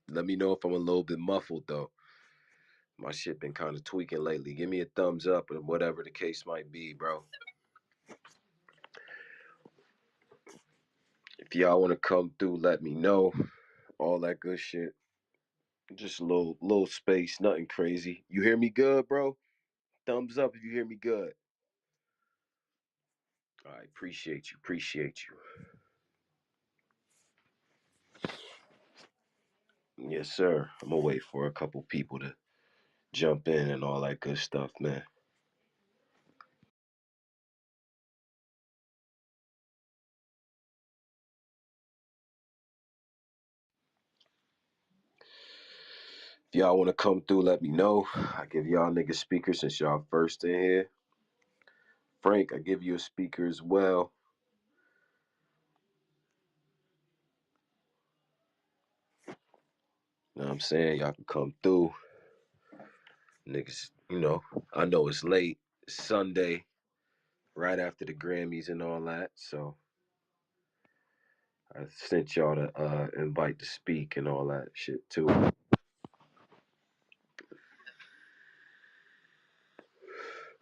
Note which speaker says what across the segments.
Speaker 1: Let me know if I'm a little bit muffled though. My shit been kind of tweaking lately. Give me a thumbs up or whatever the case might be, bro. If y'all want to come through, let me know. All that good shit. Just a little space, nothing crazy. You hear me good, bro? Thumbs up if you hear me good. All right, appreciate you. Appreciate you. Yes, sir. I'm gonna wait for a couple people to jump in and all that good stuff, man. If y'all want to come through, let me know. I give y'all niggas speakers since y'all first in here. Frank, I give you a speaker as well. You know what I'm saying? Y'all can come through. Niggas, I know it's late. It's Sunday, right after the Grammys and all that. So I sent y'all to invite to speak and all that shit too.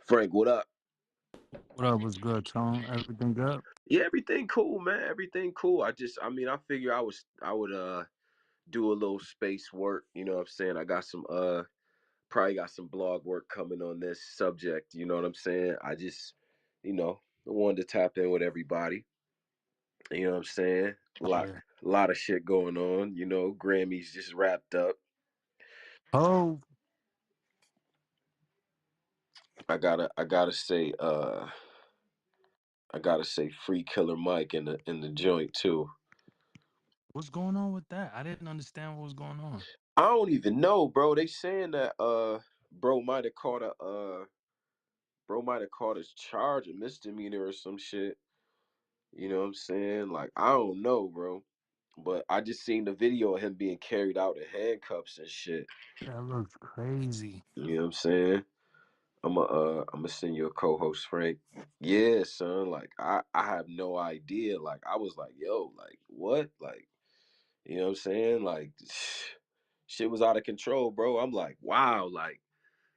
Speaker 1: Frank, what up?
Speaker 2: What up? What's good, Tone? Everything good?
Speaker 1: Yeah, everything cool, man. Everything cool. I figure I would do a little space work, you know what I'm saying? I got some probably got some blog work coming on this subject, you know what I'm saying? I wanted to tap in with everybody. You know what I'm saying? A lot
Speaker 2: Yeah.
Speaker 1: a lot of shit going on, Grammys just wrapped up.
Speaker 2: Oh,
Speaker 1: I gotta say free Killer Mike in the joint too.
Speaker 2: what's going on with that? I didn't understand what was going on.
Speaker 1: I don't even know, bro. They saying that bro might have caught a charge, a misdemeanor or some shit. You know what I'm saying? Like, I don't know, bro. But I just seen the video of him being carried out in handcuffs and shit.
Speaker 2: That looks crazy.
Speaker 1: You know what I'm saying? I'm gonna send you a co-host, Frank. Yeah, son. Like, I have no idea. Like, I was like, yo, like, what? Like, you know what I'm saying? Like, shit was out of control, bro. I'm like, wow, like,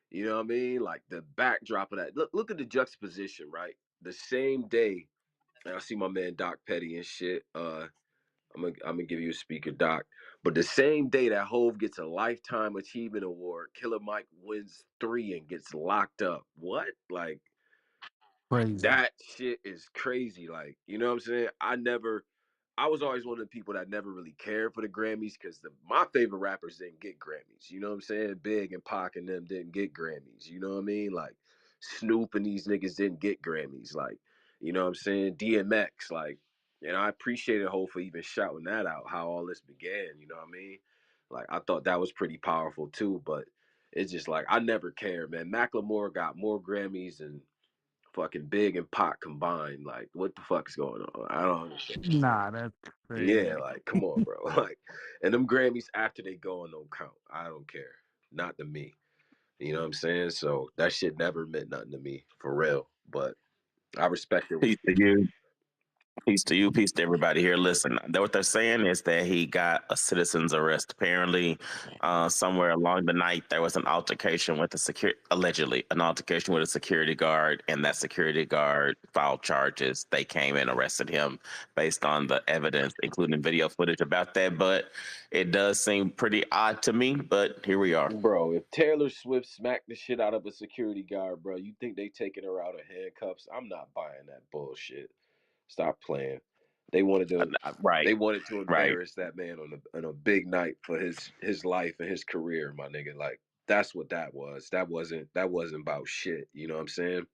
Speaker 1: you know what I mean? Like the backdrop of that. Look at the juxtaposition, right? The same day, and I see my man Doc Petty and shit. I'm gonna give you a speaker, Doc. But the same day that Hove gets a lifetime achievement award, Killer Mike wins 3 and gets locked up. What? Like,
Speaker 2: Crazy.
Speaker 1: that shit is crazy. Like, you know what I'm saying? I was always one of the people that never really cared for the Grammys because my favorite rappers didn't get Grammys. You know what I'm saying? Big and Pac and them didn't get Grammys. You know what I mean? Like, Snoop and these niggas didn't get Grammys. Like, you know what I'm saying? DMX, like, and I appreciated Ho for even shouting that out, how all this began. You know what I mean? Like, I thought that was pretty powerful too, but it's just like I never cared, man. Macklemore got more Grammys than fucking Big and Pac combined. Like, what the fuck is going on? I don't understand.
Speaker 2: Nah, that's
Speaker 1: Yeah,
Speaker 2: crazy.
Speaker 1: like, come on, bro. Like, and them Grammys after they go on don't count. I don't care. Not to me. You know what I'm saying? So that shit never meant nothing to me, for real. But I respect it.
Speaker 3: Peace to you. Peace to you. Peace to everybody here. Listen, what they're saying is that he got a citizen's arrest. Apparently, somewhere along the night, there was an altercation with allegedly an altercation with a security guard, and that security guard filed charges. They came and arrested him based on the evidence, including video footage about that. But it does seem pretty odd to me. But here we are.
Speaker 1: Bro, if Taylor Swift smacked the shit out of a security guard, bro, you think they taking her out of handcuffs? I'm not buying that bullshit. Stop playing. They wanted to
Speaker 3: Right,
Speaker 1: they wanted to
Speaker 3: right.
Speaker 1: embarrass that man on a big night for his life and his career, my nigga. Like, that's what that was. That wasn't about shit. You know what I'm saying?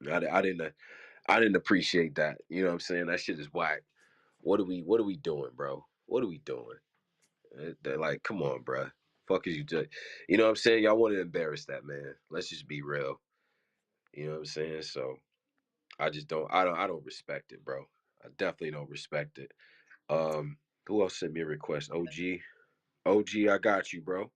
Speaker 1: I didn't appreciate that. You know what I'm saying? That shit is whack. What are we doing, bro? What are we doing? They're like, come on, bro. Fuck is you doing? You know what I'm saying? Y'all want to embarrass that man. Let's just be real. You know what I'm saying? So I don't respect it, bro. I definitely don't respect it. Who else sent me a request? OG. OG, I got you, bro.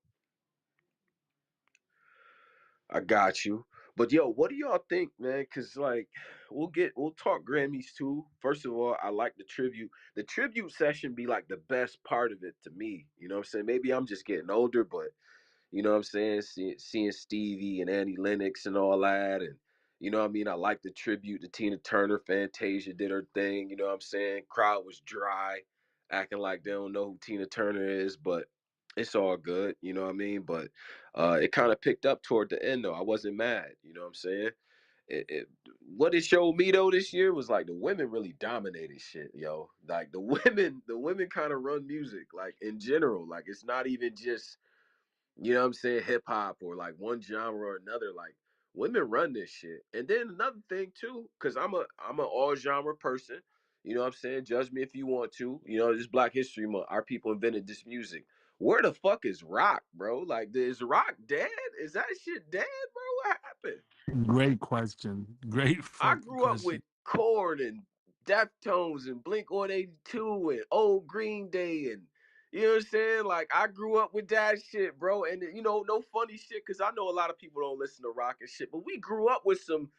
Speaker 1: I got you. But yo, what do y'all think, man? Cause like we'll talk Grammys too. First of all, I like the tribute. The tribute session be like the best part of it to me. You know what I'm saying? Maybe I'm just getting older, but you know what I'm saying? Seeing Stevie and Annie Lennox and all that. And, you know what I mean? I like the tribute to Tina Turner. Fantasia did her thing. You know what I'm saying? Crowd was dry, acting like they don't know who Tina Turner is, but it's all good. You know what I mean? But it kind of picked up toward the end, though. I wasn't mad. You know what I'm saying? It, what it showed me though this year was like the women really dominated shit, yo. Like the women kind of run music, like in general. Like it's not even just, you know what I'm saying, hip hop or like one genre or another. Like women run this shit. And then another thing too, because I'm an all genre person. You know what I'm saying? Judge me if you want to. You know, this Black History Month, our people invented this music. Where the fuck is rock, bro? Like, is rock dead? Is that shit dead, bro? What happened?
Speaker 2: Great question. Great
Speaker 1: I
Speaker 2: fucking
Speaker 1: grew up with
Speaker 2: question.
Speaker 1: Korn and Deftones and Blink 182 and Old Green Day and, you know what I'm saying? Like I grew up with that shit, bro. And you know, no funny shit, because I know a lot of people don't listen to rock and shit, but we grew up with some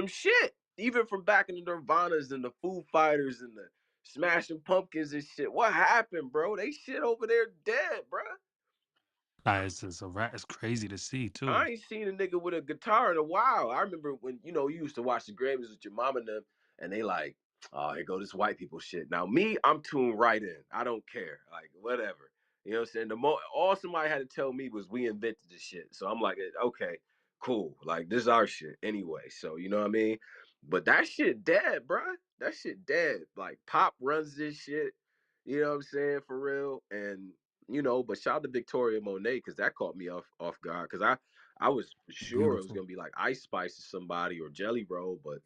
Speaker 1: shit. Even from back in the Nirvanas and the Foo Fighters and the Smashing Pumpkins and shit. What happened, bro? They shit over there dead, bro.
Speaker 2: It's crazy to see too.
Speaker 1: I ain't seen a nigga with a guitar in a while. I remember when, you used to watch the Grammys with your mom and them, and they like, oh, here go this white people shit. Now me, I'm tuned right in. I don't care. Like, whatever. You know what I'm saying? All somebody had to tell me was we invented this shit. So I'm like, okay, cool. Like, this is our shit anyway. So, you know what I mean? But that shit dead, bruh. That shit dead. Like, pop runs this shit. You know what I'm saying? For real. And but shout out to Victoria Monet, because that caught me off guard. Because I was sure it was
Speaker 2: Beautiful.
Speaker 1: gonna be like Ice Spice or somebody or Jelly Roll, but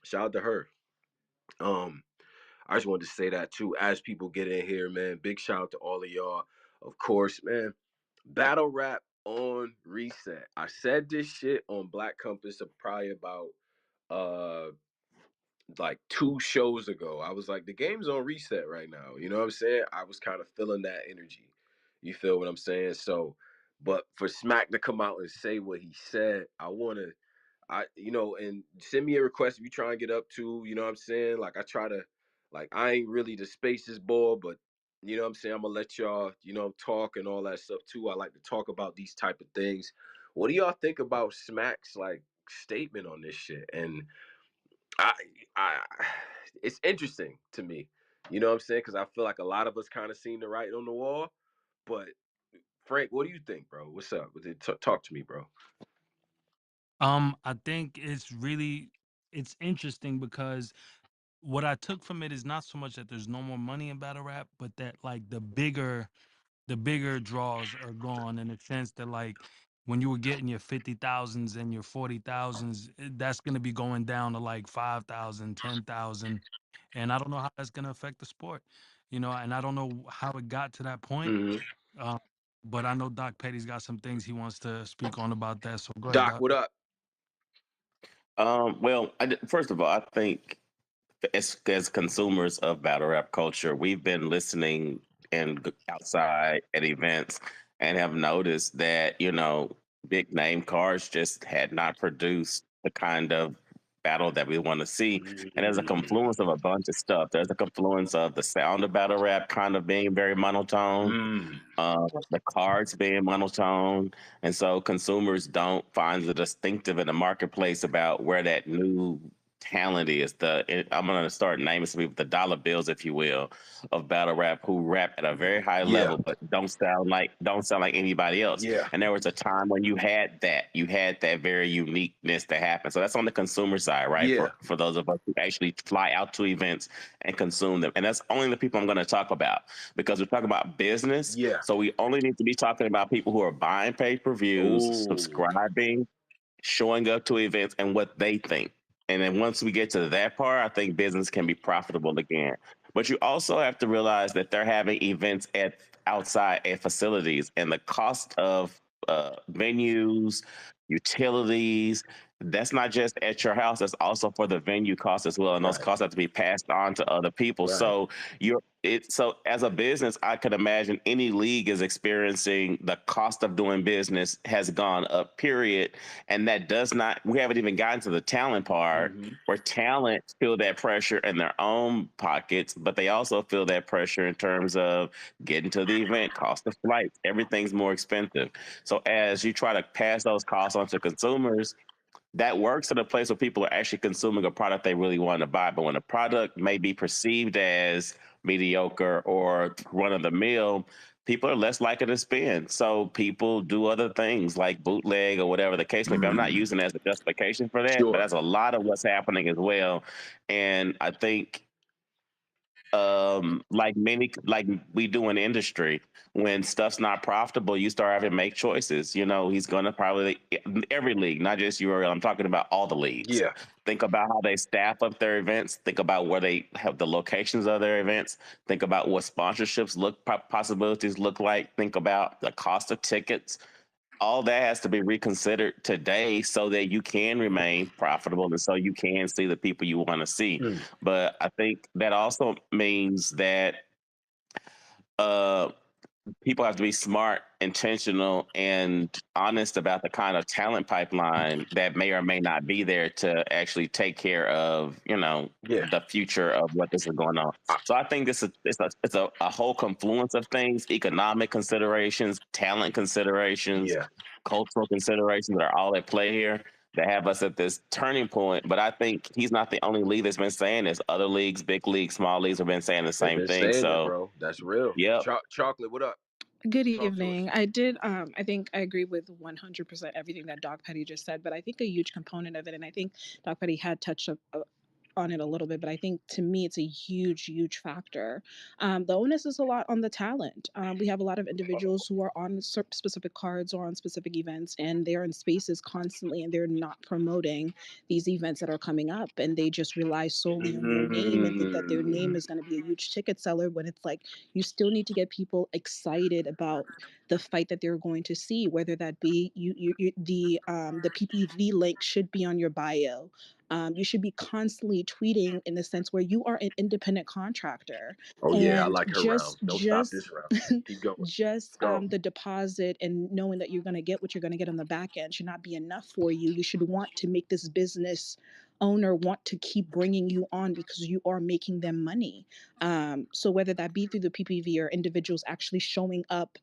Speaker 1: shout out to her. Um, I just wanted to say that too. As people get in here, man, big shout out to all of y'all. Of course, man. Battle rap on reset. I said this shit on Black Compass probably about uh like 2 shows ago. I was like, the game's on reset right now. You know what I'm saying? I was kind of feeling that energy. You feel what I'm saying? So, but for Smack to come out and say what he said, and send me a request if you try and get up to, you know what I'm saying? Like I try to, like I ain't really the spaces boy, but you know what I'm saying? I'm gonna let y'all, talk and all that stuff too. I like to talk about these type of things. What do y'all think about Smack's like statement on this shit? And I, I, it's interesting to me. You know what I'm saying? Because I feel like a lot of us kind of seen the writing on the wall. But Frank, what do you think, bro? What's up? Talk to me, bro.
Speaker 2: I think it's interesting because what I took from it is not so much that there's no more money in battle rap, but that like the bigger draws are gone in the sense that like when you were getting your 50,000s and your 40,000s, that's going to be going down to like 5,000, 10,000, and I don't know how that's going to affect the sport, and I don't know how it got to that point.
Speaker 1: Hmm.
Speaker 2: Uh, but I know Doc Petty's got some things he wants to speak on about that. So go ahead,
Speaker 1: Doc,
Speaker 2: Doc.
Speaker 1: what up?
Speaker 3: Well, first of all, I think as consumers of battle rap culture, we've been listening and outside at events and have noticed that, big name cars just had not produced the kind of battle that we want to see. And there's a
Speaker 1: Mm,
Speaker 3: confluence of a bunch of stuff. There's a confluence of the sound of battle rap kind of being very monotone,
Speaker 1: mm,
Speaker 3: the cards being monotone, and so consumers don't find the distinctive in the marketplace about where that new talent is. I'm going to start naming some people, the dollar bills, if you will, of battle rap who rap at a very high
Speaker 1: yeah,
Speaker 3: level, but don't sound like anybody else.
Speaker 1: yeah,
Speaker 3: And there was a time when you had that very uniqueness that happened. So that's on the consumer side, right?
Speaker 1: yeah,
Speaker 3: For those of us who actually fly out to events and consume them, and that's only the people I'm going to talk about because we're talking about business.
Speaker 1: yeah.
Speaker 3: So we only need to be talking about people who are buying pay-per-views,
Speaker 1: Oh,
Speaker 3: subscribing, showing up to events, and what they think. And then once we get to that part, I think business can be profitable again. But you also have to realize that they're having events outside at facilities, and the cost of venues, utilities. That's not just at your house, that's also for the venue costs as well. And those
Speaker 1: Right.
Speaker 3: costs have to be passed on to other people.
Speaker 1: Right.
Speaker 3: So as a business, I could imagine any league is experiencing the cost of doing business has gone up, period. And that does not, we haven't even gotten to the talent part
Speaker 1: Hmm.
Speaker 3: where talent feel that pressure in their own pockets, but they also feel that pressure in terms of getting to the event, cost of flights, everything's more expensive. So as you try to pass those costs on to consumers, that works at a place where people are actually consuming a product they really want to buy. But when a product may be perceived as mediocre or run of the mill, people are less likely to spend. So people do other things like bootleg or whatever the case may be. I'm not
Speaker 1: Mm.
Speaker 3: using it as a justification for that, but
Speaker 1: Sure.
Speaker 3: that's a lot of what's happening as well. And I think like we do in industry, when stuff's not profitable, you start having to make choices. He's gonna probably, every league, not just URL, I'm talking about all the leagues,
Speaker 1: Yeah.
Speaker 3: think about how they staff up their events, think about where they have the locations of their events, think about what sponsorships possibilities look like, think about the cost of tickets. All that has to be reconsidered today so that you can remain profitable and so you can see the people you want to see.
Speaker 1: Mm.
Speaker 3: But I think that also means that uh, people have to be smart, intentional, and honest about the kind of talent pipeline that may or may not be there to actually take care of,
Speaker 1: Yeah.
Speaker 3: the future of what this is going on.
Speaker 1: I,
Speaker 3: So I think this is it's a whole confluence of things: economic considerations, talent considerations,
Speaker 1: yeah.
Speaker 3: cultural considerations that are all at play here that have us at this turning point. But I think he's not the only league that's been saying this. Other leagues, big leagues, small leagues, have been saying the
Speaker 1: They've
Speaker 3: same
Speaker 1: been
Speaker 3: thing.
Speaker 1: saying it,
Speaker 3: So,
Speaker 1: bro. That's real.
Speaker 3: yep.
Speaker 1: Chocolate, what up?
Speaker 4: Good
Speaker 1: Talk to
Speaker 4: evening.
Speaker 1: us.
Speaker 4: I think I agree with 100% everything that Doc Petty just said, but I think a huge component of it, and I think Doc Petty had touched on it a little bit, but I think to me it's a huge, huge factor. The onus is a lot on the talent. We have a lot of individuals who are on specific cards or on specific events, and they're in spaces constantly, and they're not promoting these events that are coming up, and they just rely solely on their name and think that their name
Speaker 1: Mm.
Speaker 4: is going to be a huge ticket seller. When it's like you still need to get people excited about the fight that they're going to see, whether that be the PPV link should be on your bio. You should be constantly tweeting in the sense where you are an independent contractor,
Speaker 1: Oh yeah, I
Speaker 4: and
Speaker 1: like her round. Don't stop this round. Keep going.
Speaker 4: just
Speaker 1: Let's go.
Speaker 4: the deposit and knowing that you're going to get what you're going to get on the back end should not be enough for you. You should want to make this business owner want to keep bringing you on because you are making them money. So whether that be through the PPV or individuals actually showing up,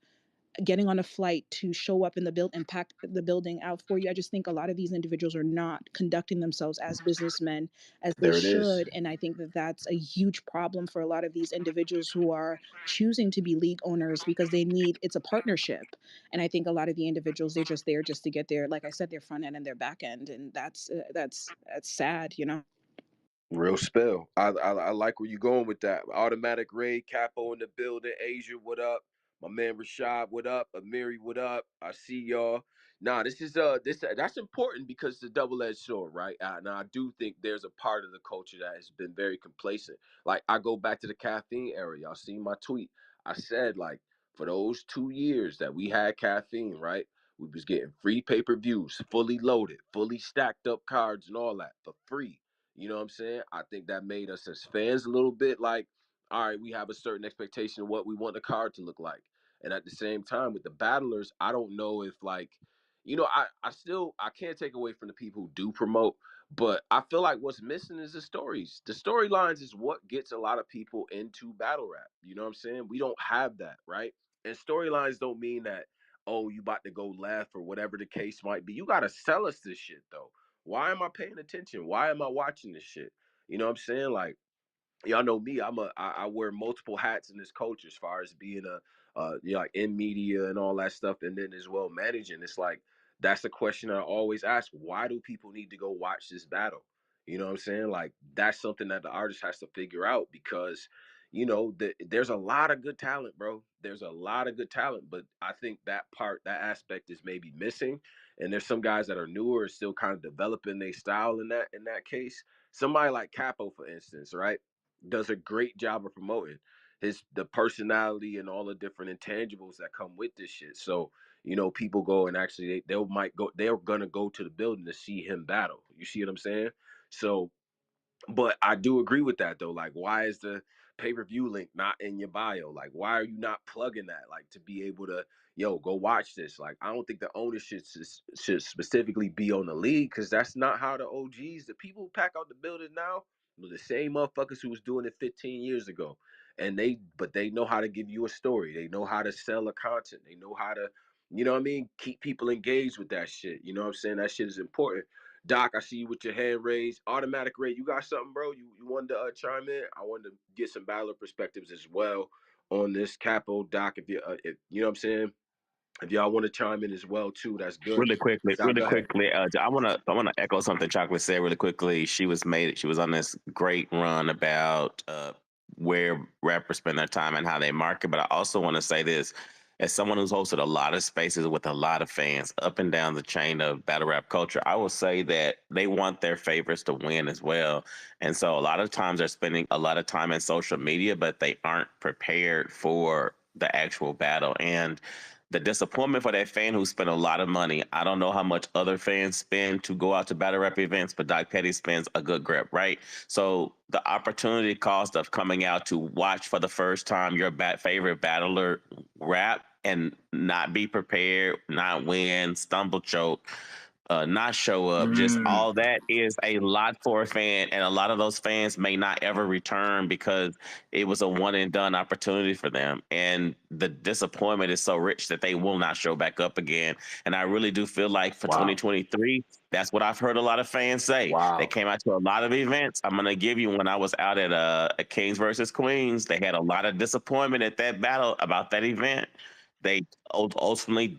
Speaker 4: getting on a flight to show up in the build and pack the building out for you. I just think a lot of these individuals are not conducting themselves as businessmen as they
Speaker 1: There it is.
Speaker 4: should. And I think that that's a huge problem for a lot of these individuals who are choosing to be league owners because it's a partnership. And I think a lot of the individuals, they're just there just to get their, like I said, their front end and their back end. And that's sad, you know?
Speaker 1: Real spell. I like where you going with that. Automatic raid, Capo in the building. Asia, what up? My man Rashad, what up? Amiri, what up? I see y'all. Nah, this is that's important because it's a double-edged sword, right? Now I do think there's a part of the culture that has been very complacent. Like I go back to the caffeine era. Y'all seen my tweet. I said like for those 2 years that we had caffeine, right? We was getting free pay-per-views, fully loaded, fully stacked up cards and all that for free. You know what I'm saying? I think that made us as fans a little bit like, all right, we have a certain expectation of what we want the card to look like. And at the same time, with the battlers, I don't know if like, I can't take away from the people who do promote, but I feel like what's missing is the stories. The storylines is what gets a lot of people into battle rap. You know what I'm saying? We don't have that, right? And storylines don't mean that, oh, you about to go left or whatever the case might be. You gotta sell us this shit though. Why am I paying attention? Why am I watching this shit? You know what I'm saying? Like, y'all know me. I wear multiple hats in this culture as far as being like in media and all that stuff, and then as well managing. It's like that's the question I always ask: why do people need to go watch this battle? You know what I'm saying? Like that's something that the artist has to figure out because there's a lot of good talent, bro. There's a lot of good talent, but I think that aspect is maybe missing. And there's some guys that are newer, still kind of developing their style in that case. Somebody like Capo, for instance, right? Does a great job of promoting the personality and all the different intangibles that come with this shit. So, people go and actually they're gonna go to the building to see him battle. You see what I'm saying? So but I do agree with that though. Like, why is the pay-per-view link not in your bio? Like, why are you not plugging that? Like, to be able to, go watch this. Like, I don't think the ownership should specifically be on the league, because that's not how the OGs, the people who pack out the building now, were the same motherfuckers who was doing it 15 years ago. But they know how to give you a story. They know how to sell a content. They know how to, what I mean, keep people engaged with that shit. You know what I'm saying? That shit is important. Doc, I see you with your hand raised. Automatic Ray, you got something, bro? You wanted to chime in? I wanted to get some battler perspectives as well on this. Capo, Doc, if you know what I'm saying, if y'all want to chime in as well too, that's good. Doc,
Speaker 3: Really
Speaker 1: go ahead.
Speaker 3: quickly. I wanna echo something Chocolate said really quickly. She was on this great run about where rappers spend their time and how they market. But I also want to say this. As someone who's hosted a lot of spaces with a lot of fans up and down the chain of battle rap culture, I will say that they want their favorites to win as well. And so a lot of times they're spending a lot of time in social media, but they aren't prepared for the actual battle. And the disappointment for that fan who spent a lot of money. I don't know how much other fans spend to go out to battle rap events, but Doc Petty spends a good grip, right? So the opportunity cost of coming out to watch for the first time your favorite battler rap and not be prepared, not win, stumble choke, not show up, just all that is a lot for a fan. And a lot of those fans may not ever return because it was a one and done opportunity for them. And the disappointment is so rich that they will not show back up again. And I really do feel like for
Speaker 1: Wow.
Speaker 3: 2023, that's what I've heard a lot of fans say. They
Speaker 1: Wow.
Speaker 3: came out to a lot of events. I'm going to give you, when I was out at Kings versus Queens, they had a lot of disappointment at that battle about that event. They ultimately,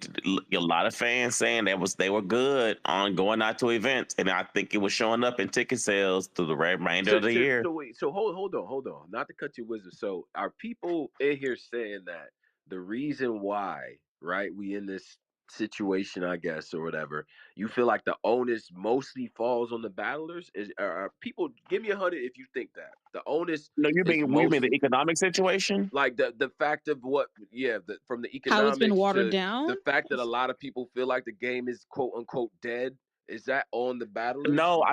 Speaker 3: a lot of fans saying they were good on going out to events, and I think it was showing up in ticket sales through the remainder
Speaker 1: So,
Speaker 3: of the
Speaker 1: so,
Speaker 3: year.
Speaker 1: so wait. So hold on. Not to cut you, wizard. So, are people in here saying that the reason why, right, we in this situation, I guess, or whatever, you feel like the onus mostly falls on the battlers? Are people? Give me 100 if you think that the onus
Speaker 3: No,
Speaker 1: is
Speaker 3: you mean the
Speaker 1: mostly
Speaker 3: economic situation?
Speaker 1: like the fact of what, from the
Speaker 4: How it's been
Speaker 1: economics
Speaker 4: watered
Speaker 1: to
Speaker 4: down.
Speaker 1: the fact that a lot of people feel like the game is quote unquote dead. Is that on the battlers?
Speaker 3: No,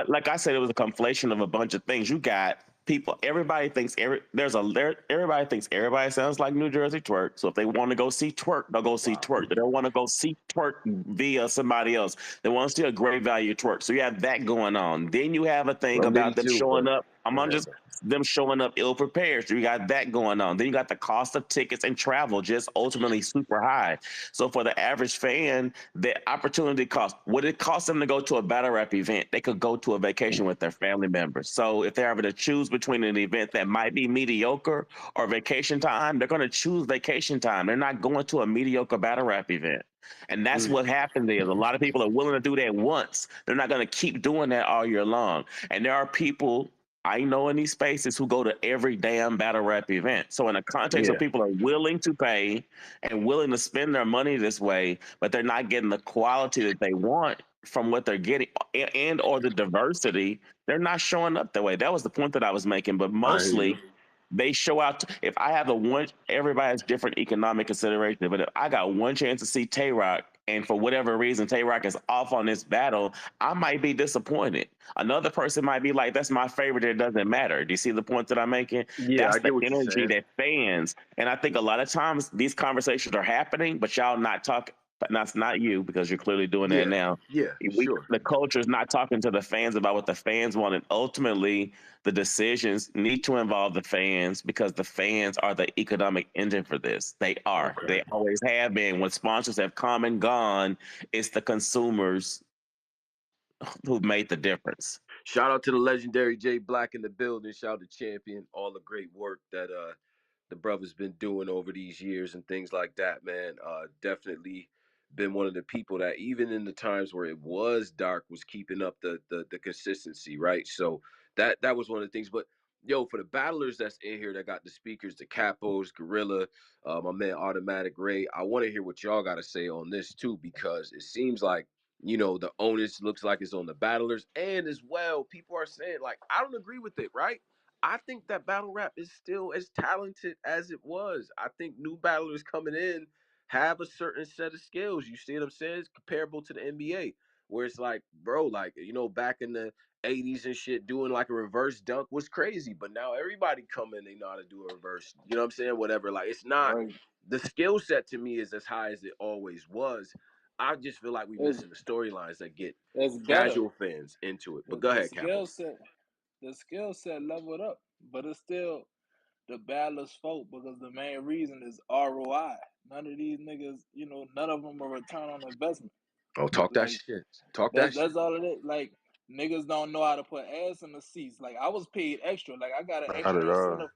Speaker 3: like I said, it was a conflation of a bunch of things. You got people. Everybody thinks everybody thinks everybody sounds like New Jersey Twerk. So if they want to go see Twerk, they'll go see
Speaker 1: Wow.
Speaker 3: Twerk. They don't want to go see Twerk via somebody else. They want to see a great value Twerk. So you have that going on. Then you have a thing
Speaker 1: Well, Nitty
Speaker 3: about them
Speaker 1: too,
Speaker 3: showing
Speaker 1: but
Speaker 3: up. I'm
Speaker 1: go
Speaker 3: on
Speaker 1: ahead,
Speaker 3: just
Speaker 1: bro.
Speaker 3: them showing up ill prepared. So you got that going on. Then you got the cost of tickets and travel just ultimately super high. So for the average fan, the opportunity cost, what it costs them to go to a battle rap event, they could go to a vacation with their family members. So if they're having to choose between an event that might be mediocre or vacation time, they're going to choose vacation time. They're not going to a mediocre battle rap event. And that's
Speaker 1: Mm,
Speaker 3: what happens is a lot of people are willing to do that once. They're not going to keep doing that all year long. And there are people I know in these spaces who go to every damn battle rap event. So in a context where
Speaker 1: yeah,
Speaker 3: people are willing to pay and willing to spend their money this way, but they're not getting the quality that they want from what they're getting and or the diversity, they're not showing up that way. That was the point that I was making. But
Speaker 1: I hear you.
Speaker 3: mostly they show out. If I have a one, everybody has different economic consideration. But if I got one chance to see Tay Rock, and for whatever reason Tay Rock is off on this battle, I might be disappointed. Another person might be like, "That's my favorite. It doesn't matter." Do you see the point that I'm making?
Speaker 1: Yeah,
Speaker 3: That's
Speaker 1: I
Speaker 3: the
Speaker 1: get what you're
Speaker 3: energy
Speaker 1: saying.
Speaker 3: that fans, and I think a lot of times these conversations are happening, but y'all not talking. That's not you because you're clearly doing that
Speaker 1: Yeah,
Speaker 3: now.
Speaker 1: yeah, sure.
Speaker 3: The culture is not talking to the fans about what the fans want, and ultimately the decisions need to involve the fans because the fans are the economic engine for this. They are.
Speaker 1: Okay.
Speaker 3: They always have been. When sponsors have come and gone, it's the consumers who made the difference.
Speaker 1: Shout out to the legendary Jayblac in the building. Shout out to Champion, all the great work that the brother's been doing over these years and things like that, man. Definitely been one of the people that even in the times where it was dark was keeping up the consistency, right? So that was one of the things. But yo, for the battlers that's in here that got the speakers, the Capos, Gorilla, my man Automatic Ray, I want to hear what y'all got to say on this too, because it seems like the onus looks like it's on the battlers, and as well, people are saying like I don't agree with it, right? I think that battle rap is still as talented as it was. I think new battlers coming in have a certain set of skills. You see what I'm saying? It's comparable to the NBA, where it's like, bro, like, back in the 80s and shit, doing like a reverse dunk was crazy. But now everybody come in, they know how to do a reverse, you know what I'm saying? Whatever. Like, it's not,
Speaker 5: Right.
Speaker 1: the skill set to me is as high as it always was. I just feel like we
Speaker 5: It's
Speaker 1: missing the storylines that get
Speaker 5: it's better.
Speaker 1: casual fans into it. But
Speaker 5: The
Speaker 1: go
Speaker 5: the
Speaker 1: ahead, Capo.
Speaker 5: skill set the skill set leveled up, but it's still the battler's fault because the main reason is ROI. None of these niggas, none of them are return on investment.
Speaker 1: Oh, talk that
Speaker 5: Like
Speaker 1: shit. Talk
Speaker 5: that's
Speaker 1: that shit.
Speaker 5: that's all it is. Like niggas don't know how to put ass in the seats. Like I was paid extra. Like I got an
Speaker 6: Not at
Speaker 5: extra
Speaker 6: all.
Speaker 5: incentive.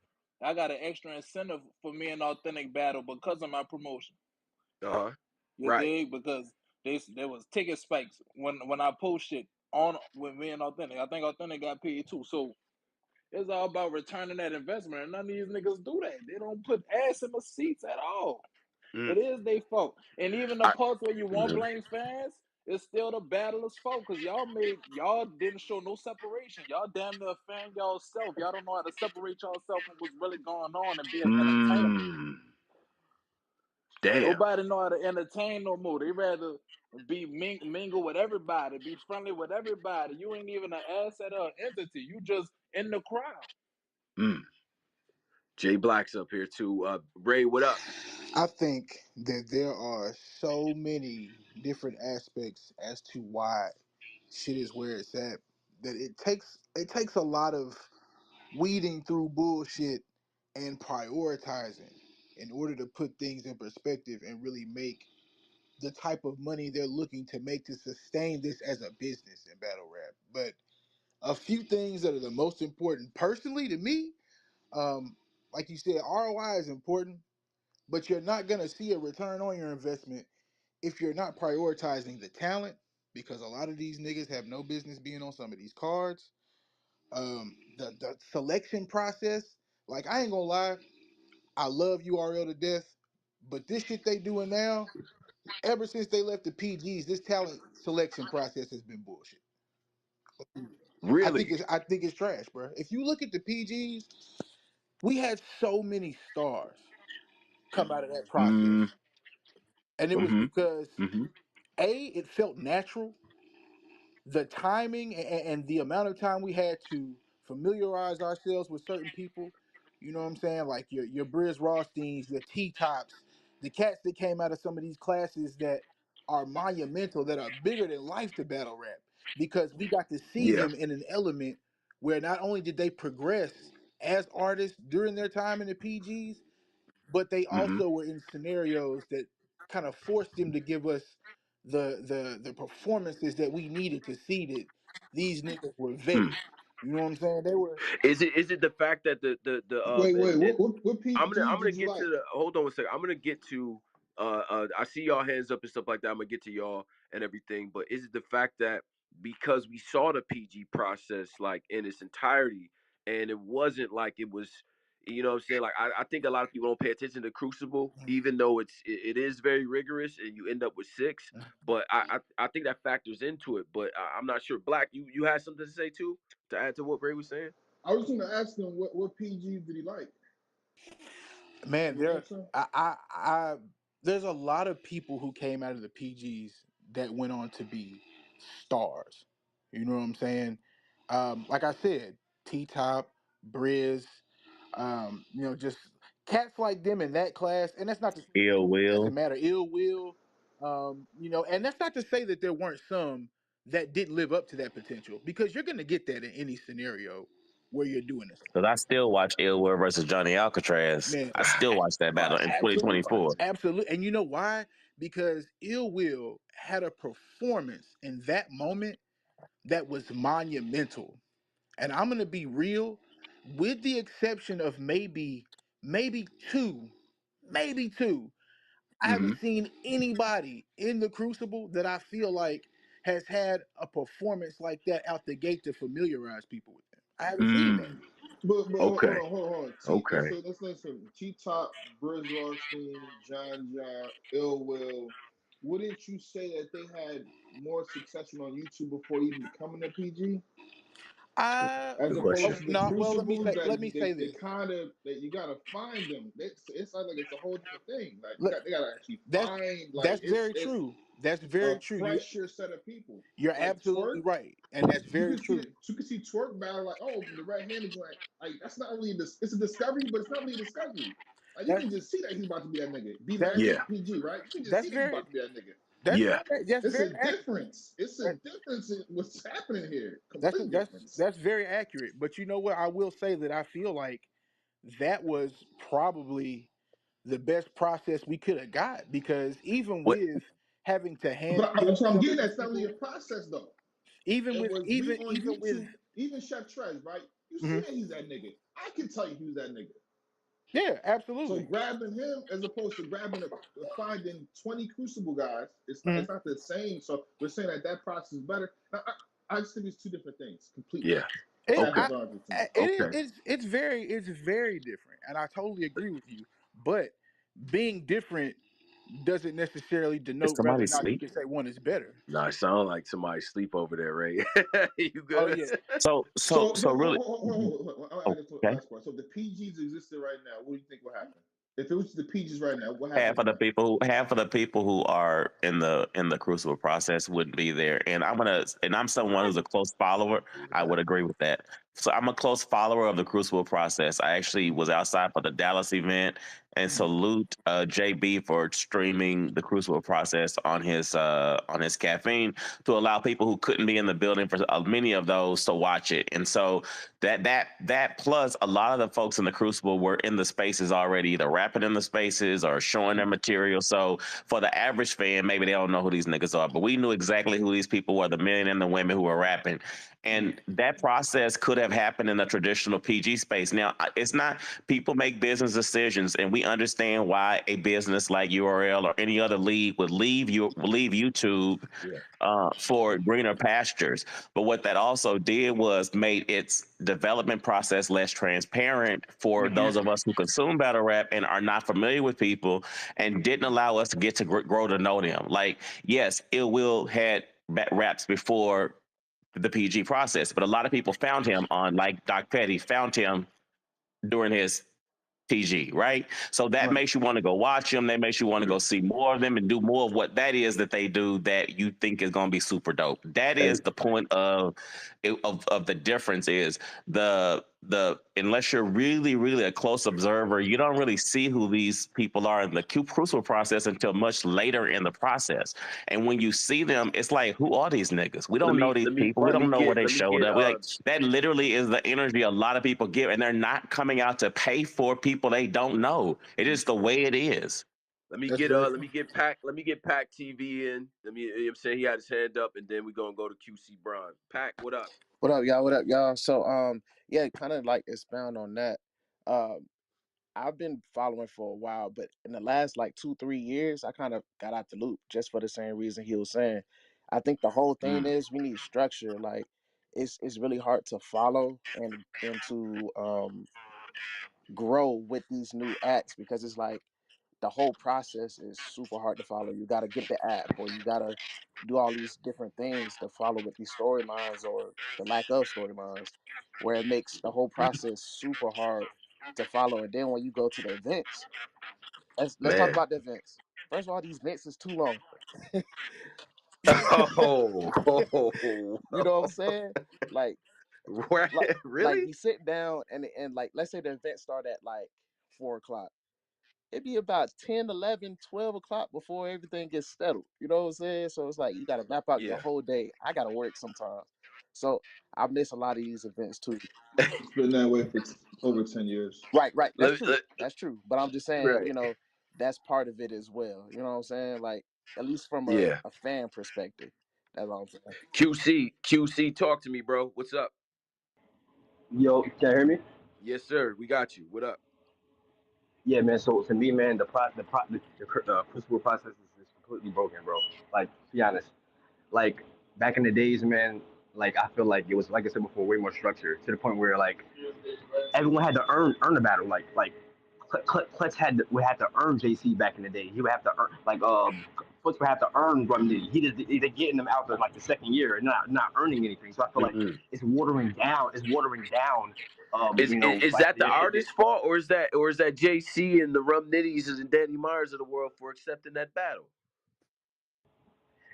Speaker 5: I got an extra incentive for me and Authentic battle because of my promotion.
Speaker 1: Uh-huh.
Speaker 5: You
Speaker 1: Right.
Speaker 5: dig? Because there was ticket spikes when I post shit on with me and Authentic. I think Authentic got paid too. So it's all about returning that investment, and none of these niggas do that. They don't put ass in the seats at all. It
Speaker 1: Mm.
Speaker 5: is their fault. And even the
Speaker 1: I,
Speaker 5: parts where you won't
Speaker 1: mhm.
Speaker 5: blame fans, it's still the battlers' fault because y'all didn't show no separation. Y'all damn near fan y'all self. Y'all don't know how to separate y'allself from what's really going on and be an entertainer.
Speaker 1: Mm. Damn.
Speaker 5: Nobody know how to entertain no more. They rather be mingle with everybody, be friendly with everybody. You ain't even an asset or an entity. You just in the crowd.
Speaker 1: Mm. Jayblack's up here too. Ray, what up?
Speaker 7: I think that there are so many different aspects as to why shit is where it's at that it takes a lot of weeding through bullshit and prioritizing in order to put things in perspective and really make the type of money they're looking to make to sustain this as a business in battle rap. But a few things that are the most important personally to me, like you said, ROI is important, but you're not gonna see a return on your investment if you're not prioritizing the talent, because a lot of these niggas have no business being on some of these cards. The selection process, like I ain't gonna lie, I love URL to death, but this shit they doing now, ever since they left the PGs, this talent selection process has been bullshit.
Speaker 1: Really?
Speaker 7: I think it's trash, bro. If you look at the PGs, we had so many stars come out of that
Speaker 1: Mm.
Speaker 7: process, and it was
Speaker 1: Mm-hmm.
Speaker 7: because
Speaker 1: Mm-hmm.
Speaker 7: it felt natural. The timing and the amount of time we had to familiarize ourselves with certain people, you know what I'm saying? Like your Briz Rothsteins, your T Tops, the cats that came out of some of these classes that are monumental, that are bigger than life to battle rap, because we got to see
Speaker 1: Yeah.
Speaker 7: them in an element where not only did they progress as artists during their time in the PGs, but they
Speaker 1: Mm-hmm.
Speaker 7: also were in scenarios that kind of forced them to give us the performances that we needed to see that these niggas were
Speaker 1: Hmm.
Speaker 7: vetted. You know what I'm saying? They were.
Speaker 1: Is it the fact that
Speaker 6: Wait.
Speaker 1: and
Speaker 6: What
Speaker 1: I'm
Speaker 6: PG
Speaker 1: gonna
Speaker 6: did you
Speaker 1: get to
Speaker 6: like?
Speaker 1: the hold on a second. I'm gonna get to I see y'all hands up and stuff like that. I'm gonna get to y'all and everything. But is it the fact that because we saw the PG process like in its entirety and it wasn't like it was, what I'm saying? Like I think a lot of people don't pay attention to Crucible, even though it is very rigorous and you end up with six. But I think that factors into it. But I'm not sure. Black, you had something to say too to add to what Ray was saying?
Speaker 6: I was going to ask him what PG did he like.
Speaker 7: Man,
Speaker 6: Did he answer?
Speaker 7: there's a lot of people who came out of the PGs that went on to be stars. You know what I'm saying? Like I said, T Top, Briz, just cats like them in that class. And that's not to say that
Speaker 3: Ill
Speaker 7: talent doesn't
Speaker 3: will.
Speaker 7: matter. Ill Will, and that's not to say that there weren't some that didn't live up to that potential, because you're gonna get that in any scenario where you're doing this.
Speaker 3: Because I still watch Ill Will versus Johnny Alcatraz.
Speaker 7: Man,
Speaker 3: I still watch that battle in
Speaker 7: absolutely,
Speaker 3: 2024.
Speaker 7: absolutely. And you know why? Because Ill Will had a performance in that moment that was monumental. And I'm gonna be real, with the exception of maybe two, maybe two. I
Speaker 1: Mm-hmm.
Speaker 7: haven't seen anybody in the Crucible that I feel like has had a performance like that out the gate to familiarize people with them. I haven't seen that.
Speaker 1: Mm.
Speaker 6: But
Speaker 1: Okay.
Speaker 6: hold on.
Speaker 1: Okay.
Speaker 6: Let's listen. T Top, Briz Rothstein, John, Ill Will. Wouldn't you say that they had more success on YouTube before even becoming a PG? as
Speaker 1: Good
Speaker 6: opposed
Speaker 1: question.
Speaker 6: to the
Speaker 7: No, well,
Speaker 6: crucibles
Speaker 7: let
Speaker 6: that
Speaker 7: me say
Speaker 6: they
Speaker 7: this.
Speaker 6: kind of that you gotta find them. It's like it's a whole different thing. Like
Speaker 7: Let,
Speaker 6: they gotta actually
Speaker 7: that's
Speaker 6: find like
Speaker 7: that's very
Speaker 6: it's
Speaker 7: true. That's
Speaker 6: a
Speaker 7: very true.
Speaker 6: fresher set of people.
Speaker 7: You're
Speaker 6: Like
Speaker 7: absolutely
Speaker 6: twerk,
Speaker 7: right, and that's
Speaker 6: you
Speaker 7: very
Speaker 6: can see
Speaker 7: true.
Speaker 6: it. You can see twerk battle like, oh, the red handed joint. Like that's not really this. It's a discovery, but it's not really a discovery. Like you
Speaker 7: That
Speaker 6: can just see that he's about to be that nigga. Be
Speaker 7: that
Speaker 6: very
Speaker 1: Yeah.
Speaker 6: PG, right? You can just
Speaker 7: that's
Speaker 6: see that he's
Speaker 7: very
Speaker 6: about to be that nigga.
Speaker 1: Yeah.
Speaker 7: that's
Speaker 6: It's
Speaker 7: very
Speaker 6: a
Speaker 7: accurate.
Speaker 6: difference. It's a
Speaker 7: That-
Speaker 6: difference in what's happening here.
Speaker 7: That's
Speaker 6: Complete
Speaker 7: that's
Speaker 6: difference.
Speaker 7: that's very accurate. But you know what? I will say that I feel like that was probably the best process we could have got, because even
Speaker 1: What?
Speaker 7: with having to
Speaker 6: But
Speaker 7: handpick
Speaker 6: I'm
Speaker 7: some of
Speaker 6: getting
Speaker 7: these
Speaker 6: that's not really a
Speaker 7: people,
Speaker 6: process though.
Speaker 7: even
Speaker 6: It
Speaker 7: with
Speaker 6: was we
Speaker 7: even
Speaker 6: on
Speaker 7: even with
Speaker 6: YouTube, even Chef Trez, right? You see
Speaker 7: mhm.
Speaker 6: that he's that nigga. I can tell you he was that nigga.
Speaker 7: Yeah,
Speaker 6: So
Speaker 7: absolutely.
Speaker 6: grabbing him as opposed to grabbing finding 20 Crucible guys,
Speaker 7: Mhm.
Speaker 6: it's not the same. So we're saying that that process is better. I just think it's two different things completely.
Speaker 1: Yeah.
Speaker 7: It,
Speaker 6: Apples
Speaker 1: Okay.
Speaker 7: I,
Speaker 6: and oranges to me.
Speaker 7: it is
Speaker 1: Okay.
Speaker 7: it's very different, and I totally agree with you. But being different doesn't necessarily
Speaker 3: Is
Speaker 7: denote whether
Speaker 3: somebody
Speaker 7: or not you
Speaker 3: asleep?
Speaker 7: can say one is better.
Speaker 1: Nah, it sound like somebody sleep over there, Ray. You
Speaker 7: Oh
Speaker 1: good?
Speaker 7: yeah,
Speaker 6: So
Speaker 3: Really.
Speaker 6: I got to
Speaker 3: Okay.
Speaker 6: last part. So if the PGs existed right now, what do you think would happen? If it was the PGs right now, what
Speaker 3: Half
Speaker 6: happens
Speaker 3: of the
Speaker 6: now?
Speaker 3: people, half of the people who are in the crucible process wouldn't be there. And I'm someone who's a close follower. I
Speaker 1: Yeah.
Speaker 3: would agree with that. So I'm a close follower of the crucible process. I actually was outside for the Dallas event, and
Speaker 6: Mhm.
Speaker 3: salute JB for streaming the crucible process on his caffeine to allow people who couldn't be in the building for many of those to watch it. And so that plus a lot of the folks in the crucible were in the spaces already, either rapping in the spaces or showing their material. So for the average fan, maybe they don't know who these niggas are, but we knew exactly who these people were, the men and the women who were rapping. And that process could have happened in a traditional PG space. Now, it's not, people make business decisions, and we understand why a business like URL or any other league would leave YouTube
Speaker 1: Yeah.
Speaker 3: for greener pastures. But what that also did was made its development process less transparent for
Speaker 6: Mhm.
Speaker 3: those of us who consume battle rap and are not familiar with people, and didn't allow us to get to grow to know them. Like, yes, Ill Will had raps before the PG process, but a lot of people found him on, like Doc Petty found him during his TG, right? So that
Speaker 6: Right.
Speaker 3: makes you want to go watch them. That makes you want to go see more of them and do more of what that is that they do that you think is going to be super dope. That
Speaker 1: Hey,
Speaker 3: is the point of the difference is the unless you're really a close observer, you don't really see who these people are in the crucible process until much later in the process. And when you see them, it's like, who are these niggas? We don't know these people. We don't know where they
Speaker 1: let me
Speaker 3: showed
Speaker 1: get
Speaker 3: up. We like that literally is the energy a lot of people give, and they're not coming out to pay for people they don't know. It is the way it is.
Speaker 7: that's very
Speaker 1: let
Speaker 7: true.
Speaker 1: me get Pac TV in. You know what I'm saying? He had his hand up, and then we're gonna go to QC Bron. Pac, what up?
Speaker 8: What up, y'all? What up, y'all? So, yeah, kind of like expound on that. Um, I've been following for a while, but in the last like 2, 3 years, I kind of got out the loop just for the same reason he was saying. I think the whole thing
Speaker 1: Mm,
Speaker 8: is we need structure. Like, it's really hard to follow and to grow with these new acts because it's like the whole process is super hard to follow. You got to get the app, or you got to do all these different things to follow with these storylines or the lack of storylines, where it makes the whole process super hard to follow. And then when you go to the events, let's talk
Speaker 1: man.
Speaker 8: about the events. First of all, these events is too long.
Speaker 1: Oh,
Speaker 8: You know what I'm saying? Like,
Speaker 1: Where-
Speaker 8: like
Speaker 1: really?
Speaker 8: we sit down and like let's say the event start at like 4 o'clock. It'd be about 10, 11, 12 o'clock before everything gets settled. You know what I'm saying? So it's like you got to map out your
Speaker 1: Yeah.
Speaker 8: whole day. I got to work sometimes. So I miss a lot of these events too.
Speaker 6: It's been that way for over 10 years.
Speaker 8: Right, right. That's
Speaker 1: let, me-
Speaker 8: true.
Speaker 1: let,
Speaker 8: That's true. But I'm just saying,
Speaker 1: right.
Speaker 8: that's part of it as well. You know what I'm saying? Like, at least from
Speaker 1: Yeah.
Speaker 8: a fan perspective. That's all I'm saying.
Speaker 1: QC, talk to me, bro. What's up?
Speaker 9: Yo, can you hear me?
Speaker 1: Yes, sir. We got you. What up?
Speaker 9: Yeah, man. So to me, man, the crucible process is completely broken, bro. Like, to be honest, like back in the days, man. Like I feel like it was, like I said before, way more structured to the point where like everyone had to earn the battle. Like Clutch had to earn JC back in the day. He would have to earn like Spliz would have to earn Rum Nitty. They're getting them out there like the second year and not earning anything. So I feel like it's watering down. It's watering down.
Speaker 1: Is
Speaker 9: like
Speaker 1: that the artist's fault, or is that JC and the Rum Nitties and Danny Myers of the world for accepting that battle?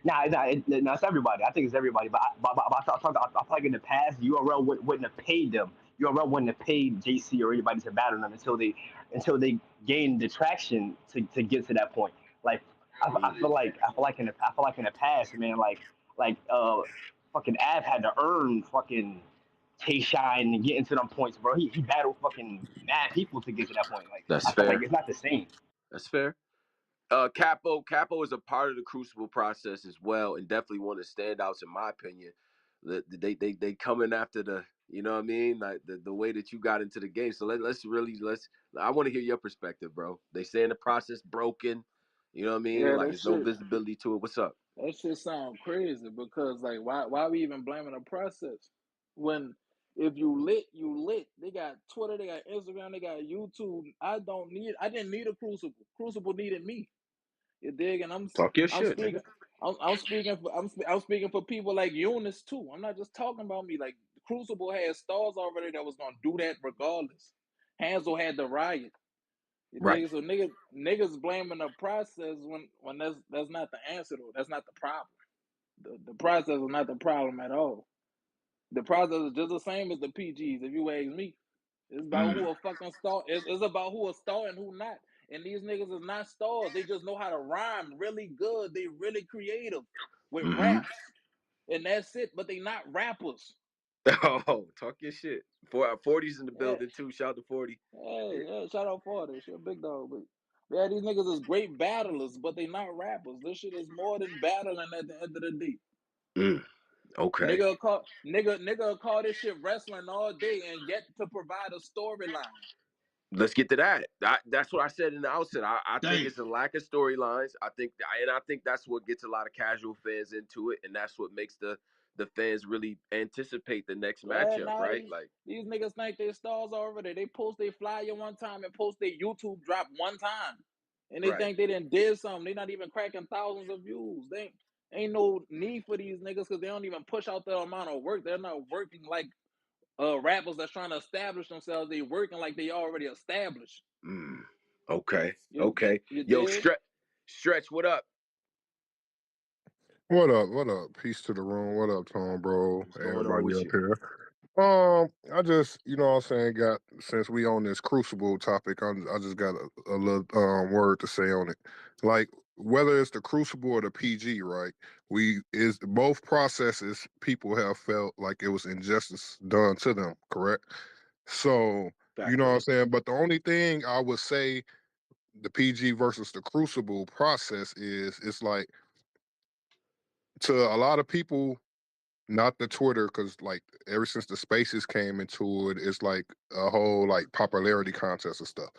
Speaker 9: It's everybody. I think it's everybody. But I feel like in the past, URL wouldn't have paid them. URL wouldn't have paid JC or anybody to battle them until they gained the traction to get to that point. Like I feel like in the past, man, fucking Av had to earn fucking Tay-Shine and get into them points, bro. He battled fucking mad people to get to that point. Like
Speaker 1: That's
Speaker 9: I feel
Speaker 1: fair.
Speaker 9: like it's not the same.
Speaker 1: That's fair. Kapo is a part of the Crucible process as well, and definitely one of the standouts in my opinion. They coming after the, you know what I mean, like the way that you got into the game. So let's I want to hear your perspective, bro. They saying the process broken, you know what I mean,
Speaker 5: Yeah,
Speaker 1: like
Speaker 5: that
Speaker 1: there's no
Speaker 5: shit.
Speaker 1: visibility to it. What's up?
Speaker 5: That shit sound crazy because like why we even blaming the process when if you lit, you lit. They got Twitter, they got Instagram, they got YouTube. I didn't need a Crucible. Crucible needed me. You dig? And
Speaker 1: Talk your
Speaker 5: I'm
Speaker 1: shit,
Speaker 5: speaking
Speaker 1: nigga.
Speaker 5: I'm speaking for people like Eunice too. I'm not just talking about me. Like Crucible had stars already that was gonna do that regardless. Hansel had the riot. You
Speaker 1: Right.
Speaker 5: dig? So niggas blaming the process when that's not the answer though. That's not the problem. The process is not the problem at all. The process is just the same as the PGs. If you ask me, it's about who a fucking star. It's about who a star and who not. And these niggas is not stars. They just know how to rhyme really good. They really creative with raps, and that's it. But they not rappers.
Speaker 1: Oh, talk your shit. 40's in the
Speaker 5: Yeah,
Speaker 1: building too. Shout out to 40.
Speaker 5: yeah. Shout out for this. Shit, big dog. But yeah, these niggas is great battlers, but they not rappers. This shit is more than battling at the end of the day.
Speaker 1: Okay.
Speaker 5: Nigga call this shit wrestling all day and yet to provide a storyline.
Speaker 1: Let's get to that. That's what I said in the outset. I think it's a lack of storylines. I think that's what gets a lot of casual fans into it, and that's what makes the fans really anticipate the next
Speaker 5: Yeah,
Speaker 1: matchup,
Speaker 5: now
Speaker 1: right? Like,
Speaker 5: these niggas think they stars already. They post their flyer one time and post their YouTube drop one time. And they
Speaker 1: right.
Speaker 5: think they did something. They not even cracking thousands of views. They ain't no need for these niggas because they don't even push out the amount of work. They're not working like rappers that's trying to establish themselves. They working like they already established.
Speaker 1: Okay.
Speaker 5: You
Speaker 1: Okay.
Speaker 5: you
Speaker 1: Yo,
Speaker 5: dig?
Speaker 1: stretch, what up?
Speaker 10: What up? What up? Peace to the room. What up, Tom, bro?
Speaker 1: What's going on
Speaker 10: Everybody
Speaker 1: with
Speaker 10: up
Speaker 1: you?
Speaker 10: here. I just, you know what I'm saying, since we on this crucible topic, I just got a little word to say on it. Like, whether it's the crucible or the PG, right? Both processes, people have felt like it was injustice done to them, correct? So, you know what I'm saying? But the only thing I would say the PG versus the crucible process is, it's like, to a lot of people, not the Twitter, because like ever since the spaces came into it, it's like a whole like popularity contest and stuff.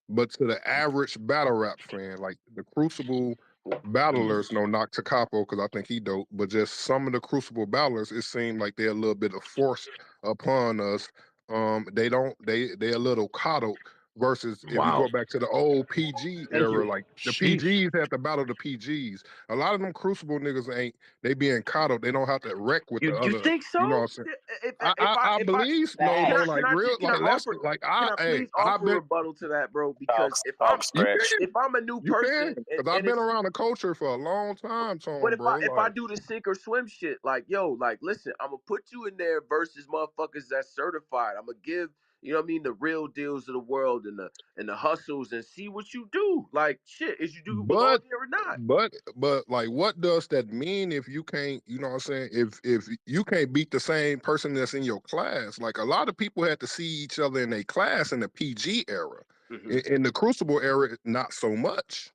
Speaker 10: But to the average battle rap fan, like the Crucible battlers, no knock to Capo because I think he dope, but just some of the Crucible battlers, it seemed like they're a little bit of force upon us. They a little coddled. Versus if you go back to the old PG era, like the PGs had to battle the PGs. A lot of them Crucible niggas ain't. They being coddled. They don't have to wreck with the
Speaker 1: You
Speaker 10: other.
Speaker 1: think
Speaker 10: You know what
Speaker 1: so?
Speaker 10: I'm saying?
Speaker 1: If I
Speaker 10: I believe no,
Speaker 1: can
Speaker 10: bro.
Speaker 1: I
Speaker 10: Like real,
Speaker 1: can I
Speaker 10: like let's
Speaker 1: offer
Speaker 10: like
Speaker 1: can I please
Speaker 10: I've
Speaker 1: offer a
Speaker 10: been.
Speaker 1: rebuttal to that, bro? Because
Speaker 10: You can,
Speaker 1: if I'm a new
Speaker 10: you can,
Speaker 1: person
Speaker 10: because I've
Speaker 1: and
Speaker 10: been
Speaker 1: it's
Speaker 10: around the culture for a long time,
Speaker 1: but
Speaker 10: Tom, bro.
Speaker 1: if I
Speaker 10: Like,
Speaker 1: do the sink or swim shit, like yo, like listen, I'm gonna put you in there versus motherfuckers that's certified. I'm gonna give, you know what I mean, the real deals of the world and the hustles and see what you do. Like shit, is you do belong
Speaker 10: but
Speaker 1: here or not?
Speaker 10: but like, what does that mean if you can't? You know what I'm saying? If you can't beat the same person that's in your class, like a lot of people had to see each other in a class in the PG era. In the Crucible era, not so much.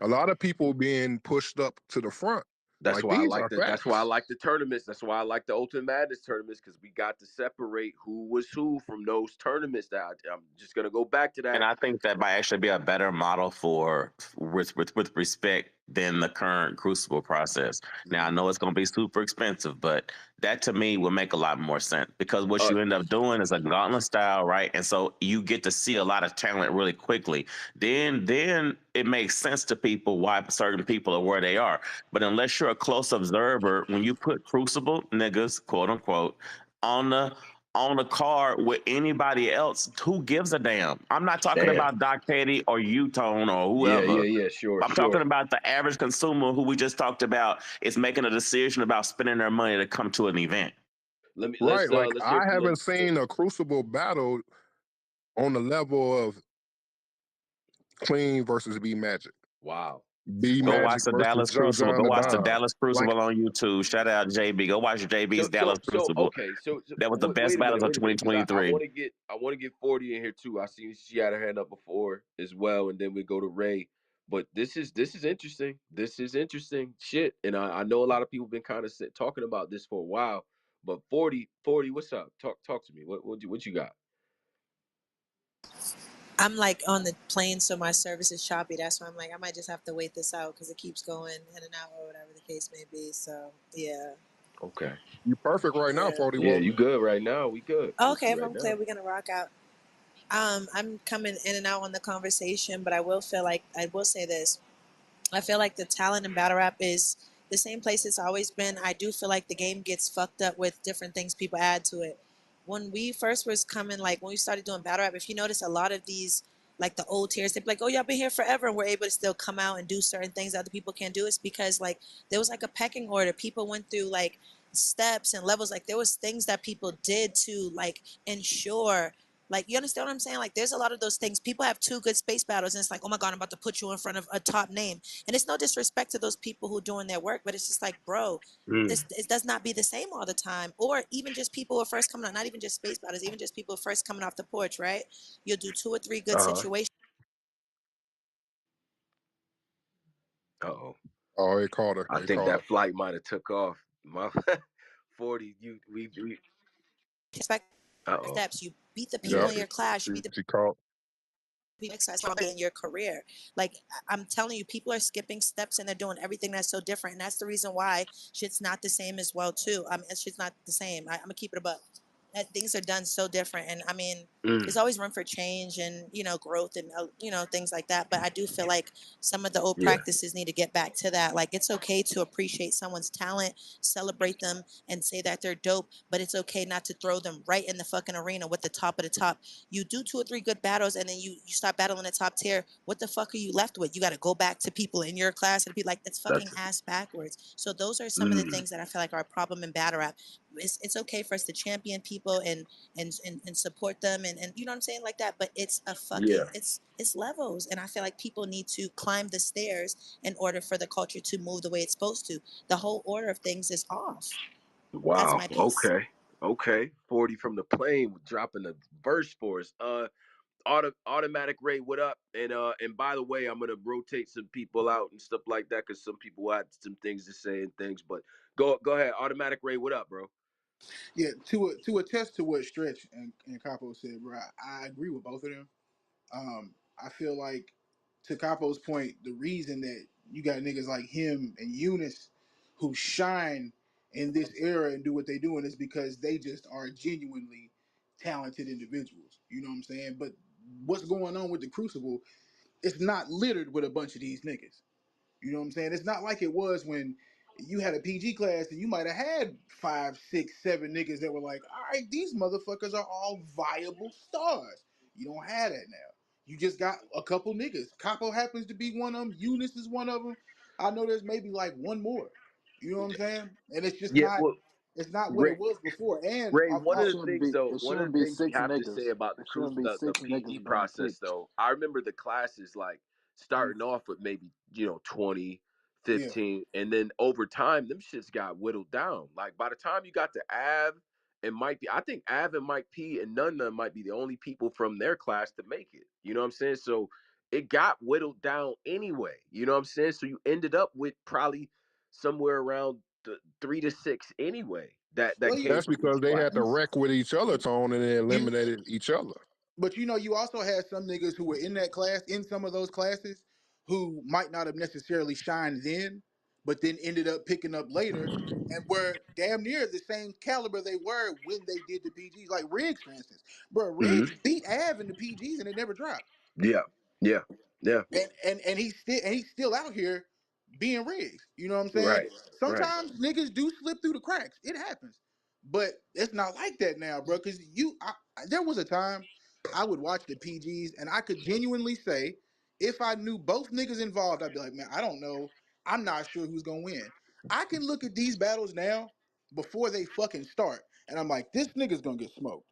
Speaker 10: A lot of people being pushed up to the front.
Speaker 1: That's
Speaker 10: Like,
Speaker 1: why I
Speaker 10: these
Speaker 1: like
Speaker 10: are
Speaker 1: the that's why I
Speaker 10: facts.
Speaker 1: like the tournaments. That's why I like the Ultimate Madness tournaments, because we got to separate who was who from those tournaments. I'm just gonna go back to
Speaker 3: And
Speaker 1: that.
Speaker 3: I think that might actually be a better model for with respect than the current Crucible process. Now I know it's going to be super expensive, but that to me will make a lot more sense because what
Speaker 1: Uh,
Speaker 3: you end up doing is a gauntlet style, right? And so you get to see a lot of talent really quickly. Then it makes sense to people why certain people are where they are. But unless you're a close observer, when you put Crucible niggas, quote unquote, on the card with anybody else, who gives a damn? I'm not talking
Speaker 1: Damn.
Speaker 3: about Doc Petty or U-Tone or
Speaker 1: Yeah,
Speaker 3: whoever.
Speaker 1: sure,
Speaker 3: I'm talking
Speaker 1: sure.
Speaker 3: about the average consumer who we just talked about is making a decision about spending their money to come to an event.
Speaker 10: Right. Like
Speaker 1: Let's hear
Speaker 10: I
Speaker 1: from
Speaker 10: haven't seen a Crucible battle on the level of Clean versus B Magic.
Speaker 1: Wow.
Speaker 10: B
Speaker 3: Go
Speaker 1: Wow.
Speaker 3: watch
Speaker 10: Magic
Speaker 3: the
Speaker 10: versus
Speaker 3: Dallas
Speaker 10: Show
Speaker 3: Crucible.
Speaker 10: John
Speaker 3: Go
Speaker 10: the
Speaker 3: watch the
Speaker 10: Don.
Speaker 3: Dallas
Speaker 10: Like,
Speaker 3: Crucible on YouTube. Shout out JB. Go watch JB's Dallas Crucible.
Speaker 1: Okay.
Speaker 3: That was the best
Speaker 1: Wait a
Speaker 3: battles
Speaker 1: minute,
Speaker 3: of
Speaker 1: because I
Speaker 3: 2023.
Speaker 1: want to get 40 in here too. I seen she had her hand up before as well, and then we go to Ray. But this is interesting. This is interesting shit, and I know a lot of people been kind of talking about this for a while. But 40, what's up? Talk to me. What you got?
Speaker 11: I'm like on the plane, so my service is choppy. That's why I'm like, I might just have to wait this out because it keeps going in and out or whatever the case may be. So yeah,
Speaker 1: Okay.
Speaker 10: you perfect right now,
Speaker 11: yeah.
Speaker 10: 40
Speaker 1: Yeah,
Speaker 10: Woman.
Speaker 1: you good right now. We good with
Speaker 11: Okay,
Speaker 1: you
Speaker 11: if
Speaker 1: right
Speaker 11: I'm clear,
Speaker 1: now.
Speaker 11: we're gonna rock out. I'm coming in and out on the conversation, but I will feel like I will say this. I feel like the talent in battle rap is the same place it's always been. I do feel like the game gets fucked up with different things people add to it. When we first was coming, like when we started doing battle rap, if you notice a lot of these, like the old tiers, they'd be like, oh, y'all been here forever, and we're able to still come out and do certain things that other people can't do. It's because like there was like a pecking order. People went through like steps and levels. Like there was things that people did to like ensure, like, you understand what I'm saying? Like, there's a lot of those things. People have two good space battles, and it's like, oh my God, I'm about to put you in front of a top name. And it's no disrespect to those people who are doing their work, but it's just like, bro,
Speaker 1: Mm.
Speaker 11: this it does not be the same all the time. Or even just people who are first coming out, not even just space battles, even just people first coming off the porch, right? You'll do two or three good
Speaker 1: Uh huh.
Speaker 11: situations.
Speaker 1: Uh oh.
Speaker 10: Oh, they called her.
Speaker 1: I
Speaker 10: They
Speaker 1: think
Speaker 10: called
Speaker 1: that
Speaker 10: her.
Speaker 1: flight might have took off. My 40. We.
Speaker 11: Respect
Speaker 1: Uh oh.
Speaker 11: steps. You beat the people
Speaker 10: Yep.
Speaker 11: in your class. You
Speaker 10: She,
Speaker 11: beat the
Speaker 10: she called.
Speaker 11: exercise in your career. Like I'm telling you, people are skipping steps and they're doing everything that's so different, and that's the reason why shit's not the same as well too. I mean, shit's not the same. I'm gonna keep it above. That things are done so different, and I mean,
Speaker 1: Mm.
Speaker 11: there's always room for change and growth and things like that. But I do feel like some of the old
Speaker 1: Yeah.
Speaker 11: practices need to get back to that. Like it's okay to appreciate someone's talent, celebrate them, and say that they're dope. But it's okay not to throw them right in the fucking arena with the top of the top. You do two or three good battles and then you start battling the top tier. What the fuck are you left with? You got to go back to people in your class and be like, that's fucking
Speaker 1: That's.
Speaker 11: ass backwards. So those are some of the
Speaker 1: Mm.
Speaker 11: things that I feel like are a problem in battle rap. It's okay for us to champion people and support them and you know what I'm saying, like that, but it's a fucking
Speaker 1: Yeah.
Speaker 11: it's levels, and I feel like people need to climb the stairs in order for the culture to move the way it's supposed to. The whole order of things is off. That's
Speaker 1: Wow.
Speaker 11: my piece.
Speaker 1: Okay. Okay. 40 from the plane dropping a verse for us. Automatic Ray, what up? And by the way, I'm gonna rotate some people out and stuff like that because some people had some things to say and things. But go ahead, Automatic Ray, what up, bro?
Speaker 7: Yeah, to attest to what Stretch and Capo said, bro, I agree with both of them. I feel like, to Capo's point, the reason that you got niggas like him and Eunice who shine in this era and do what they doing is because they just are genuinely talented individuals. You know what I'm saying? But what's going on with the Crucible? It's not littered with a bunch of these niggas. You know what I'm saying? It's not like it was when you had a PG class and you might have had 5, 6, 7 niggas that were like, all right, these motherfuckers are all viable stars. You don't have that now. You just got a couple niggas. Capo happens to be one of them. Eunice is one of them. I know there's maybe like one more. You know what I'm saying? And it's just
Speaker 1: Yeah,
Speaker 7: not.
Speaker 1: well,
Speaker 7: It's not what
Speaker 1: Ray,
Speaker 7: it was before. And
Speaker 1: Ray,
Speaker 7: off,
Speaker 1: one
Speaker 8: It
Speaker 1: of
Speaker 7: off,
Speaker 1: the
Speaker 8: shouldn't
Speaker 1: things
Speaker 8: be.
Speaker 1: though,
Speaker 8: It
Speaker 1: one of
Speaker 8: shouldn't
Speaker 1: the
Speaker 8: be
Speaker 1: things we
Speaker 8: six
Speaker 1: have to say
Speaker 8: niggas.
Speaker 1: about the
Speaker 8: It shouldn't be
Speaker 1: the
Speaker 8: six
Speaker 1: PG
Speaker 8: niggas being
Speaker 1: process
Speaker 8: picked.
Speaker 1: though, I remember the classes like starting off with maybe 20,
Speaker 7: yeah.
Speaker 1: 15, and then over time them shits got whittled down. Like by the time you got to Av and Mike P, I think Av and Mike P and none of them might be the only people from their class to make it. You know what I'm saying? So it got whittled down anyway. You know what I'm saying? So you ended up with probably somewhere around the 3 to 6 anyway
Speaker 7: Well,
Speaker 1: that came
Speaker 10: That's
Speaker 1: from each
Speaker 10: because they had to
Speaker 1: class.
Speaker 10: wreck with each other, Tone, and they
Speaker 7: you
Speaker 10: eliminated each other.
Speaker 7: But you know, you also had some niggas who were in that class, in some of those classes, who might not have necessarily shined then, but then ended up picking up later and were damn near the same caliber they were when they did the PGs. Like Riggs, for instance. Bro,
Speaker 1: Hmm.
Speaker 7: Riggs beat Av in the PGs and it never dropped.
Speaker 1: Yeah, yeah, yeah.
Speaker 7: And he's still out here being Riggs. You know what I'm saying?
Speaker 1: Right, right.
Speaker 7: Sometimes niggas do slip through the cracks. It happens. But it's not like that now, bro. Because there was a time I would watch the PGs and I could genuinely say, if I knew both niggas involved, I'd be like, man, I don't know. I'm not sure who's gonna win. I can look at these battles now before they fucking start, and I'm like, this nigga's gonna get smoked.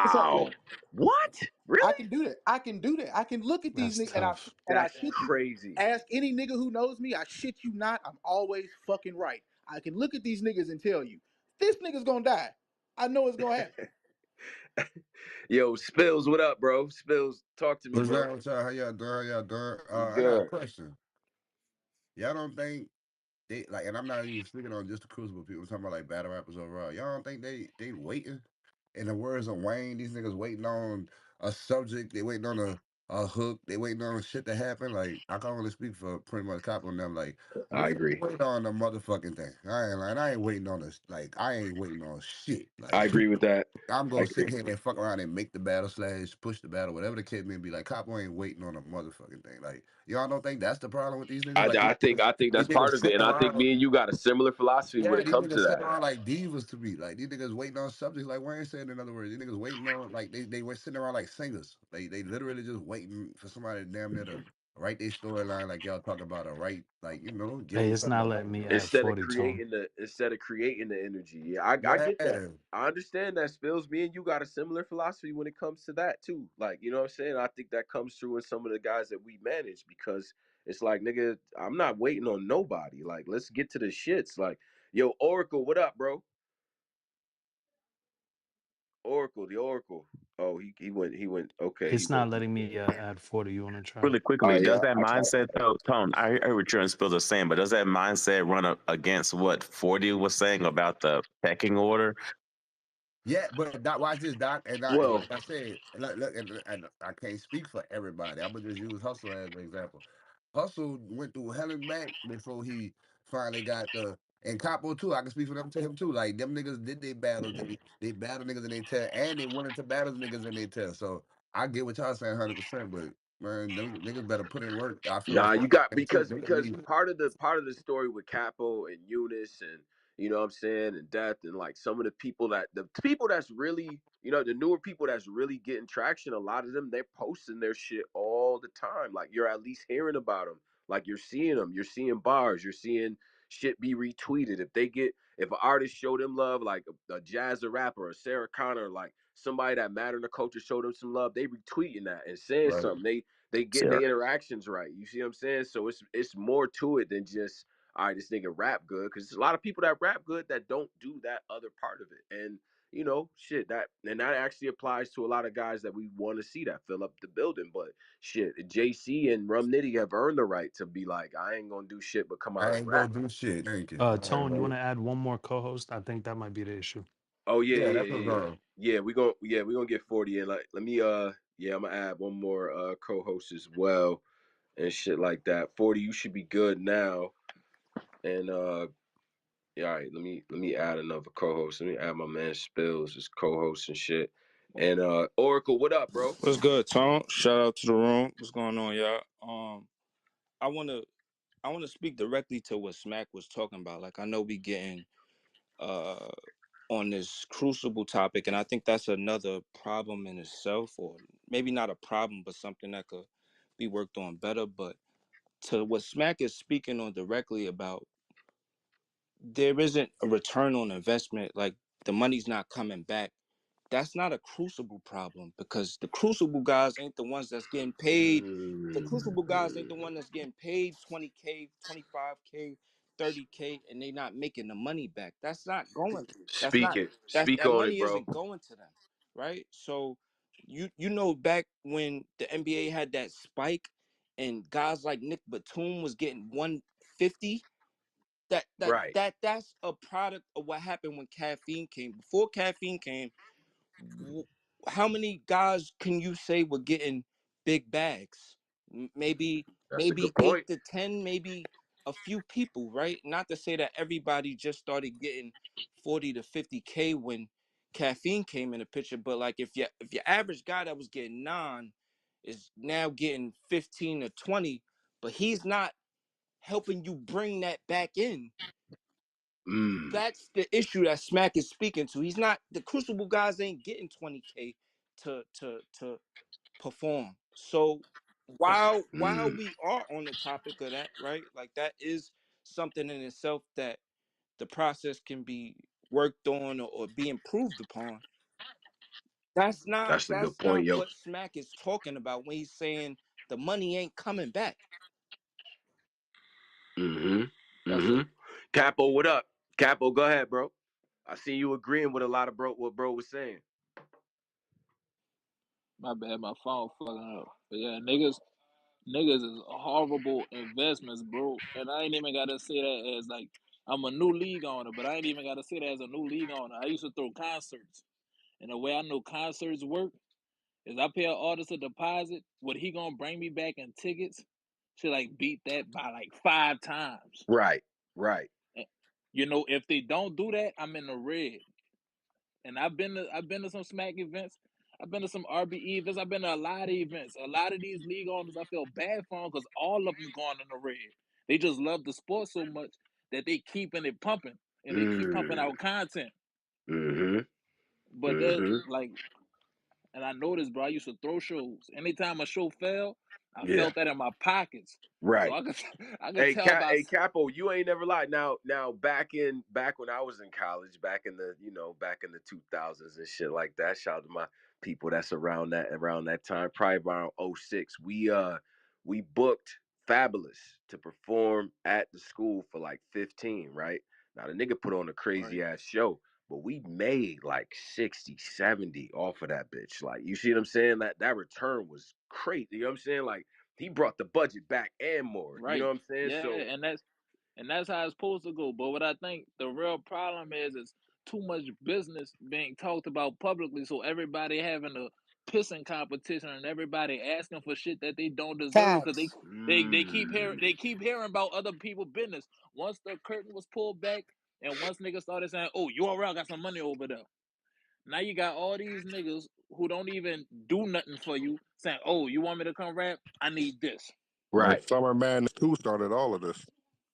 Speaker 7: What's up,
Speaker 1: Wow.
Speaker 7: man?
Speaker 1: What?
Speaker 7: I
Speaker 1: Really?
Speaker 7: can do that. I can do that. I can look at these
Speaker 2: That's
Speaker 7: niggas
Speaker 2: tough.
Speaker 7: and I
Speaker 1: That's
Speaker 7: shit you.
Speaker 1: crazy.
Speaker 7: Ask any nigga who knows me. I shit you not. I'm always fucking right. I can look at these niggas and tell you this nigga's gonna die. I know it's gonna happen.
Speaker 1: Yo, Spills, what up, bro? Spills, talk to me,
Speaker 12: What's
Speaker 1: bro.
Speaker 12: that? What's up? How y'all doing? How y'all doing?
Speaker 1: We
Speaker 12: I got a
Speaker 1: good.
Speaker 12: question. Y'all don't think they like, and I'm not even speaking on just the Crucible people. I'm talking about like battle rappers overall. Y'all don't think they waiting? In the words of Wayne, these niggas waiting on a subject. They waiting on a hook. They waiting on shit to happen. Like I can only speak for pretty much Kapo and them. Like
Speaker 1: I
Speaker 12: we
Speaker 1: agree.
Speaker 12: wait on the motherfucking thing. I ain't like I ain't waiting on this. Like I ain't waiting on shit.
Speaker 1: I
Speaker 12: Like
Speaker 1: agree with that.
Speaker 12: I'm
Speaker 1: I
Speaker 12: gonna sit
Speaker 1: agree.
Speaker 12: here and fuck around and make the battle slash push the battle, whatever the kid may be. Like Capo ain't waiting on a motherfucking thing. Like y'all don't think that's the problem with these niggas? Like
Speaker 1: I think
Speaker 12: these
Speaker 1: that's
Speaker 12: niggas
Speaker 1: part of it,
Speaker 12: sitting
Speaker 1: and I think
Speaker 12: around.
Speaker 1: me and you got a similar philosophy when
Speaker 12: Yeah,
Speaker 1: it
Speaker 12: these
Speaker 1: comes
Speaker 12: niggas
Speaker 1: to
Speaker 12: sitting
Speaker 1: that.
Speaker 12: around like divas to me. Like these niggas waiting on subjects. Like Wayne said, in other words, these niggas waiting on like they were sitting around like singers. They literally just waiting for somebody damn near to write their storyline, like y'all talk about, or write like give
Speaker 2: Hey,
Speaker 12: them
Speaker 2: it's
Speaker 12: something
Speaker 2: not
Speaker 12: to
Speaker 2: letting me
Speaker 12: write.
Speaker 2: add 40 tone.
Speaker 1: Instead of creating the energy. Yeah, I get that.
Speaker 12: Yeah,
Speaker 1: I understand that, Spills. Me and you got a similar philosophy when it comes to that too. Like, you know what I'm saying? I think that comes through in some of the guys that we manage because it's like, nigga, I'm not waiting on nobody. Like, let's get to the shits. Like, yo, Oracle, what up, bro? Oracle, the Oracle. Oh, he went. Okay, he
Speaker 2: It's
Speaker 1: went.
Speaker 2: not letting me add 40. You want to try?
Speaker 3: Really
Speaker 1: Oh
Speaker 3: quickly, does
Speaker 1: yeah,
Speaker 3: that
Speaker 1: I tried.
Speaker 3: mindset though, Tone? I heard what you and Spills are saying, but does that mindset run against what 40 was saying about the pecking order?
Speaker 12: yeah, but Doc, watch this, Doc, and
Speaker 1: Well,
Speaker 12: like I said, look, and I can't speak for everybody. I'm gonna just use Hustle as an example. Hustle went through hell and back before he finally got the and Capo too. I can speak for them to him too. Like them niggas did they battles, they battle niggas in they tell, and they went into battles niggas in they tell. So I get what y'all saying 100%, but man, them niggas better put in work. I feel like
Speaker 1: nah, you got
Speaker 12: too.
Speaker 1: because part of the story with Capo and Eunice and you know what I'm saying and Death and like some of the people that's really the newer people that's really getting traction. A lot of them they're posting their shit all the time. Like you're at least hearing about them. Like you're seeing them. You're seeing bars. You're seeing shit be retweeted. If an artist show them love, like a jazz or rapper or Sarah Connor, like somebody that matter in the culture show them some love, they retweeting that and saying
Speaker 12: Right.
Speaker 1: something. They getting the interactions right. You see what I'm saying? So it's more to it than just all right, this nigga rap good because there's a lot of people that rap good that don't do that other part of it. And shit that actually applies to a lot of guys that we want to see that fill up the building. But shit, JC and Rum Nitty have earned the right to be like, I ain't gonna do shit but come out
Speaker 12: I
Speaker 1: and
Speaker 12: ain't
Speaker 1: rap.
Speaker 12: gonna do shit. Thank you. All right,
Speaker 2: Tone, you want
Speaker 12: buddy.
Speaker 2: to add one more co-host? I think that might be the issue.
Speaker 1: Oh yeah,
Speaker 12: Yeah,
Speaker 1: yeah,
Speaker 12: that's
Speaker 1: yeah,
Speaker 12: what's
Speaker 1: yeah.
Speaker 12: going.
Speaker 1: We gonna get 40 in. Like let me yeah, I'm gonna add one more co-host as well and shit like that. 40, you should be good now. And yeah, all right, let me add another co-host. Let me add my man Spills as co-host and shit. And Oracle, what up, bro?
Speaker 5: What's good, Tom? Shout out to the room. What's going on, y'all? I wanna speak directly to what Smack was talking about. Like I know we getting uh on this crucible topic, and I think that's another problem in itself, or maybe not a problem, but something that could be worked on better. But to what Smack is speaking on directly about, there isn't a return on investment. Like the money's not coming back. That's not a crucible problem because the crucible guys ain't the ones that's getting paid. The crucible guys ain't the one that's getting paid 20K, 25K, 30K, and they not making the money back. That's not going. That's
Speaker 1: Speak
Speaker 5: not
Speaker 1: it. Speak
Speaker 5: that
Speaker 1: on it,
Speaker 5: money
Speaker 1: bro.
Speaker 5: isn't going to them, right? So you know back when the NBA had that spike and guys like Nick Batum was getting 150,
Speaker 1: Right.
Speaker 5: that's a product of what happened when caffeine came. Before caffeine came, how many guys can you say were getting big bags? Maybe
Speaker 1: That's a
Speaker 13: maybe
Speaker 1: good
Speaker 13: eight
Speaker 1: point.
Speaker 13: to 10, maybe a few people, right? Not to say that everybody just started getting 40 to 50K when caffeine came in the picture, but like if your average guy that was getting 9 is now getting 15 to 20, but he's not helping you bring that back in.
Speaker 1: Mm,
Speaker 13: That's the issue that Smack is speaking to. He's not, the Crucible guys ain't getting 20K to perform. So while
Speaker 1: mm.
Speaker 13: we are on the topic of that, right? Like that is something in itself that the process can be worked on or be improved upon. That's not
Speaker 1: That's a good
Speaker 13: that's
Speaker 1: point,
Speaker 13: not
Speaker 1: yo.
Speaker 13: what Smack is talking about when he's saying the money ain't coming back.
Speaker 1: Mm-hmm.
Speaker 13: That's it.
Speaker 1: Mm-hmm. Capo, what up? Capo, go ahead, bro. I see you agreeing with a lot of what bro was saying.
Speaker 5: My bad, my phone fucking up. But yeah, niggas is horrible investments, bro. And I ain't even gotta say that as like I'm a new league owner, but I ain't even gotta say that as a new league owner. I used to throw concerts. And the way I know concerts work is I pay an artist a deposit. What he gonna bring me back in tickets should like beat that by like 5 times.
Speaker 1: Right, right.
Speaker 5: You know, if they don't do that, I'm in the red. And I've been to some smack events. I've been to some RBE events. I've been to a lot of events. A lot of these league owners, I feel bad for them because all of them going in the red. They just love the sport so much that they keeping it pumping and they keep pumping
Speaker 1: Mm,
Speaker 5: out content.
Speaker 1: mm-hmm.
Speaker 5: But that
Speaker 1: Mm-hmm.
Speaker 5: like, and I noticed, bro. I used to throw shows. Anytime a show fell, I
Speaker 1: Yeah,
Speaker 5: felt that in my pockets. So
Speaker 1: right.
Speaker 5: I could I could tell by
Speaker 1: Hey, Capo, you ain't never lied. Now, back when I was in college, back in the 2000s and shit like that. Shout out to my people that's around that time, probably around '06. We booked Fabulous to perform at the school for like 15, right? Now the nigga put on a crazy
Speaker 5: right,
Speaker 1: ass show, but we made like 60, 70 off of that bitch. Like, you see what I'm saying? That return was crazy. You know what I'm saying? Like, he brought the budget back and more. You know
Speaker 5: right,
Speaker 1: what I'm saying?
Speaker 5: yeah,
Speaker 1: So
Speaker 5: and that's how it's supposed to go. But what I think the real problem is too much business being talked about publicly, so everybody having a pissing competition and everybody asking for shit that they don't deserve because
Speaker 11: Facts.
Speaker 5: they
Speaker 1: mm,
Speaker 5: keep hearing about other people's business. Once the curtain was pulled back and once niggas started saying, "Oh, URL got some money over there," now you got all these niggas who don't even do nothing for you saying, "Oh, you want me to come rap? I need this."
Speaker 10: Man,
Speaker 1: right.
Speaker 10: Summer Madness 2 started all of this.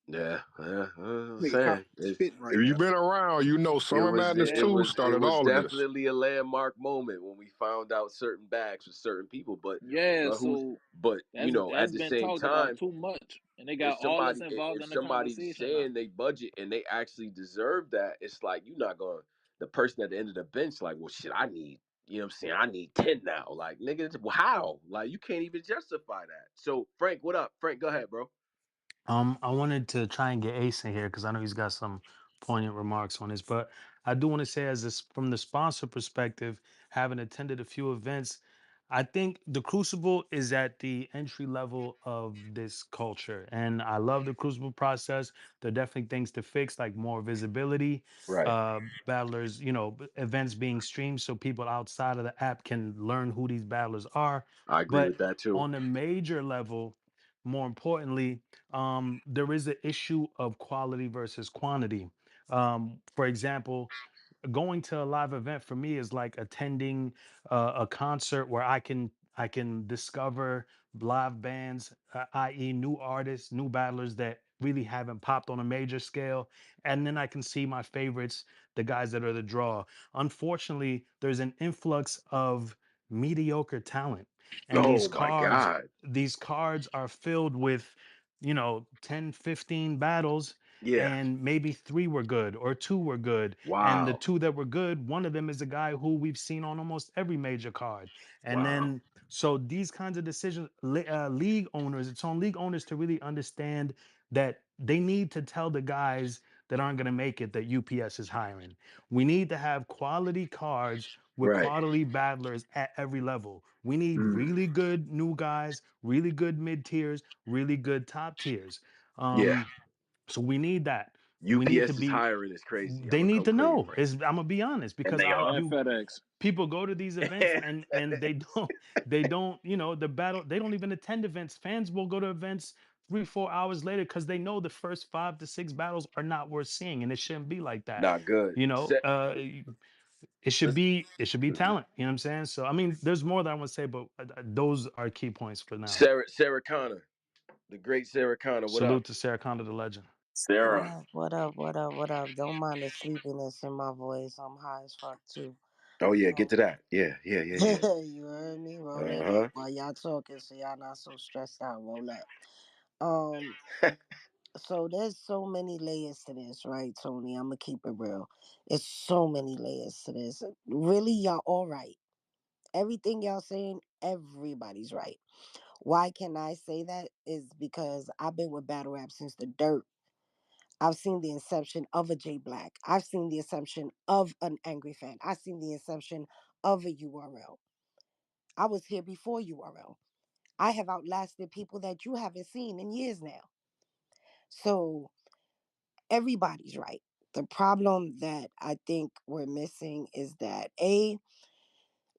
Speaker 1: Yeah, yeah. I'm
Speaker 7: Nigga
Speaker 1: saying
Speaker 7: Kapo spitting right
Speaker 10: If you've
Speaker 7: now.
Speaker 10: been around, you know
Speaker 1: it
Speaker 10: Summer
Speaker 1: was
Speaker 10: Madness
Speaker 1: it
Speaker 10: 2
Speaker 1: was it
Speaker 10: started
Speaker 1: was
Speaker 10: all of this.
Speaker 1: definitely a landmark moment when we found out certain bags for certain people.
Speaker 5: Yeah,
Speaker 1: But who's
Speaker 5: so
Speaker 1: but at
Speaker 5: that's
Speaker 1: the
Speaker 5: been
Speaker 1: same
Speaker 5: talked about
Speaker 1: time,
Speaker 5: too much, and they
Speaker 1: if
Speaker 5: got all us
Speaker 1: somebody
Speaker 5: involved
Speaker 1: if
Speaker 5: in the
Speaker 1: somebody's
Speaker 5: conversation now.
Speaker 1: saying they budget and they actually deserve that, it's like you're not going, the person at the end of the bench like, well, shit, I need, you know what I'm saying, I need 10 now. Like, nigga, how? Like, you can't even justify that. So Frank, what up? Frank, go ahead, bro.
Speaker 2: I wanted to try and get Ace in here because I know he's got some poignant remarks on this, but I do want to say, as this from the sponsor perspective, having attended a few events, I think the Crucible is at the entry level of this culture, and I love the Crucible process. There are definitely things to fix, like more visibility,
Speaker 1: Right.
Speaker 2: battlers, events being streamed so people outside of the app can learn who these battlers are.
Speaker 1: I agree
Speaker 2: But
Speaker 1: with that too.
Speaker 2: on a major level, more importantly, there is an issue of quality versus quantity. For example, going to a live event for me is like attending a concert where I can discover live bands, i.e., new artists, new battlers that really haven't popped on a major scale, and then I can see my favorites, the guys that are the draw. Unfortunately, there's an influx of mediocre talent, and
Speaker 1: Oh my God.
Speaker 2: these cards are filled with 10, 15 battles,
Speaker 1: Yeah.
Speaker 2: and maybe three were good or two were good, and the
Speaker 1: Wow.
Speaker 2: two that were good, one of them is a guy who we've seen on almost every major card. And
Speaker 1: Wow.
Speaker 2: then, so these kinds of decisions, league owners, it's on league owners to really understand that they need to tell the guys that aren't going to make it that UPS is hiring. We need to have quality cards with
Speaker 1: Right.
Speaker 2: quality battlers at every level. We need
Speaker 1: Mm.
Speaker 2: really good new guys, really good mid tiers, really good top tiers.
Speaker 1: Yeah.
Speaker 2: So we need that. We need
Speaker 1: UPS
Speaker 2: to
Speaker 1: is
Speaker 2: be.
Speaker 1: hiring is crazy. I'm
Speaker 2: They
Speaker 1: gonna
Speaker 2: need
Speaker 1: come
Speaker 2: to
Speaker 1: clean,
Speaker 2: know.
Speaker 1: bro.
Speaker 2: I'm gonna be honest
Speaker 3: And
Speaker 2: because
Speaker 3: they
Speaker 2: I
Speaker 3: are.
Speaker 5: And
Speaker 2: do.
Speaker 5: FedEx.
Speaker 2: People go to these events and they don't the battle, they don't even attend events. Fans will go to events 3-4 hours later because they know the first 5 to 6 battles are not worth seeing, and it shouldn't be like that.
Speaker 1: Not good.
Speaker 2: It should be
Speaker 1: Mhm.
Speaker 2: talent. You know what I'm saying? So I mean, there's more that I want to say, but those are key points for now.
Speaker 1: Sarah Connor, the great Sarah Connor. What up?
Speaker 2: Salute to Sarah Connor, the legend.
Speaker 3: Sarah.
Speaker 14: What up? What up? What up? Don't mind the sleepiness in my voice. I'm high as fuck too.
Speaker 1: Oh yeah, get
Speaker 14: Um,
Speaker 1: to that. Yeah.
Speaker 14: you heard me? Roll
Speaker 1: Uh
Speaker 14: it up
Speaker 1: huh.
Speaker 14: while y'all talking, so y'all not so stressed out. Roll up. Um. So there's so many layers to this, right, Tony? I'm gonna keep it real. It's so many layers to this. Really, y'all all right. Everything y'all saying, everybody's right. Why can I say that? Is because I've been with battle rap since the dirt. I've seen the inception of a Jayblac. I've seen the inception of an Angry Fan. I've seen the inception of a URL. I was here before URL. I have outlasted people that you haven't seen in years now. So everybody's right. The problem that I think we're missing is that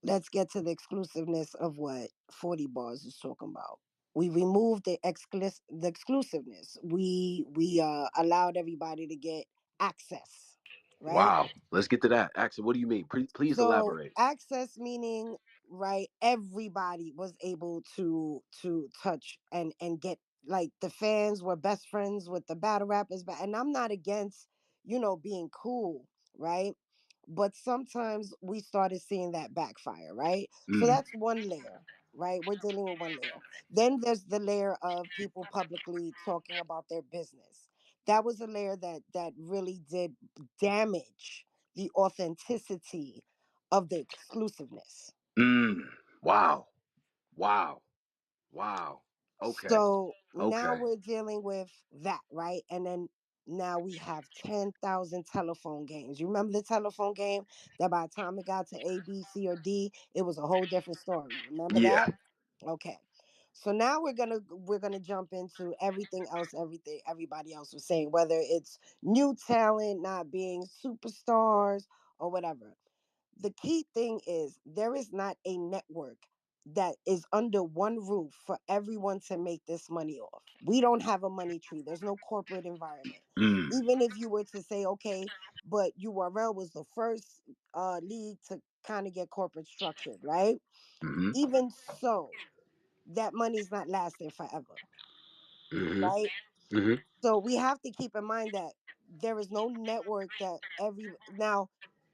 Speaker 14: let's get to the exclusiveness of what 40 Bars is talking about. We removed the exclusiveness. We allowed everybody to get access, right?
Speaker 1: Wow. Let's get to that. Axel, what do you mean? Please
Speaker 14: So
Speaker 1: elaborate.
Speaker 14: access meaning, right, everybody was able to touch and get, like, the fans were best friends with the battle rappers, but and I'm not against, being cool, right? But sometimes we started seeing that backfire, right? So
Speaker 1: Mm.
Speaker 14: that's one layer, right? We're dealing with one layer. Then there's the layer of people publicly talking about their business. That was a layer that really did damage the authenticity of the exclusiveness.
Speaker 1: Mm. Wow. Wow. Wow. Okay.
Speaker 14: So now
Speaker 1: Okay.
Speaker 14: we're dealing with that, right? And then now we have 10,000 telephone games. You remember the telephone game that by the time it got to A, B, C, or D, it was a whole different story. Remember
Speaker 1: Yeah.
Speaker 14: that? Okay. So now we're gonna jump into everything else, everything everybody else was saying, whether it's new talent not being superstars or whatever. The key thing is there is not a network that is under one roof for everyone to make this money off. We don't have a money tree. There's no corporate environment.
Speaker 1: Mm.
Speaker 14: Even if you were to say, okay, but URL was the first league to kind of get corporate structured, right?
Speaker 1: Mm-hmm.
Speaker 14: Even so, that money's not lasting forever,
Speaker 1: Mm-hmm.
Speaker 14: right?
Speaker 1: Mm-hmm.
Speaker 14: So we have to keep in mind that there is no network that every now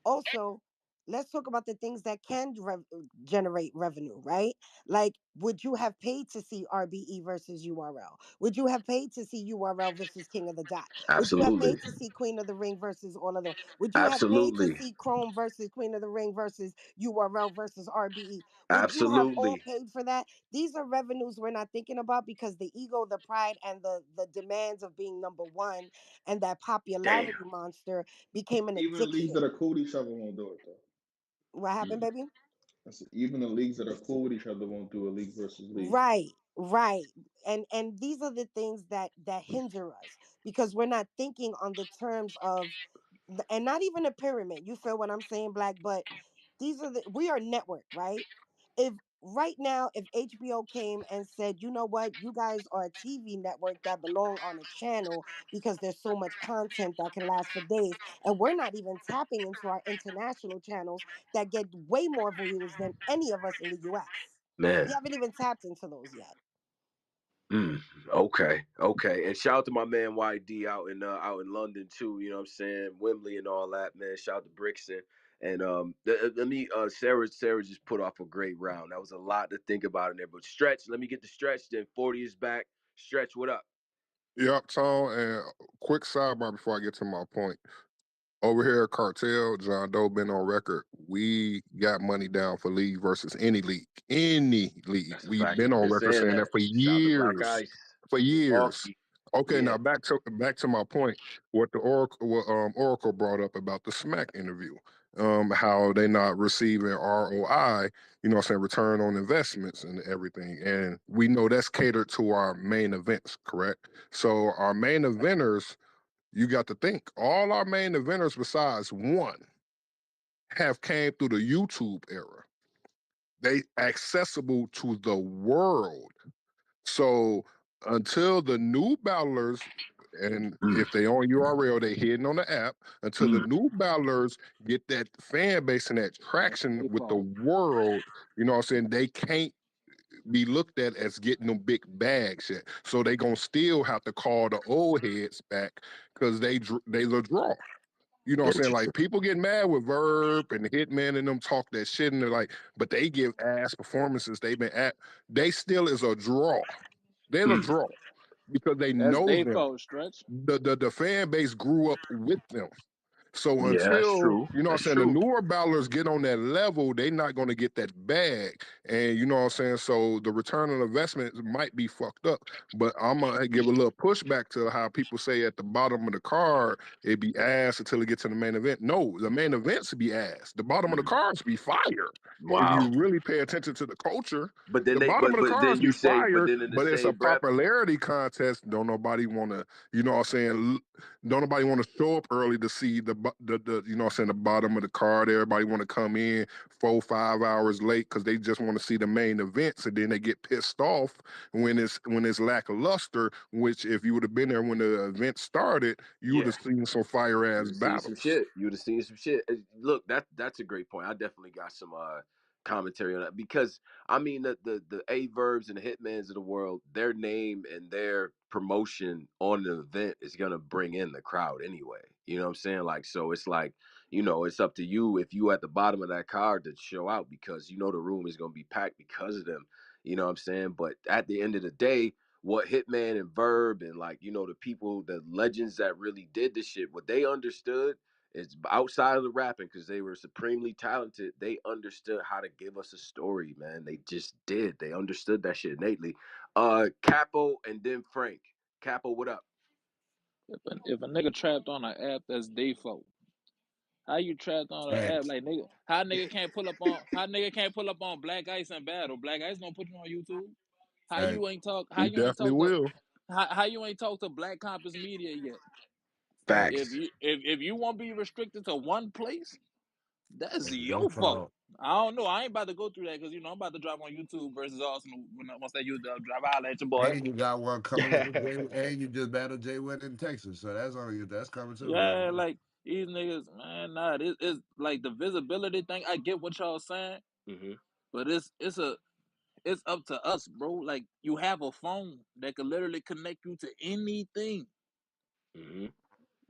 Speaker 14: also let's talk about the things that can generate revenue, right? Like, would you have paid to see RBE versus URL? Would you have paid to see URL versus King of the Dot? Would you have
Speaker 1: Absolutely.
Speaker 14: paid to see Queen of the Ring versus all of them? Would you have paid to
Speaker 1: Absolutely.
Speaker 14: see Chrome versus Queen of the Ring versus URL versus RBE? Would you have all
Speaker 1: Absolutely.
Speaker 14: paid for that? These are revenues we're not thinking about because the ego, the pride, and the demands of being number one and that
Speaker 1: Damn.
Speaker 14: popularity monster became an
Speaker 6: Even the leagues that
Speaker 14: addiction.
Speaker 6: are cool with each other won't do it though.
Speaker 14: What happened,
Speaker 6: Even
Speaker 14: baby?
Speaker 6: even the leagues that are cool with each other won't do a league versus league.
Speaker 14: Right, right. And these are the things that hinder us because we're not thinking on the terms of and not even a pyramid. You feel what I'm saying, Black? But these are we are network, right? If right now, if HBO came and said, you know what, you guys are a TV network that belong on a channel because there's so much content that can last for days, and we're not even tapping into our international channels that get way more views than any of us in the US. We
Speaker 1: Man.
Speaker 14: haven't even tapped into those yet.
Speaker 1: Mm. Okay. Okay. And shout out to my man YD out in London too. You know what I'm saying? Wembley and all that, man. Shout out to Brixton. And let me Sarah just put off a great round. That was a lot to think about in there. But Stretch, let me get the Stretch. Then 40 is back. Stretch, what up?
Speaker 10: Yep, Tom. And quick sidebar before I get to my point. Over here at Cartel, John Doe been on record. We got money down for league versus any league. Any league.
Speaker 1: That's a
Speaker 10: We've
Speaker 1: fact.
Speaker 10: been
Speaker 1: We've
Speaker 10: on
Speaker 1: been
Speaker 10: record
Speaker 1: saying
Speaker 10: saying
Speaker 1: that.
Speaker 10: that for
Speaker 1: Shout out to Black
Speaker 10: years.
Speaker 1: Ice,
Speaker 10: For years.
Speaker 1: Milwaukee.
Speaker 10: Okay,
Speaker 1: Yeah.
Speaker 10: now back to my point. What the Oracle brought up about the Smack interview. How they not receiving ROI, you know what I'm saying, return on investments and everything. And we know that's catered to our main events, correct? So our main eventers you got to think all our main eventers besides one have came through the YouTube era. They accessible to the world. So until the new battlers, and if they on URL, they hidden on the app, until the new battlers get that fan base and that traction with the world, you know what I'm saying, they can't be looked at as getting them big bags yet. So they gonna still have to call the old heads back because they the draw. You know what I'm saying? Like people get mad with Verb and the Hitman and them talk that shit and they're like, but they give ass performances. They've been at they still is a draw. They're a draw because they
Speaker 5: That's
Speaker 10: know
Speaker 5: their
Speaker 10: them.
Speaker 5: fault, Stretch.
Speaker 10: The fan base grew up with them. So
Speaker 1: Yeah, that's
Speaker 10: until,
Speaker 1: true.
Speaker 10: you know what
Speaker 1: That's
Speaker 10: I'm saying, the
Speaker 1: true.
Speaker 10: newer battlers get on that level, they not going to get that bag. And you know what I'm saying? So the return on investment might be fucked up. But I'm going to give a little pushback to how people say at the bottom of the card, it be ass until it gets to the main event. No, the main events be ass. The bottom of the cards be fire. If
Speaker 1: Wow.
Speaker 10: you really pay attention to the culture,
Speaker 1: But then
Speaker 10: the
Speaker 1: they,
Speaker 10: bottom of the
Speaker 1: but
Speaker 10: cards
Speaker 1: then you
Speaker 10: be
Speaker 1: say, but
Speaker 10: fire,
Speaker 1: then in the
Speaker 10: but it's a
Speaker 1: same breath,
Speaker 10: popularity contest. Don't nobody want to, you know what I'm saying? Don't nobody want to show up early to see the you know what I'm saying, the bottom of the card. Everybody want to come in 4-5 hours late because they just want to see the main events, and then they get pissed off when it's lackluster. Which if you would have been there when the event started, you would
Speaker 1: yeah,
Speaker 10: have seen some fire
Speaker 1: you would
Speaker 10: ass
Speaker 1: have seen some
Speaker 10: battles.
Speaker 1: shit. You would have seen some shit. Look, that's a great point. I definitely got some commentary on that because I mean the A verbs and the hitmans of the world, their name and their promotion on the event is gonna bring in the crowd anyway. You know what I'm saying? Like so, it's like it's up to you if you at the bottom of that card to show out because the room is gonna be packed because of them. You know what I'm saying? But at the end of the day, what Hitman and Verb and the people, the legends that really did this shit, what they understood is outside of the rapping because they were supremely talented. They understood how to give us a story, man. They just did. They understood that shit innately. Capo and then Frank. Capo, what up?
Speaker 5: If a nigga trapped on an app, that's their fault. How you trapped on an app
Speaker 12: Facts.
Speaker 5: like nigga? How nigga can't pull up on Black Ice and battle? Black Ice gonna put you on YouTube. How
Speaker 12: Facts.
Speaker 5: you ain't talk? How
Speaker 10: He
Speaker 5: you ain't
Speaker 10: definitely
Speaker 5: talk to?
Speaker 10: will.
Speaker 5: How you ain't talk to Black Compass Media yet?
Speaker 12: Facts.
Speaker 5: If you won't be restricted to one place, that's
Speaker 12: Your
Speaker 5: your fault.
Speaker 12: fault.
Speaker 5: I don't know. I ain't about to go through that because I'm about to drop on YouTube versus Arsenal once that YouTube drop. I'll let your boy.
Speaker 12: And you got one coming with Jay, and you just battled Jay Wett in Texas. So that's on you. That's coming too,
Speaker 5: Yeah,
Speaker 12: man.
Speaker 5: like these niggas, man. Nah, it's like the visibility thing. I get what y'all saying,
Speaker 1: hmm
Speaker 5: but it's up to us, bro. Like you have a phone that can literally connect you to anything.
Speaker 1: hmm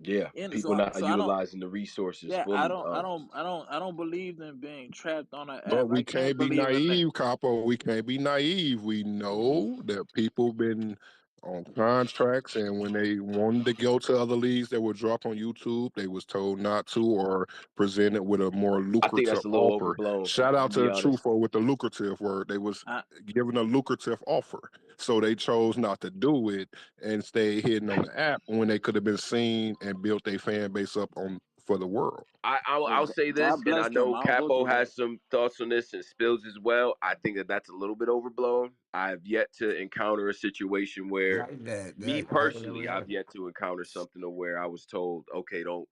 Speaker 1: Yeah,
Speaker 5: And
Speaker 1: people
Speaker 5: so
Speaker 1: not
Speaker 5: so I don't.
Speaker 1: utilizing the resources
Speaker 5: Yeah, I
Speaker 1: fully,
Speaker 5: don't, I
Speaker 1: dog.
Speaker 5: don't, I don't, I don't believe in being trapped on an
Speaker 10: But
Speaker 5: app. I
Speaker 10: we
Speaker 5: can't
Speaker 10: can't be
Speaker 5: believe in that.
Speaker 10: naive, Capo. We can't be naive. We know that people been on contracts, and when they wanted to go to other leagues that would drop on YouTube, they was told not to or presented with a more
Speaker 1: I think
Speaker 10: lucrative
Speaker 1: that's a little
Speaker 10: offer.
Speaker 1: overblown,
Speaker 10: Shout
Speaker 1: to
Speaker 10: out to
Speaker 1: be
Speaker 10: the
Speaker 1: honest.
Speaker 10: Trufo with the lucrative word. They was
Speaker 5: I,
Speaker 10: given a lucrative offer, so they chose not to do it and stay hidden on the app when they could have been seen and built their fan base up on for the world.
Speaker 1: I'll say this,
Speaker 5: God
Speaker 1: and I
Speaker 5: bless them.
Speaker 1: know
Speaker 5: I don't go
Speaker 1: Capo
Speaker 5: through that.
Speaker 1: has some thoughts on this and Spills as well. I think that that's a little bit overblown. I've yet to encounter a situation where,
Speaker 12: Like that.
Speaker 1: me
Speaker 12: That I ain't never
Speaker 1: personally, I've
Speaker 12: had.
Speaker 1: yet to encounter something to where I was told, okay, don't,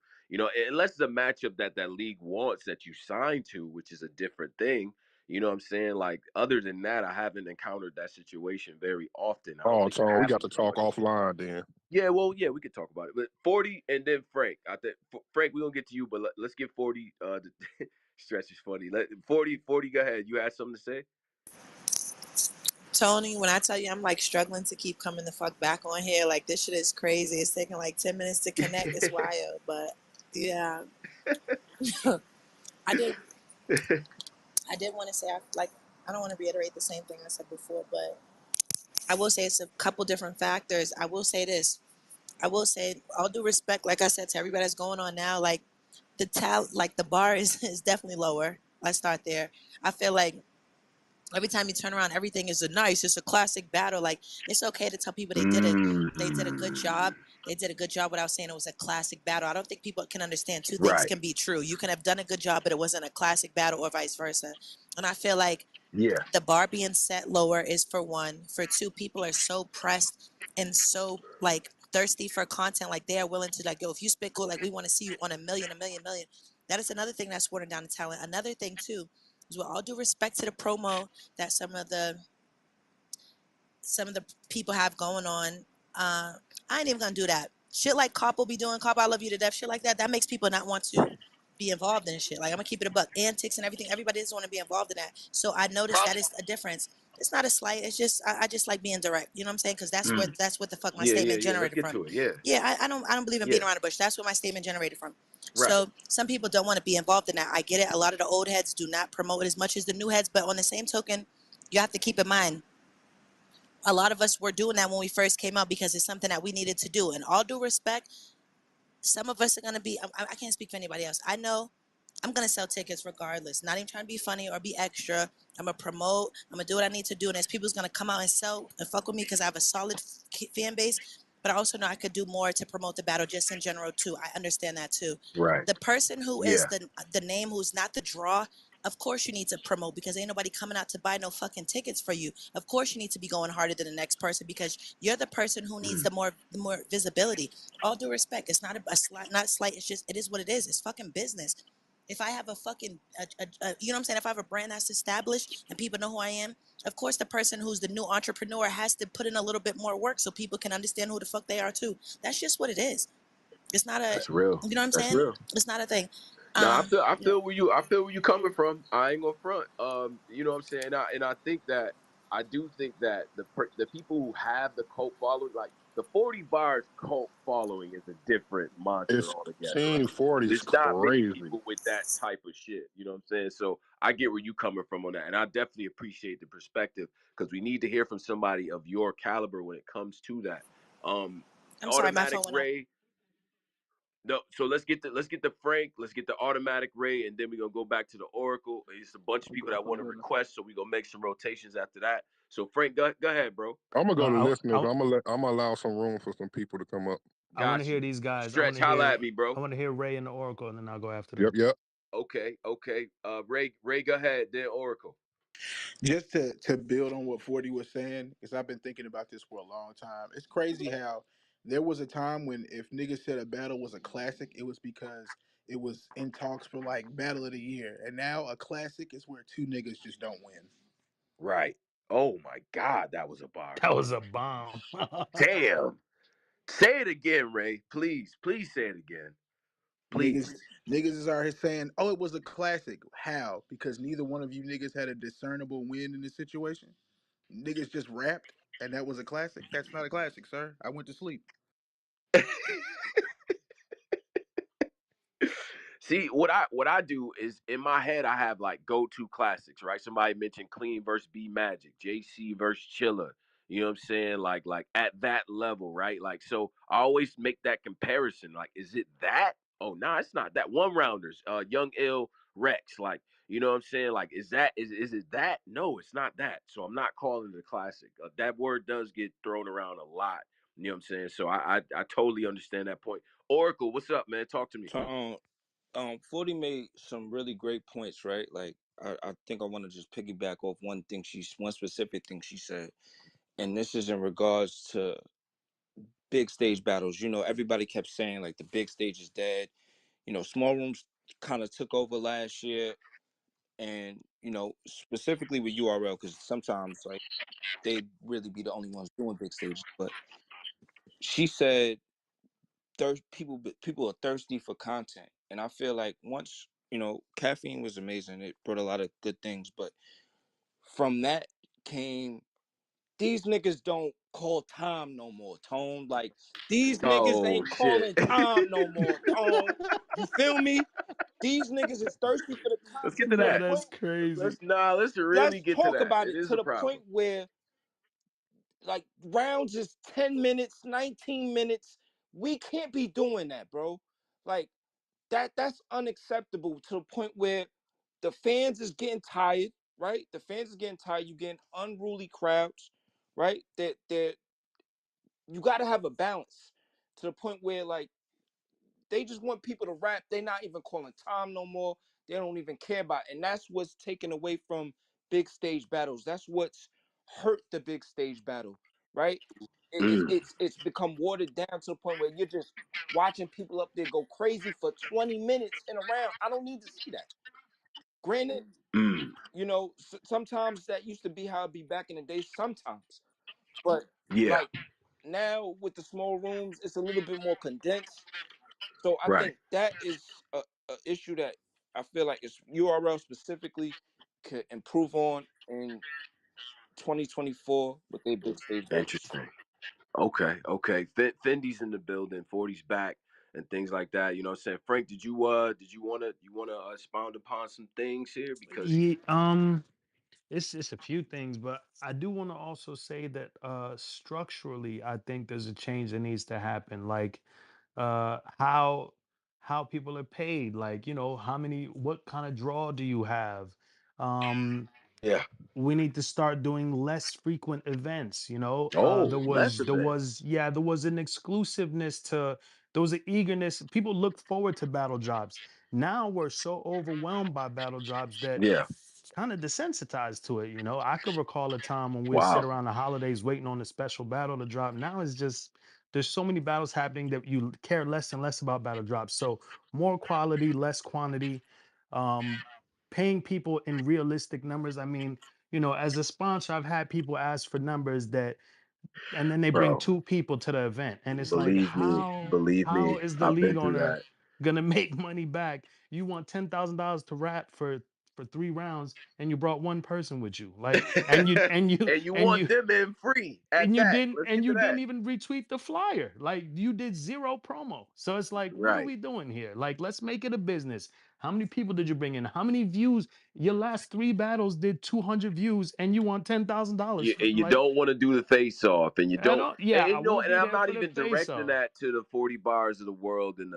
Speaker 1: unless it's a matchup that league wants that you sign to, which is a different thing. You know what I'm saying? Like, other than that, I haven't encountered that situation very often. I don't
Speaker 10: Oh,
Speaker 1: think it
Speaker 10: Tone, we got to
Speaker 1: happens
Speaker 10: talk
Speaker 1: much.
Speaker 10: offline then.
Speaker 1: Yeah, well, yeah, we could talk about it. But 40 and then Frank. I think Frank, we're gonna get to you, but let's get 40. Stretch is funny. 40, go ahead. You had something to say?
Speaker 11: Tony, when I tell you I'm like struggling to keep coming the fuck back on here, like this shit is crazy. It's taking like 10 minutes to connect. It's wild. But yeah, I did I did want to say I don't want to reiterate the same thing I said before, but I will say it's a couple different factors. I will say this. I will say all due respect, like I said to everybody that's going on now, like like the bar is, is definitely lower. Let's start there. I feel like every time you turn around, everything is it's a classic battle. Like it's okay to tell people they did a good
Speaker 1: Mm,
Speaker 11: job. They did a good job without saying it was a classic battle. I don't think people can understand two things
Speaker 1: right.
Speaker 11: can be true. You can have done a good job, but it wasn't a classic battle, or vice versa. And I feel like
Speaker 1: Yeah.
Speaker 11: the bar being set lower is for one. For two, people are so pressed and so like thirsty for content. Like they are willing to like, yo, if you spit cool, like we want to see you on a million. That is another thing that's watering down the talent. Another thing too is with all due respect to the promo that some of the people have going on. I ain't even gonna do that. Shit like Kapo be doing, Kapo, I love you to death, shit like that. That makes people not want to be involved in shit. Like I'm gonna keep it a buck. Antics and everything. Everybody doesn't want to be involved in that. So I noticed that is a difference. It's not a slight. It's just I just like being direct. You know what I'm saying? Because that's what the fuck my statement
Speaker 1: Yeah. Let's
Speaker 11: generated
Speaker 1: get
Speaker 11: from.
Speaker 1: to it. Yeah,
Speaker 11: Yeah, I don't believe in
Speaker 1: yeah.
Speaker 11: beating around the bush. That's what my statement generated from.
Speaker 1: Right.
Speaker 11: So some people don't want to be involved in that. I get it. A lot of the old heads do not promote it as much as the new heads. But on the same token, you have to keep in mind a lot of us were doing that when we first came out because it's something that we needed to do. And all due respect, some of us are going to be, I can't speak for anybody else. I know I'm going to sell tickets regardless. Not even trying to be funny or be extra. I'm going to promote. I'm going to do what I need to do. And there's people's going to come out and sell and fuck with me because I have a solid fan base. But I also know I could do more to promote the battle just in general, too. I understand that, too.
Speaker 1: Right.
Speaker 11: The person who is
Speaker 1: Yeah.
Speaker 11: the name who's not the draw, of course you need to promote because ain't nobody coming out to buy no fucking tickets for you. Of course you need to be going harder than the next person because you're the person who needs the more visibility. All due respect, it's not a slight, not slight. It's just it is what it is. It's fucking business. If I have a fucking, you know what I'm saying? If I have a brand that's established and people know who I am, of course the person who's the new entrepreneur has to put in a little bit more work so people can understand who the fuck they are too. That's just what it is. It's not a,
Speaker 1: That's real.
Speaker 11: you know what I'm
Speaker 1: That's
Speaker 11: saying?
Speaker 1: real.
Speaker 11: It's not a thing.
Speaker 1: No, I
Speaker 11: Yeah.
Speaker 1: feel where you coming from. I ain't gonna front. You know what I'm saying? I think that I do think that the people who have the cult following, like the 40 bars cult following, is a different monster
Speaker 10: It's
Speaker 1: altogether,
Speaker 10: Team
Speaker 1: right?
Speaker 10: 40 is
Speaker 1: There's not many
Speaker 10: crazy.
Speaker 1: people with that type of shit. You know what I'm saying? So I get where you coming from on that, and I definitely appreciate the perspective because we need to hear from somebody of your caliber when it comes to that. Um,
Speaker 11: I'm sorry, my
Speaker 1: Automatic
Speaker 11: phone went out.
Speaker 1: Ray. No, so let's get the Frank, let's get the automatic Ray, and then we're gonna go back to the Oracle. It's a bunch of
Speaker 6: I'm
Speaker 1: people
Speaker 6: good.
Speaker 1: that
Speaker 6: I'm
Speaker 1: want to
Speaker 6: good now.
Speaker 1: request, so we're gonna make some rotations after that. So Frank, go ahead, bro.
Speaker 10: I'm gonna
Speaker 2: No,
Speaker 10: go to listeners.
Speaker 2: I
Speaker 10: I'm gonna allow some room for some people to come up.
Speaker 2: I want to
Speaker 1: Got
Speaker 2: hear
Speaker 1: you.
Speaker 2: these guys.
Speaker 1: Stretch, holla at me,
Speaker 2: I
Speaker 1: bro.
Speaker 2: want to hear Ray and the Oracle, and then I'll go after
Speaker 10: Yep,
Speaker 2: them.
Speaker 10: yep.
Speaker 1: Okay. Ray, go ahead. Then Oracle.
Speaker 7: Just to build on what 40 was saying, because I've been thinking about this for a long time. It's crazy how there was a time when if niggas said a battle was a classic, it was because it was in talks for like battle of the year. And now a classic is where two niggas just don't win.
Speaker 1: Right. Oh my God, that was a bar.
Speaker 2: That was a bomb.
Speaker 1: Damn. Say it again, Ray. Please say it again.
Speaker 7: Niggas
Speaker 1: Please.
Speaker 7: niggas is out here saying, oh, it was a classic. How? Because neither one of you niggas had a discernible win in this situation. Niggas just rapped and that was a classic. That's not a classic, sir. I went to sleep.
Speaker 1: See, what I do is in my head I have like go to classics, right? Somebody mentioned Clean versus B Magic, JC versus Chiller. You know what I'm saying? Like at that level, right? Like so I always make that comparison. Like, is it that? Oh no, it's not that. One rounders, Young Ill Rex, like you know what I'm saying? Like, is it that? No, it's not that. So I'm not calling it a classic. That word does get thrown around a lot. You know what I'm saying? So I totally understand that point. Oracle, what's up, man? Talk to me.
Speaker 13: So, 40 made some really great points, right? Like, I think I want to just piggyback off one specific thing she said, and this is in regards to big stage battles. You know, everybody kept saying like the big stage is dead. You know, small rooms kind of took over last year, and you know, specifically with URL, because sometimes like they really be the only ones doing big stages. But she said, people are thirsty for content, and I feel like once you know, caffeine was amazing. It brought a lot of good things, but from that came these niggas don't call time no more, Tone. Like these niggas
Speaker 1: Oh
Speaker 13: ain't
Speaker 1: shit.
Speaker 13: calling time no more, Tone. You feel me? These niggas is thirsty for the
Speaker 1: Let's get
Speaker 13: content
Speaker 1: to
Speaker 13: to the
Speaker 2: Yo,
Speaker 1: that.
Speaker 2: that's
Speaker 13: point.
Speaker 2: crazy.
Speaker 1: Let's really
Speaker 13: Let's
Speaker 1: get to
Speaker 13: talk
Speaker 1: that.
Speaker 13: about
Speaker 1: It
Speaker 13: it
Speaker 1: is
Speaker 13: to
Speaker 1: a
Speaker 13: the point
Speaker 1: problem.
Speaker 13: where like rounds is 10 minutes, 19 minutes. We can't be doing that, bro. Like that's unacceptable to the point where the fans is getting tired, right? The fans is getting tired. You getting unruly crowds, right? That you got to have a balance to the point where like they just want people to rap. They're not even calling time no more. They don't even care about it. And that's what's taken away from big stage battles. That's what's hurt the big stage battle, right?
Speaker 1: Mm.
Speaker 13: It's become watered down to the point where you're just watching people up there go crazy for 20 minutes in a round. I don't need to see that. Granted,
Speaker 1: Mm.
Speaker 13: you know, sometimes that used to be how it'd be back in the day. Sometimes, but
Speaker 1: Yeah.
Speaker 13: like now with the small rooms, it's a little bit more condensed. So I
Speaker 1: Right.
Speaker 13: think that is a issue that I feel like it's URL specifically could improve on in 2024 with their big stage events.
Speaker 1: Interesting. Okay. Okay. Fendi's in the building. 40's back and things like that. You know what I'm saying? Frank, did you wanna expound upon some things here? Because
Speaker 2: Ye- it's a few things, but I do want to also say that structurally, I think there's a change that needs to happen. Like how people are paid. Like how many, what kind of draw do you have? Um,
Speaker 1: yeah.
Speaker 2: we need to start doing less frequent events.
Speaker 1: Oh,
Speaker 2: There
Speaker 1: less
Speaker 2: was
Speaker 1: of it.
Speaker 2: there was an exclusiveness to, there was an eagerness. People look forward to battle drops. Now we're so overwhelmed by battle drops that
Speaker 1: Yeah.
Speaker 2: kind of desensitized to it. I could recall a time when we'd sit
Speaker 1: Wow.
Speaker 2: around the holidays waiting on a special battle to drop. Now it's just, there's so many battles happening that you care less and less about battle drops. So more quality, less quantity. Um, paying people in realistic numbers. I mean, as a sponsor, I've had people ask for numbers that, and then they bring
Speaker 1: Bro,
Speaker 2: two people to the event, and it's like,
Speaker 1: believe
Speaker 2: how
Speaker 1: me,
Speaker 2: is the
Speaker 1: I've
Speaker 2: league
Speaker 1: been through
Speaker 2: owner
Speaker 1: that.
Speaker 2: gonna make money back? You want $10,000 to rap for 3 rounds, and you brought one person with you, like,
Speaker 1: And you want them in free at that. Let's
Speaker 2: and
Speaker 1: get
Speaker 2: you
Speaker 1: to
Speaker 2: didn't
Speaker 1: that.
Speaker 2: even retweet the flyer. Like, you did zero promo. So it's like, what are
Speaker 1: Right.
Speaker 2: we doing here? Like, let's make it a business. How many people did you bring in? How many views? Your last 3 battles did 200 views, and you want $10,000 for,
Speaker 1: And you
Speaker 2: like,
Speaker 1: don't want to do the face off, and you
Speaker 2: I
Speaker 1: don't,
Speaker 2: don't. Yeah, I won't
Speaker 1: and
Speaker 2: be
Speaker 1: I'm
Speaker 2: there
Speaker 1: not
Speaker 2: for the
Speaker 1: even
Speaker 2: face
Speaker 1: directing
Speaker 2: off.
Speaker 1: that to the 40 bars of the world and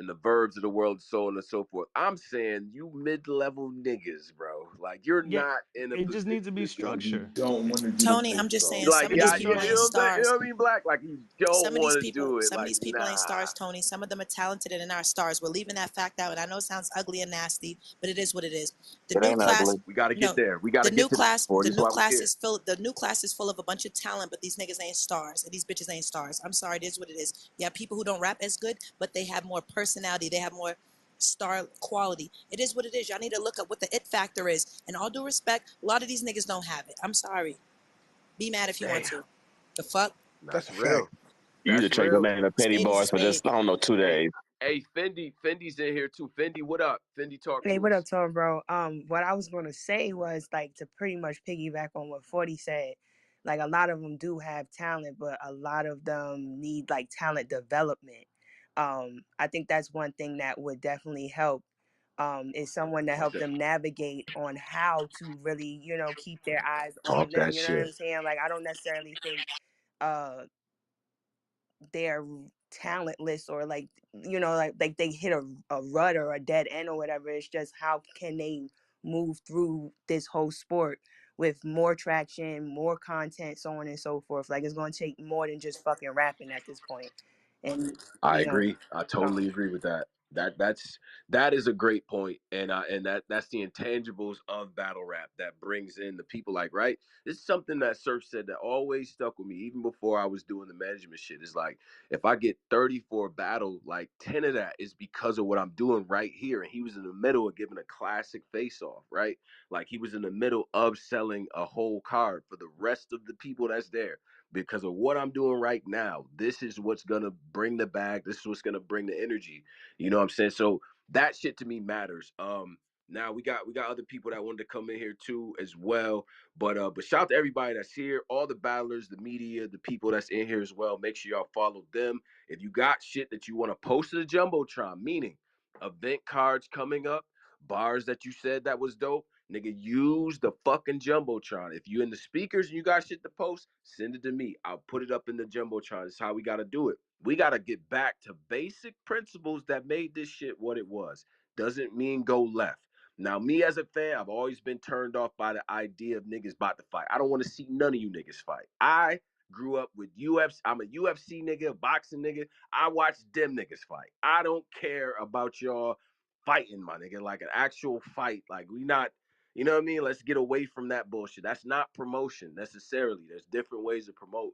Speaker 1: the verbs of the world, so on and so forth. I'm saying you mid-level niggas, bro. Like you're
Speaker 2: Yeah,
Speaker 1: not in a
Speaker 2: it just needs to
Speaker 1: position
Speaker 2: be
Speaker 1: to do.
Speaker 6: And you
Speaker 2: structure.
Speaker 6: don't want to do the
Speaker 11: Tony, I'm
Speaker 6: face
Speaker 11: just
Speaker 6: off.
Speaker 11: saying
Speaker 1: Like,
Speaker 11: some of
Speaker 2: It
Speaker 11: these
Speaker 1: yeah,
Speaker 2: is
Speaker 11: people
Speaker 1: you
Speaker 11: ain't
Speaker 2: structure.
Speaker 1: know, you know
Speaker 11: stars.
Speaker 1: what I mean, Black. Like you don't want to do it.
Speaker 11: Some of
Speaker 1: Like,
Speaker 11: these people ain't
Speaker 1: nah.
Speaker 11: stars, Tony. Some of them are talented and are stars. We're leaving that fact out, and I know it sounds ugly and nasty, but it is what it is. The
Speaker 3: It
Speaker 11: new
Speaker 3: ain't
Speaker 11: class,
Speaker 3: ugly.
Speaker 1: We got to get
Speaker 11: no,
Speaker 1: there. We got to get to that.
Speaker 11: the
Speaker 1: 40 is
Speaker 11: new
Speaker 1: why we
Speaker 11: class
Speaker 1: here.
Speaker 11: is full. The new class is full of a bunch of talent, but these niggas ain't stars, and these bitches ain't stars. I'm sorry, it is what it is. You have people who don't rap as good, but they have more personality. They have more star quality. It is what it is. Y'all need to look up what the it factor is. And all due respect, a lot of these niggas don't have it. I'm sorry. Be mad if you want
Speaker 1: Damn,
Speaker 11: to. The fuck?
Speaker 7: That's
Speaker 1: that's
Speaker 7: a
Speaker 1: real.
Speaker 7: fact.
Speaker 3: You
Speaker 1: That's
Speaker 3: just change your
Speaker 1: real.
Speaker 3: name to Petty
Speaker 11: Spade is a
Speaker 3: Bars for
Speaker 11: spade.
Speaker 3: just, I don't know, 2 days.
Speaker 1: Hey, Fendi's in here too. Fendi, what up? Fendi, talk
Speaker 15: Hey,
Speaker 1: to
Speaker 15: what
Speaker 1: us.
Speaker 15: up, Tom, bro? What I was gonna say was like to pretty much piggyback on what 40 said. Like a lot of them do have talent, but a lot of them need like talent development. I think that's one thing that would definitely help. Is someone to help
Speaker 1: Okay.
Speaker 15: them navigate on how to really, keep their eyes on
Speaker 1: Talk
Speaker 15: them.
Speaker 1: that
Speaker 15: You know what
Speaker 1: shit.
Speaker 15: I'm saying? Like I don't necessarily think uh they're talentless or like like they hit a rut or a dead end or whatever. It's just how can they move through this whole sport with more traction, more content, so on and so forth. Like it's going to take more than just fucking rapping at this point. And
Speaker 1: I
Speaker 15: you know
Speaker 1: agree. I totally
Speaker 15: um,
Speaker 1: agree with that. That is a great point, and that's the intangibles of battle rap that brings in the people. Like, right, this is something that Surf said that always stuck with me, even before I was doing the management shit. It's like if I get 30 for a battle, like 10 of that is because of what I'm doing right here. And he was in the middle of giving a classic face off, right? Like he was in the middle of selling a whole card for the rest of the people that's there because of what I'm doing right now. This is what's gonna bring the bag. This is what's gonna bring the energy. You know what I'm saying? So that shit to me matters. Now we got other people that wanted to come in here too as well. But shout out to everybody that's here, all the battlers, the media, the people that's in here as well. Make sure y'all follow them. If you got shit that you want to post to the Jumbotron, meaning event cards coming up, bars that you said that was dope, nigga, use the fucking Jumbotron. If you in the speakers and you got shit to post, send it to me. I'll put it up in the Jumbotron. That's how we got to do it. We got to get back to basic principles that made this shit what it was. Doesn't mean go left. Now, me as a fan, I've always been turned off by the idea of niggas about to fight. I don't want to see none of you niggas fight. I grew up with UFC. I'm a UFC nigga, a boxing nigga. I watch them niggas fight. I don't care about y'all fighting, my nigga, like an actual fight. Like we not, you know what I mean? Let's get away from that bullshit. That's not promotion necessarily. There's different ways to promote.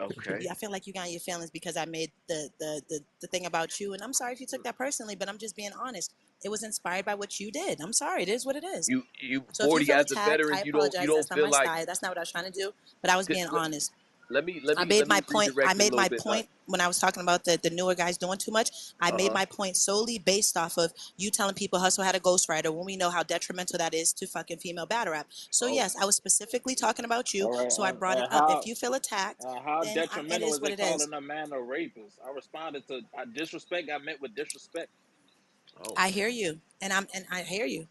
Speaker 1: Okay.
Speaker 11: I feel like you got in your feelings because I made the thing about you, and I'm sorry if you took that personally, but I'm just being honest. It was inspired by what you did. I'm sorry. It is what it is.
Speaker 1: You
Speaker 11: So if you
Speaker 1: 40
Speaker 11: feel
Speaker 1: as a
Speaker 11: attacked, I
Speaker 1: veteran, you
Speaker 11: apologize.
Speaker 1: don't
Speaker 11: That's not
Speaker 1: feel
Speaker 11: my
Speaker 1: like
Speaker 11: style. That's not what I was trying to do. But I was being honest. I made my point. I
Speaker 1: redirect it a
Speaker 11: made
Speaker 1: little
Speaker 11: my
Speaker 1: bit.
Speaker 11: point when I was talking about the newer guys doing too much. I made
Speaker 1: Uh-huh.
Speaker 11: my point solely based off of you telling people Hustle had a ghostwriter when we know how detrimental that is to fucking female battle rap. So
Speaker 1: Oh.
Speaker 11: yes, I was specifically talking about you.
Speaker 5: All right,
Speaker 11: So I brought it
Speaker 5: and
Speaker 11: up. If you feel attacked,
Speaker 5: how
Speaker 11: then it
Speaker 5: detrimental
Speaker 11: is
Speaker 5: is
Speaker 11: what
Speaker 5: it
Speaker 11: it is.
Speaker 5: calling a man a rapist? I responded to disrespect. I met with disrespect.
Speaker 1: Oh.
Speaker 11: I hear you, and I hear you.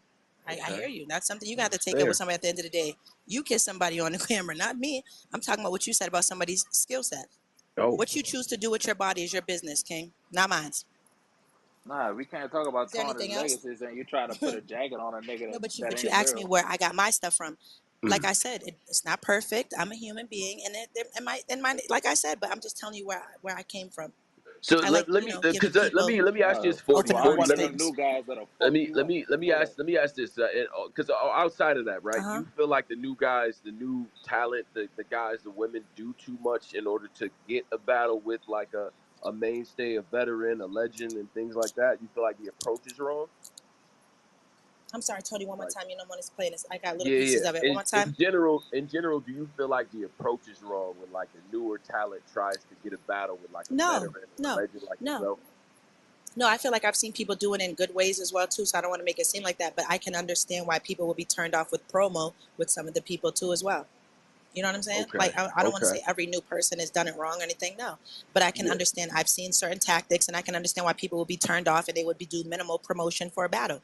Speaker 11: I
Speaker 1: Okay.
Speaker 11: hear you. That's something you got to
Speaker 1: That's
Speaker 11: take up with
Speaker 1: fair.
Speaker 11: somebody at the end of the day. You kiss somebody on the camera, not me. I'm talking about what you said about somebody's skill set.
Speaker 1: Oh.
Speaker 11: What you choose to do with your body is your business, King, not mine.
Speaker 5: Nah, we can't talk
Speaker 11: Is
Speaker 5: about
Speaker 11: there
Speaker 5: tarnished
Speaker 11: anything else?
Speaker 5: legacies and you try to put a jacket on a nigga
Speaker 11: No,
Speaker 5: that
Speaker 11: but you
Speaker 5: ain't
Speaker 11: asked me
Speaker 5: real.
Speaker 11: where I got my stuff from. Like
Speaker 1: Mm.
Speaker 11: I said, it's not perfect. I'm a human being, and my like I said, but I'm just telling you where I came from.
Speaker 1: So
Speaker 11: I like
Speaker 1: let me
Speaker 11: giving
Speaker 1: because
Speaker 11: people
Speaker 1: let me ask you this 40
Speaker 11: ultimate
Speaker 5: I'm
Speaker 1: 40.
Speaker 5: one
Speaker 11: honest
Speaker 5: of
Speaker 1: Let
Speaker 5: them
Speaker 1: me
Speaker 11: things.
Speaker 5: new guys that'll fuck you up. You know that.
Speaker 1: let me ask this because outside of that,
Speaker 11: Uh
Speaker 1: right?
Speaker 11: huh.
Speaker 1: You feel like the new guys, the new talent, the guys, the women do too much in order to get a battle with like a mainstay, a veteran, a legend, and things like that. You feel like the approach is wrong.
Speaker 11: I'm sorry, Tony. One more
Speaker 1: Like
Speaker 11: time. You know, when it's playing, I got little
Speaker 1: yeah,
Speaker 11: pieces
Speaker 1: yeah.
Speaker 11: of it. One more time.
Speaker 1: In general, do you feel like the approach is wrong when like the newer talent tries to get a battle with like a
Speaker 11: No,
Speaker 1: veteran or a
Speaker 11: no,
Speaker 1: legend like
Speaker 11: no,
Speaker 1: yourself?
Speaker 11: no. I feel like I've seen people do it in good ways as well too. So I don't want to make it seem like that, but I can understand why people will be turned off with promo with some of the people too as well. You know what I'm saying?
Speaker 1: Okay,
Speaker 11: Like, I don't want to
Speaker 1: okay,
Speaker 11: say every new person has done it wrong or anything. No, but I can
Speaker 1: yeah.
Speaker 11: understand. I've seen certain tactics, and I can understand why people will be turned off and they would be do minimal promotion for a battle.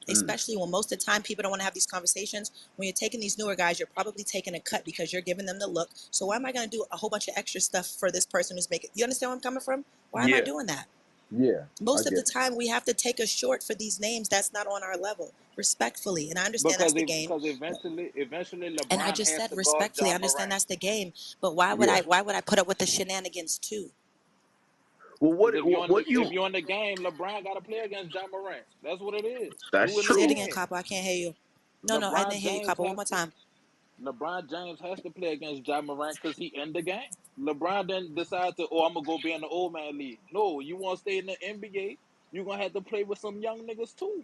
Speaker 1: Mm.
Speaker 11: Especially when most of the time people don't want to have these conversations. When you're taking these newer guys, you're probably taking a cut because you're giving them the look. So why am I going to do a whole bunch of extra stuff for this person who's making? You understand where I'm coming from? Why am I
Speaker 1: Yeah,
Speaker 11: doing that?
Speaker 1: yeah, I
Speaker 11: Most of
Speaker 1: get
Speaker 11: the
Speaker 1: it.
Speaker 11: time, we have to take a short for these names that's not on our level, respectfully. And I understand that's
Speaker 5: Because
Speaker 11: the game.
Speaker 5: eventually
Speaker 11: And I
Speaker 5: LeBron
Speaker 11: just
Speaker 5: has
Speaker 11: said
Speaker 5: to guard
Speaker 11: respectfully, I
Speaker 5: John
Speaker 11: understand
Speaker 5: Morant.
Speaker 11: that's the game. But why would
Speaker 1: Yeah.
Speaker 11: I put up with the shenanigans too?
Speaker 1: Well,
Speaker 5: Because
Speaker 1: what do
Speaker 5: if
Speaker 1: you?
Speaker 5: you're in the game, LeBron got to play against John Morant. That's what it is.
Speaker 1: That's
Speaker 5: You in the
Speaker 11: Say it
Speaker 1: true.
Speaker 11: again,
Speaker 5: game.
Speaker 11: Capo. I can't hear you. No, I didn't
Speaker 5: LeBron
Speaker 11: hear you,
Speaker 5: James
Speaker 11: Capo. One
Speaker 5: has
Speaker 11: more
Speaker 5: to.
Speaker 11: time.
Speaker 5: LeBron James has to play against John Morant because he in the game. LeBron didn't decide to, I'm gonna go be in the old man league. No, you want to stay in the NBA, you're gonna have to play with some young niggas too.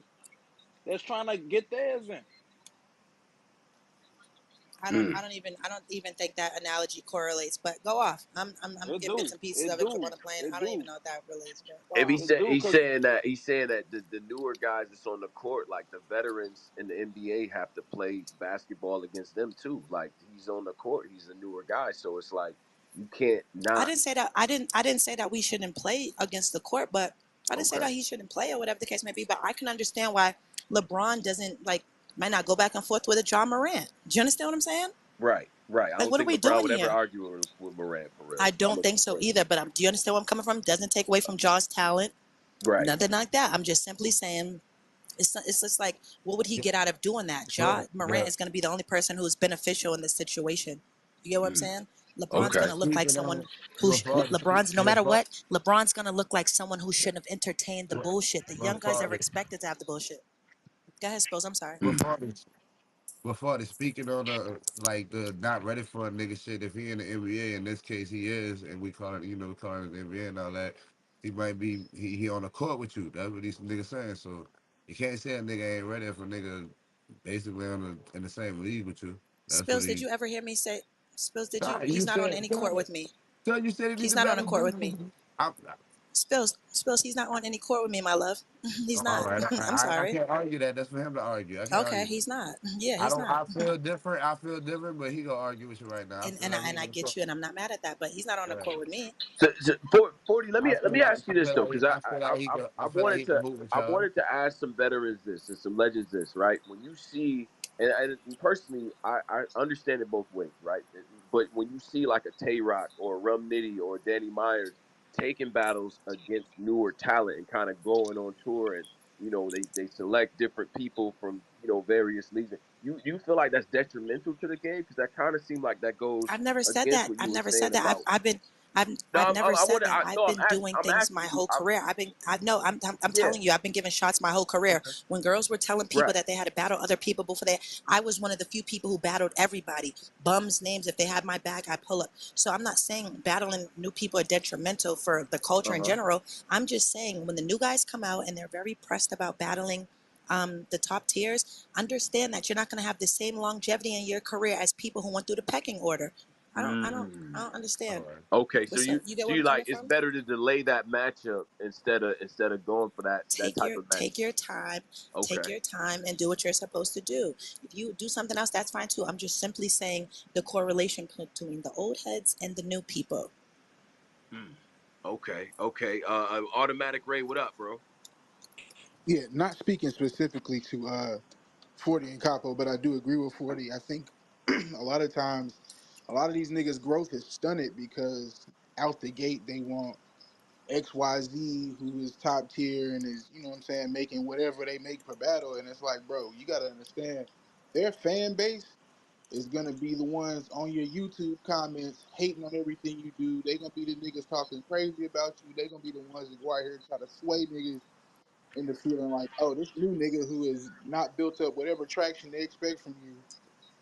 Speaker 5: That's trying to get theirs in.
Speaker 1: Mm.
Speaker 11: I don't even think that analogy correlates. But go off. I'm
Speaker 5: It
Speaker 11: getting bits
Speaker 5: do.
Speaker 11: and pieces
Speaker 5: It
Speaker 11: of it from
Speaker 5: do.
Speaker 11: what I'm playing.
Speaker 5: It
Speaker 11: I don't even
Speaker 5: do.
Speaker 11: know if that relates. But go
Speaker 1: If
Speaker 11: off.
Speaker 5: It do. Cause
Speaker 1: he's saying that the newer guys that's on the court, like the veterans in the NBA, have to play basketball against them too. Like he's on the court, he's a newer guy, so it's like you can't
Speaker 11: I
Speaker 1: not.
Speaker 11: didn't say that. I didn't say that we shouldn't play against the court, but I didn't say
Speaker 1: Okay,
Speaker 11: that he shouldn't play or whatever the case may be. But I can understand why LeBron doesn't like might not go back and forth with a John Morant. Do you understand what I'm saying?
Speaker 1: right, right. I
Speaker 11: Like,
Speaker 1: don't
Speaker 11: what are
Speaker 1: think
Speaker 11: we
Speaker 1: LeBron
Speaker 11: doing
Speaker 1: would ever
Speaker 11: here?
Speaker 1: argue with Morant for
Speaker 11: I
Speaker 1: real. I'm
Speaker 11: don't
Speaker 1: a,
Speaker 11: think so either. But do you understand where I'm coming from? Doesn't take away from Jaw's talent.
Speaker 1: right.
Speaker 11: Nothing like that. I'm just simply saying it's just like, what would he get out of doing that? Ja
Speaker 9: But
Speaker 11: Morant
Speaker 9: but
Speaker 11: is going to be the only person who's beneficial in this situation. You get what I'm
Speaker 1: Mm.
Speaker 11: saying? LeBron's going
Speaker 1: Okay.
Speaker 11: to look like
Speaker 9: speaking
Speaker 11: someone
Speaker 9: on
Speaker 11: who's LeBron's no matter
Speaker 9: before
Speaker 11: what. LeBron's going to look like someone who shouldn't have entertained the bullshit. The young guys
Speaker 9: before
Speaker 11: are expected to have the bullshit. Go ahead, Spose. I'm sorry.
Speaker 1: Mm.
Speaker 9: before before speaking on the like the not ready for a nigga shit, if he in the NBA, in this case he is, and we call it, we call it the NBA and all that, he might be he on the court with you. That's what these niggas saying. So you can't say a nigga ain't ready if a nigga basically in the same league with you. That's what
Speaker 11: Spills, did
Speaker 9: he.
Speaker 11: you ever hear me say? Spills, did you?
Speaker 9: You
Speaker 11: He's not on
Speaker 9: said,
Speaker 11: any court with me.
Speaker 9: you said he need
Speaker 11: He's
Speaker 9: to
Speaker 11: not on a
Speaker 9: battle
Speaker 11: court with me.
Speaker 9: dude.
Speaker 11: Spills, he's not on any court with me, my love. He's
Speaker 9: All
Speaker 11: not.
Speaker 9: right,
Speaker 11: I'm
Speaker 9: I
Speaker 11: sorry.
Speaker 9: can't argue that. That's for him to argue. I can't
Speaker 11: Okay,
Speaker 9: argue.
Speaker 11: he's not. Yeah,
Speaker 9: I
Speaker 11: he's
Speaker 9: don't.
Speaker 11: not.
Speaker 9: I feel different. I feel different, but he gonna argue with you right now. I feel like he
Speaker 11: And I
Speaker 9: gonna
Speaker 11: get
Speaker 9: talk.
Speaker 11: you, and I'm not mad at that. But he's not on a
Speaker 9: Yeah.
Speaker 11: court with me.
Speaker 1: 40, let me ask you this though, because
Speaker 9: I feel like he can move with
Speaker 1: I
Speaker 9: y'all.
Speaker 1: wanted to ask some veterans this and some legends this, right? When you see and personally I understand it both ways, right? But when you see like a Tay Rock or a Rum Nitty or a Danny Myers taking battles against newer talent and kind of going on tour and they select different people from various leagues. You feel like that's detrimental to the game because that kind of seemed like that goes
Speaker 11: I've never said
Speaker 1: against
Speaker 11: that.
Speaker 1: what you
Speaker 11: I've
Speaker 1: were
Speaker 11: never
Speaker 1: saying
Speaker 11: said that.
Speaker 1: about. No,
Speaker 11: I've never
Speaker 1: I
Speaker 11: said
Speaker 1: want to.
Speaker 11: that. I've
Speaker 1: No,
Speaker 11: been doing
Speaker 1: I'm
Speaker 11: things my
Speaker 1: asking you.
Speaker 11: whole career. I know. I'm
Speaker 1: Yeah.
Speaker 11: telling you. I've been giving shots my whole career.
Speaker 1: Okay.
Speaker 11: When girls were telling people
Speaker 1: Right.
Speaker 11: that they had to battle other people before I was one of the few people who battled everybody. Bums names. If they had my back, I pull up. So I'm not saying battling new people are detrimental for the culture
Speaker 1: Uh
Speaker 11: in
Speaker 1: huh.
Speaker 11: general. I'm just saying when the new guys come out and they're very pressed about battling the top tiers, understand that you're not going to have the same longevity in your career as people who went through the pecking order. I don't
Speaker 12: All
Speaker 11: understand.
Speaker 12: right.
Speaker 1: Okay, so
Speaker 11: What's up?
Speaker 1: you
Speaker 11: You get
Speaker 1: so
Speaker 11: where I'm
Speaker 1: you like
Speaker 11: coming
Speaker 1: it's
Speaker 11: from?
Speaker 1: better to delay that matchup instead of going for that
Speaker 11: Take
Speaker 1: type
Speaker 11: your
Speaker 1: of match.
Speaker 11: take
Speaker 1: Okay.
Speaker 11: your time and do what you're supposed to do. If you do something else, that's fine too. I'm just simply saying the correlation between the old heads and the new people.
Speaker 1: Mm. Okay. Okay. Automatic Ray, what up, bro?
Speaker 7: Yeah, not speaking specifically to 40 and Capo, but I do agree with 40. I think a lot of times, a lot of these niggas' growth is stunted because out the gate they want XYZ who is top tier and is, you know what I'm saying, making whatever they make per battle. And it's like, bro, you got to understand their fan base is going to be the ones on your YouTube comments hating on everything you do. They going to be the niggas talking crazy about you. They going to be the ones that go out here and try to sway niggas into feeling like, oh, this new nigga who is not built up whatever traction they expect from you,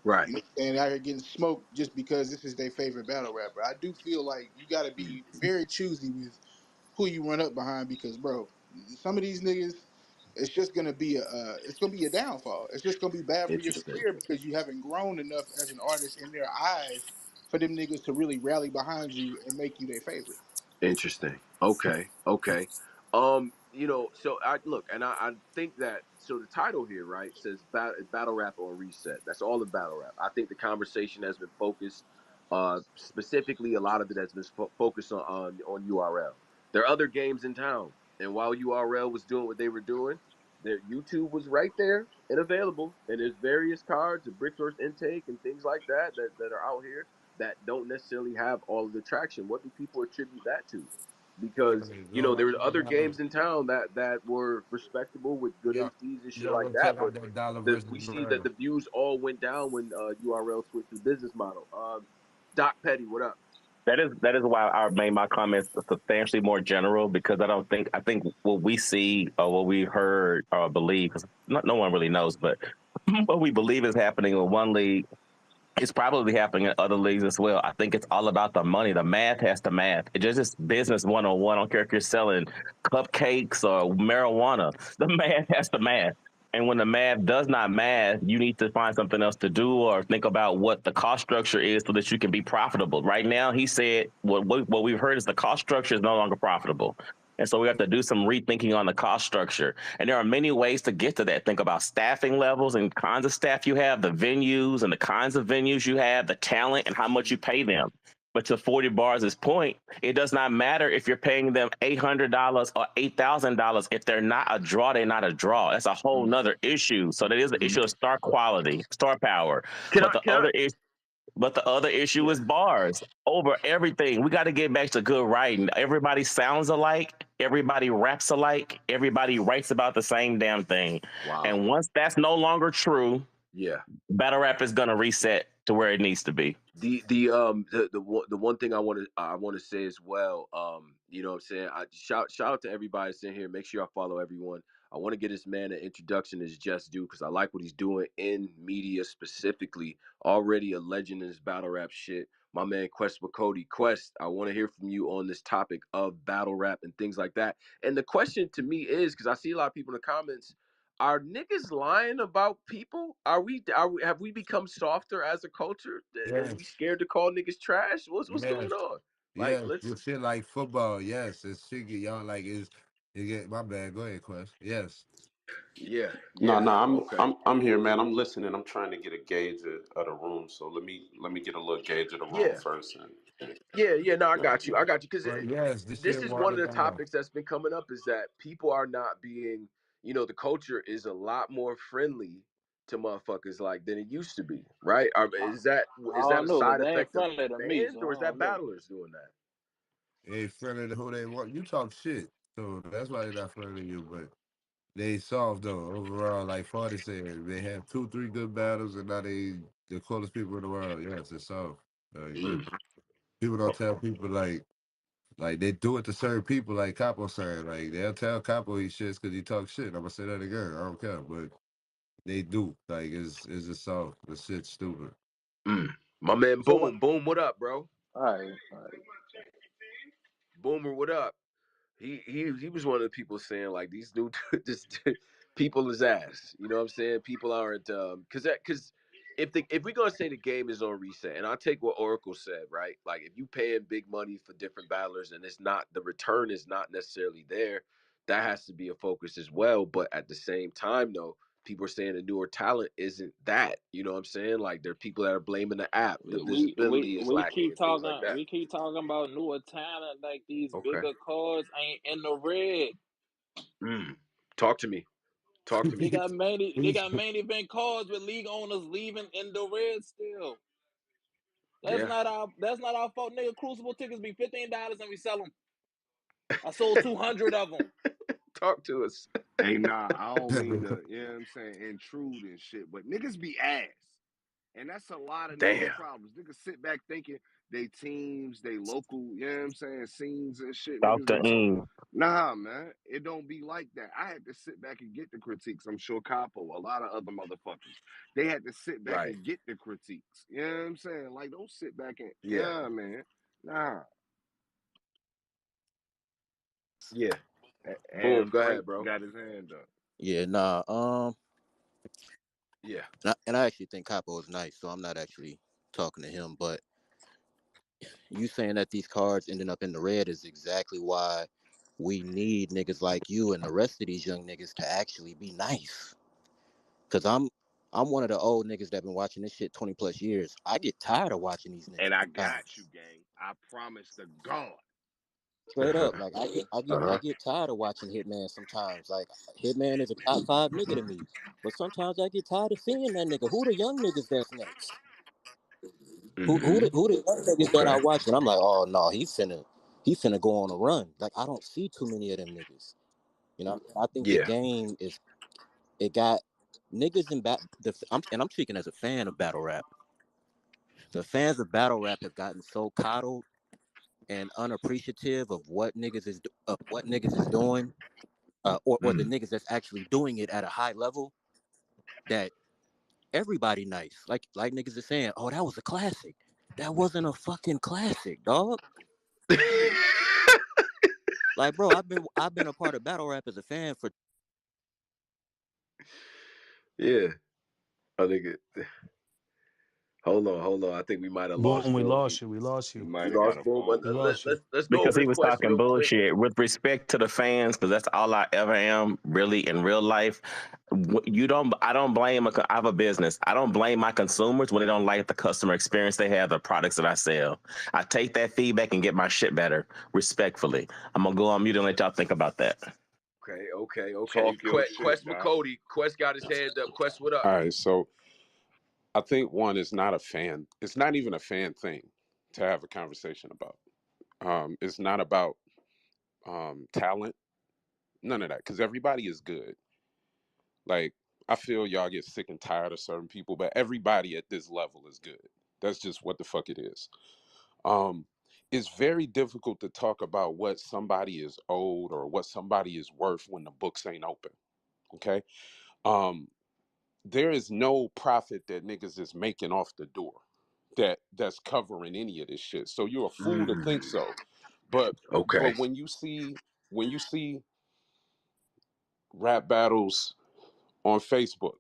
Speaker 1: Right.
Speaker 7: you know, and out here getting smoked just because this is their favorite battle rapper. I do feel like you got to
Speaker 1: Mm.
Speaker 7: be very choosy with who you run up behind because, bro, some of these niggas, it's just gonna be it's gonna be a downfall. It's just gonna be bad for your
Speaker 1: Interesting.
Speaker 7: career because you haven't grown enough as an artist in their eyes for them niggas to really rally behind you and make you their favorite.
Speaker 1: Interesting. Okay. Okay. So I look, and I think that so the title here, right, says battle rap on reset. That's all the battle rap. I think the conversation has been focused, specifically a lot of it has been focused on URL. There are other games in town, and while URL was doing what they were doing, their YouTube was right there and available, and there's various cards and brick source intake and things like that are out here that don't necessarily have all of the traction. What do people attribute that to?
Speaker 12: Yeah,
Speaker 1: Because
Speaker 12: y'all
Speaker 1: there
Speaker 12: like
Speaker 1: were
Speaker 12: that
Speaker 1: other
Speaker 12: dollar.
Speaker 1: games in town that were respectable with good
Speaker 12: Y'all,
Speaker 1: MCs and shit
Speaker 12: y'all
Speaker 1: like
Speaker 12: go
Speaker 1: that,
Speaker 12: check
Speaker 1: but
Speaker 12: out that dollar versus
Speaker 1: we see that
Speaker 12: Brown.
Speaker 1: the views all went down when URL switched the business model. Doc Petty, what up?
Speaker 3: That is why I made my comments substantially more general because I think what we see or what we heard or believe, because no one really knows, but what we believe is happening in one league, it's probably happening in other leagues as well. I think it's all about the money. The math has to math. It's just business 101. I don't care if you're selling cupcakes or marijuana. The math has to math. And when the math does not math, you need to find something else to do or think about what the cost structure is so that you can be profitable. Right now, he said what we've heard is the cost structure is no longer profitable. And so we have to do some rethinking on the cost structure. And there are many ways to get to that. Think about staffing levels and kinds of staff you have, the venues and the kinds of venues you have, the talent and how much you pay them. But to 40 Bars' point, it does not matter if you're paying them $800 or $8,000. If they're not a draw, they're not a draw. That's a whole
Speaker 1: Mm-hmm.
Speaker 3: nother issue. So that is an issue of star quality, star power.
Speaker 1: Can
Speaker 3: But
Speaker 1: I?
Speaker 3: the
Speaker 1: Can I?
Speaker 3: other issue issue
Speaker 1: Yeah.
Speaker 3: is bars over everything. We got to get back to good writing. Everybody sounds alike. Everybody raps alike. Everybody writes about the same damn thing.
Speaker 1: Wow.
Speaker 3: And once that's no longer true,
Speaker 1: Yeah.
Speaker 3: battle rap is going to reset to where it needs to be.
Speaker 1: The one thing I want to say as well, what I'm saying, I shout out to everybody that's in here. Make sure y'all follow everyone. I want to get this man an introduction as just due because I like what he's doing in media specifically. Already a legend in his battle rap shit. My man Quest Mcody. Quest, I want to hear from you on this topic of battle rap and things like that. And the question to me is because I see a lot of people in the comments, are niggas lying about people? Have we become softer as a culture? And we
Speaker 12: Yes,
Speaker 1: scared to call niggas trash? What's going
Speaker 12: yes,
Speaker 1: on? Like
Speaker 12: yes.
Speaker 1: let's
Speaker 12: This shit like football. Yes, it's shit get y'all like is it get my bad. Go ahead, Quest. Yes.
Speaker 1: yeah,
Speaker 16: No,
Speaker 1: yeah.
Speaker 16: no, I'm
Speaker 1: Okay.
Speaker 16: I'm I'm here, man. I'm listening. I'm trying to get a gauge of the room. So let me get a little gauge of the room
Speaker 1: Yeah.
Speaker 16: first, and
Speaker 1: Yeah, no, I
Speaker 16: go ahead,
Speaker 1: got you.
Speaker 16: man.
Speaker 1: I got you. Because
Speaker 12: Well, yes, this
Speaker 1: this
Speaker 12: shit
Speaker 1: is one of
Speaker 12: watered
Speaker 1: the
Speaker 12: down.
Speaker 1: topics that's been coming up is that people are not being, the culture is a lot more friendly to motherfuckers like than it used to be, right?
Speaker 5: I,
Speaker 1: Is
Speaker 5: I
Speaker 1: that
Speaker 5: don't
Speaker 1: a
Speaker 5: know,
Speaker 1: side
Speaker 5: cause they ain't
Speaker 1: effect of
Speaker 5: friendly to me,
Speaker 1: fans
Speaker 5: so
Speaker 1: or is
Speaker 5: I
Speaker 1: that
Speaker 5: don't know.
Speaker 1: battlers doing that?
Speaker 12: They friendly to who they want. You talk shit, so that's why they're not friendly to you. But they soft though overall. Like Forty said, they have 2, 3 good battles, and now they the coolest people in the world. Yes, it's soft. Like
Speaker 1: Mm.
Speaker 12: people don't tell people like they do it to certain people. Like Capo saying, like they'll tell Capo he shits because he talks shit. I'm gonna say that again. I don't care, but they do. Like it's just soft. The shit's stupid.
Speaker 1: Mm. My man
Speaker 5: So when,
Speaker 1: Boom, what up, bro?
Speaker 5: all right.
Speaker 1: Boomer, what up? He was one of the people saying like these new just people is ass. You know what I'm saying? People aren't because if we're gonna say the game is on reset, and I take what Oracle said, right? Like if you paying big money for different battlers and it's not the return is not necessarily there, that has to be a focus as well. But at the same time, though, people are saying the newer talent isn't that. You know what I'm saying? Like there are people that are blaming the app, the visibility is lacking, and things like that.
Speaker 5: we keep talking about newer talent like these
Speaker 1: Okay.
Speaker 5: bigger cards ain't in the red.
Speaker 1: Talk to me. Talk to
Speaker 5: They
Speaker 1: me.
Speaker 5: got main event cards with league owners leaving in the red still.
Speaker 1: Yeah.
Speaker 5: That's not our fault, nigga. Crucible tickets be $15 and we sell them. I sold 200 of them.
Speaker 1: Talk to us.
Speaker 6: Hey, nah, I don't mean to, you know what I'm saying, intrude and shit, but niggas be ass. And that's a lot of niggas'
Speaker 1: Damn.
Speaker 6: problems. Niggas sit back thinking they teams, they local, you know what I'm saying, scenes and shit. Niggas
Speaker 3: Dr.
Speaker 6: be so,
Speaker 3: Ng.
Speaker 6: nah, man, it don't be like that. I had to sit back and get the critiques. I'm sure Capo, a lot of other motherfuckers, they had to sit back
Speaker 1: Right.
Speaker 6: and get the critiques. You know what I'm saying? Like, don't sit back and,
Speaker 1: Yeah.
Speaker 6: yeah, man, nah.
Speaker 1: Yeah.
Speaker 6: And
Speaker 1: Boom. Go
Speaker 6: Frank
Speaker 1: ahead, bro.
Speaker 6: got his hand up.
Speaker 17: Yeah, nah.
Speaker 1: Yeah.
Speaker 17: And I actually think Capo is nice, so I'm not actually talking to him. But you saying that these cards ending up in the red is exactly why we need niggas like you and the rest of these young niggas to actually be nice. Cause I'm one of the old niggas that been watching this shit 20 plus years. I get tired of watching these niggas
Speaker 6: And I
Speaker 17: sometimes.
Speaker 6: got you, gang. I promise to God.
Speaker 17: Straight up, like I get tired of watching Hitman sometimes. Like Hitman is a top 5 nigga to me, but sometimes I get tired of seeing that nigga. Who the young niggas that's next?
Speaker 1: Mm-hmm.
Speaker 17: Who the young niggas that I
Speaker 1: Okay.
Speaker 17: watch? And I'm like, oh no, he finna go on a run. Like I don't see too many of them niggas. You know, I think the
Speaker 1: Yeah.
Speaker 17: game is it got niggas in I'm speaking as a fan of battle rap. The fans of battle rap have gotten so coddled and unappreciative of what niggas is doing, or the
Speaker 1: Mm.
Speaker 17: niggas that's actually doing it at a high level. That everybody nice, like niggas are saying, oh that was a classic. That wasn't a fucking classic, dog. Like, bro, I've been a part of battle rap as a fan for.
Speaker 1: Yeah. I think it. Hold on. Hold on. I think we might have
Speaker 2: Boom,
Speaker 1: lost
Speaker 2: we
Speaker 1: Boom.
Speaker 2: lost you. We lost
Speaker 6: He
Speaker 2: you.
Speaker 1: We
Speaker 6: might have got
Speaker 1: lost
Speaker 6: a
Speaker 1: Boom.
Speaker 6: phone
Speaker 2: We
Speaker 6: call.
Speaker 2: lost you.
Speaker 1: Let's go
Speaker 3: Because
Speaker 1: over
Speaker 3: he
Speaker 1: the
Speaker 3: was
Speaker 1: quest
Speaker 3: talking
Speaker 1: real quick.
Speaker 3: bullshit. With respect to the fans, because that's all I ever am, really, in real life. I don't blame, I have a business. I don't blame my consumers when they don't like the customer experience they have, the products that I sell. I take that feedback and get my shit better, respectfully. I'm going to go on mute and let y'all think about that.
Speaker 1: Okay. Okay. Okay.
Speaker 6: Talk your
Speaker 1: Quest
Speaker 6: shit, Doc.
Speaker 1: Mcody. Quest got his hand up. Quest, what up?
Speaker 16: All right, so I think one is not a fan. It's not even a fan thing to have a conversation about. It's not about talent, none of that, because everybody is good. Like I feel y'all get sick and tired of certain people, but everybody at this level is good. That's just what the fuck it is. Um, it's very difficult to talk about what somebody is owed or what somebody is worth when the books ain't open. Okay. Um, there is no profit that niggas is making off the door that's covering any of this shit. So you're a fool to think
Speaker 1: Mm.
Speaker 16: so. But
Speaker 1: Okay.
Speaker 16: when you see rap battles on Facebook,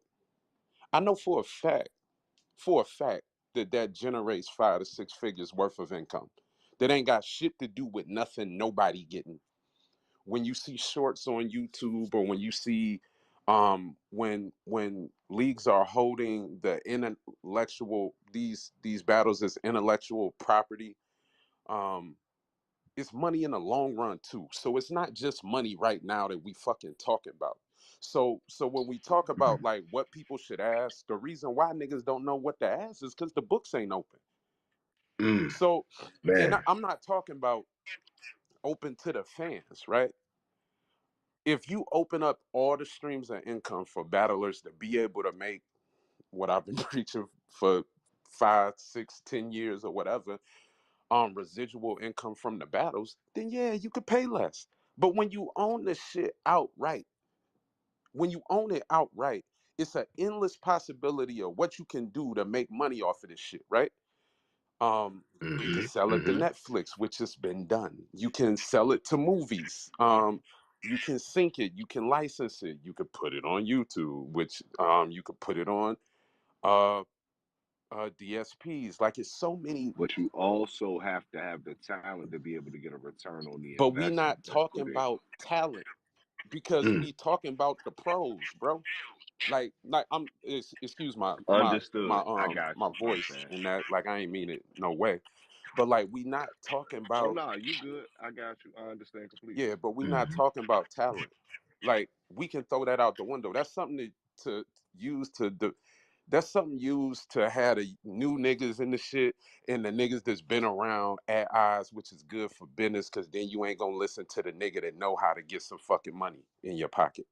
Speaker 16: I know for a fact that generates 5 to 6 figures worth of income. That ain't got shit to do with nothing nobody getting. When you see shorts on YouTube or when you see when leagues are holding the intellectual these battles as intellectual property, um it's money in the long run too. So it's not just money right now that we fucking talking about. So when we talk about like what people should ask, the reason why niggas don't know what to ask is because the books ain't open.
Speaker 1: Mm.
Speaker 16: So
Speaker 1: Man.
Speaker 16: I'm not talking about open to the fans, right? If you open up all the streams of income for battlers to be able to make what I've been preaching for 5, 6, 10 years or whatever, residual income from the battles, then yeah, you could pay less. But when you own the shit outright, when you own it outright, it's an endless possibility of what you can do to make money off of this shit, right? You can
Speaker 1: Mm-hmm.
Speaker 16: sell it to
Speaker 1: Mm-hmm.
Speaker 16: Netflix, which has been done. You can sell it to movies. You can sync it. You can license it. You could put it on YouTube, which you could put it on. DSPs. Like it's so many,
Speaker 6: But you also have to have the talent to be able to get a return on the
Speaker 16: but we
Speaker 6: investment
Speaker 16: not
Speaker 6: that's
Speaker 16: talking
Speaker 6: put in.
Speaker 16: about talent because
Speaker 1: Mm.
Speaker 16: we talking about the pros, bro. Like excuse
Speaker 6: Understood. I got
Speaker 16: my
Speaker 6: you. My
Speaker 16: voice
Speaker 6: bad.
Speaker 16: and that, like I ain't mean it no way, but like we not talking
Speaker 6: Oh
Speaker 16: about,
Speaker 6: no, you good. I got you. I understand completely.
Speaker 16: yeah, but we not
Speaker 1: Mhm.
Speaker 16: talking about talent. Like we can throw that out the window. That's something to use to that's something used to have the new niggas in the shit and the niggas that's been around at odds, which is good for business because then you ain't gonna listen to the nigga that know how to get some fucking money in your pocket.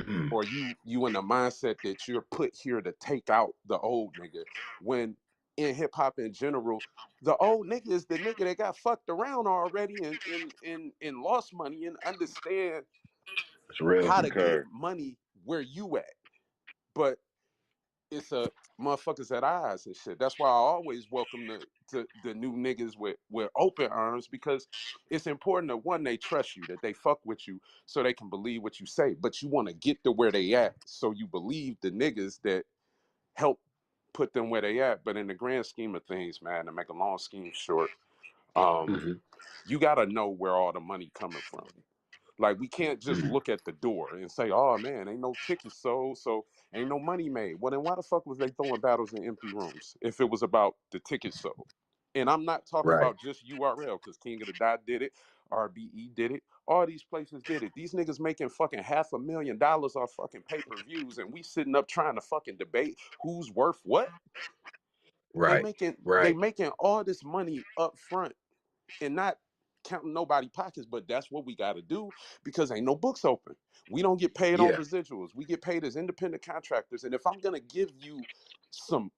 Speaker 1: Mm.
Speaker 16: Or you in the mindset that you're put here to take out the old nigga when in hip hop in general, the old nigga is the nigga that got fucked around already and lost money and understand
Speaker 1: It's real.
Speaker 16: how to get
Speaker 6: Concur.
Speaker 16: money where you at. But it's a motherfuckers at eyes and shit. That's why I always welcome to the new niggas with open arms because it's important that one, they trust you, that they fuck with you so they can believe what you say. But you want to get to where they at so you believe the niggas that help put them where they at. But in the grand scheme of things, man, to make a long scheme short, um,
Speaker 1: Hmm.
Speaker 16: you gotta know where all the money coming from. Like we can't just
Speaker 1: Hmm.
Speaker 16: look at the door and say, "Oh man, ain't no tickets sold, so ain't no money made." Well, then why the fuck was they throwing battles in empty rooms if it was about the tickets sold? And I'm not talking
Speaker 1: Right.
Speaker 16: about just URL because King of the Dot did it, RBE did it, all these places did it. These niggas making fucking $500,000 off fucking pay per views, and we sitting up trying to fucking debate who's worth what.
Speaker 1: Right.
Speaker 16: They
Speaker 1: Right.
Speaker 16: making all this money up front and not counting nobody pockets, but that's what we got to do because ain't no books open. We don't get paid on
Speaker 1: Yeah.
Speaker 16: residuals. We get paid as independent contractors. And if I'm gonna give you some,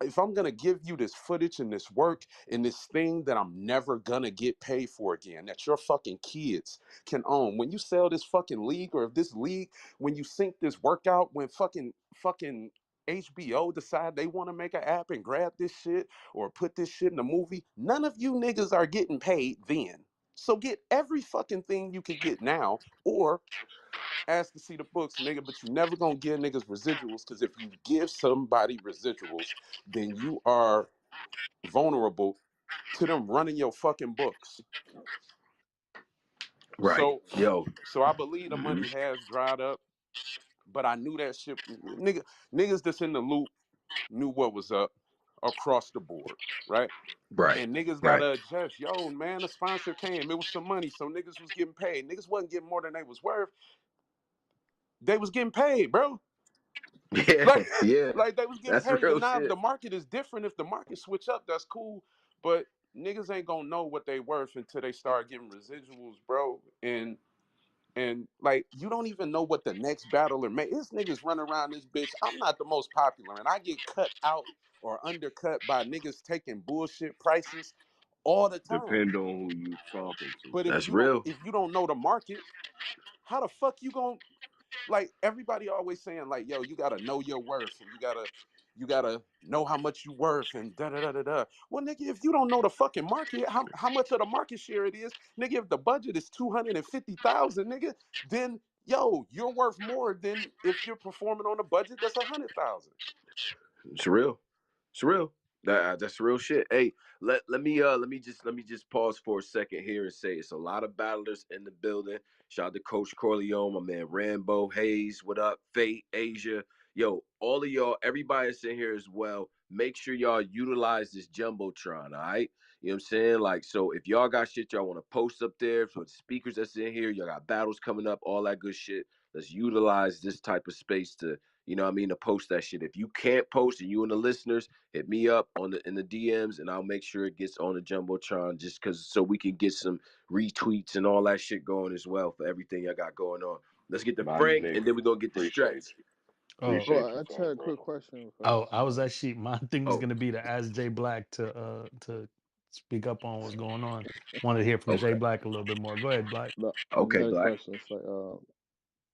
Speaker 16: if I'm gonna give you this footage and this work and this thing that I'm never gonna get paid for again, that your fucking kids can own, when you sell this fucking league or if this league, when you sync this workout, when fucking HBO decide they want to make an app and grab this shit or put this shit in a movie, none of you niggas are getting paid then. So get every fucking thing you can get now, or ask to see the books, nigga. But you never gonna give niggas residuals because if you give somebody residuals, then you are vulnerable to them running your fucking books.
Speaker 1: Right.
Speaker 16: So,
Speaker 1: Yo.
Speaker 16: so I believe the
Speaker 1: Hmm.
Speaker 16: money has dried up, but I knew that shit, niggas that's in the loop knew what was up across the board, right?
Speaker 1: Right.
Speaker 16: And niggas
Speaker 1: Right.
Speaker 16: gotta adjust. Yo, man, a sponsor came. It was some money, so niggas was getting paid. Niggas wasn't getting more than they was worth. They was getting paid, bro.
Speaker 1: Yeah.
Speaker 16: Like,
Speaker 1: Yeah.
Speaker 16: like they was getting
Speaker 1: That's
Speaker 16: paid.
Speaker 1: real
Speaker 16: And now if
Speaker 1: shit.
Speaker 16: the market is different, if the market switch up, that's cool. But niggas ain't gonna know what they worth until they start getting residuals, bro. And like you don't even know what the next battler may. This niggas run around this bitch. I'm not the most popular, and I get cut out or undercut by niggas taking bullshit prices all the time.
Speaker 6: Depend on who you talking to.
Speaker 16: But
Speaker 1: That's real.
Speaker 16: if you don't know the market, how the fuck you going like everybody always saying like, yo, you gotta know your worth and you gotta know how much you worth and da da da da da. Well, nigga, if you don't know the fucking market, how much of the market share it is, nigga, if the budget is 250,000, nigga, then yo, you're worth more than if you're performing on a budget that's 100,000.
Speaker 1: It's real. It's real. That's real shit. Hey, let me just pause for a second here and say it's a lot of battlers in the building. Shout out to Coach Corleone, my man Rambo, Hayes, what up? Fate, Asia. Yo, all of y'all, everybody that's in here as well. Make sure y'all utilize this Jumbotron, all right? You know what I'm saying? Like, so if y'all got shit y'all want to post up there for the speakers that's in here, y'all got battles coming up, all that good shit. Let's utilize this type of space to, you know what I mean, to post that shit. If you can't post and you and the listeners, hit me up on the in the DMs and I'll make sure it gets on the Jumbotron just cause so we can get some retweets and all that shit going as well for everything I got going on. Let's get to
Speaker 6: My
Speaker 1: Frank and
Speaker 6: nigga.
Speaker 1: then we're gonna get to
Speaker 6: Appreciate
Speaker 1: Stretch.
Speaker 6: you.
Speaker 2: Oh,
Speaker 6: Appreciate
Speaker 7: Oh,
Speaker 6: you,
Speaker 7: I just had
Speaker 6: phone,
Speaker 7: a quick
Speaker 6: bro.
Speaker 7: question
Speaker 2: oh,
Speaker 7: first.
Speaker 2: I was actually my thing was
Speaker 1: Oh,
Speaker 2: gonna be to ask Jayblac to speak up on what's going on. Wanted to hear from
Speaker 1: okay.
Speaker 2: Jayblac a little bit more. Go ahead, Black.
Speaker 7: No, I just
Speaker 1: Okay,
Speaker 7: had a
Speaker 1: Black.
Speaker 7: question. It's like,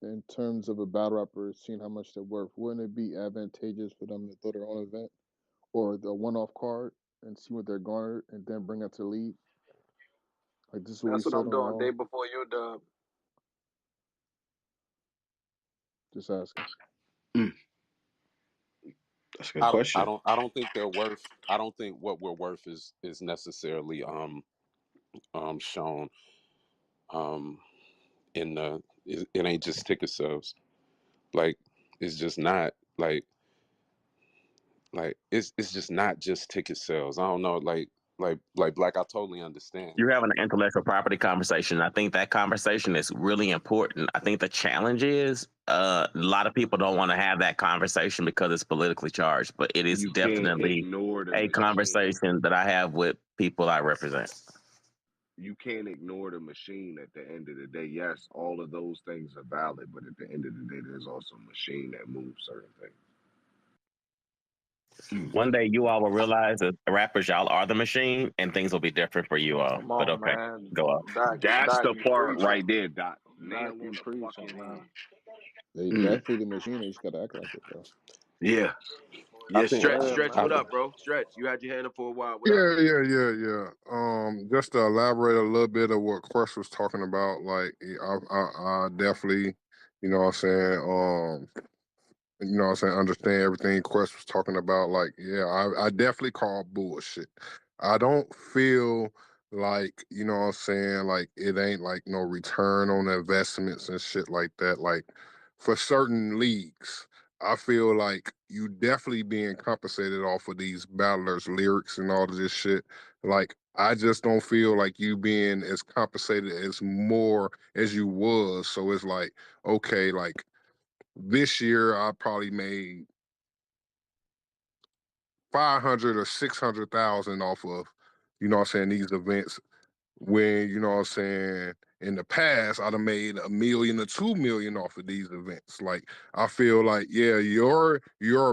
Speaker 7: in terms of a battle rapper seeing how much they're worth, wouldn't it be advantageous for them to throw their own event or the one-off card and see what they're garnered and then bring it to the league? Like this is what we
Speaker 6: That's what
Speaker 7: sold
Speaker 6: I'm
Speaker 7: on our
Speaker 6: doing day
Speaker 7: own.
Speaker 6: before your dub.
Speaker 7: Just asking.
Speaker 1: Mm. That's a good question.
Speaker 16: I don't think they're worth. I don't think what we're worth is necessarily shown in the. It ain't just ticket sales. Like it's just not it's just not just ticket sales. I don't know. Like I totally understand.
Speaker 3: You're having an intellectual property conversation. I think that conversation is really important. I think the challenge is a lot of people don't want to have that conversation because it's politically charged, but it is
Speaker 6: You can't
Speaker 3: definitely
Speaker 6: ignore the
Speaker 3: a
Speaker 6: machine.
Speaker 3: conversation that I have with people I represent.
Speaker 6: You can't ignore the machine at the end of the day. Yes, all of those things are valid, but at the end of the day, there's also a machine that moves certain things.
Speaker 3: One day you all will realize that rappers, y'all are the machine and things will be different for you all.
Speaker 8: Come
Speaker 3: But
Speaker 8: on,
Speaker 3: okay,
Speaker 8: man.
Speaker 3: go up.
Speaker 6: That's
Speaker 8: Doc,
Speaker 6: the
Speaker 8: you
Speaker 6: part
Speaker 8: preaching.
Speaker 6: right there, Doc.
Speaker 8: Doc,
Speaker 6: Nail
Speaker 8: you
Speaker 6: on the
Speaker 8: preaching,
Speaker 6: fucking
Speaker 8: man.
Speaker 6: head.
Speaker 18: They
Speaker 1: Mm.
Speaker 18: definitely the machine. They just gotta act like it though.
Speaker 1: Yeah.
Speaker 16: I
Speaker 1: Yeah,
Speaker 16: think.
Speaker 1: Stretch,
Speaker 8: Yeah,
Speaker 1: Stretch,
Speaker 16: I
Speaker 1: what
Speaker 8: man.
Speaker 16: think.
Speaker 1: up, bro? Stretch, you had your hand up for a while. What up?
Speaker 10: Yeah. Just to elaborate a little bit of what Quest was talking about, like I definitely, you know what I'm saying, understand everything Quest was talking about. Like, yeah, I definitely call bullshit. I don't feel like, you know what I'm saying, like it ain't like no return on investments and shit like that. Like for certain leagues, I feel like you definitely being compensated off of these battlers' lyrics and all of this shit. Like I just don't feel like you being as compensated as more as you was. So it's like, okay, like this year I probably made 500 or 600,000 off of, you know what I'm saying, these events when, you know what I'm saying, in the past, I'd have made 1 million or 2 million off of these events. Like, I feel like, yeah, your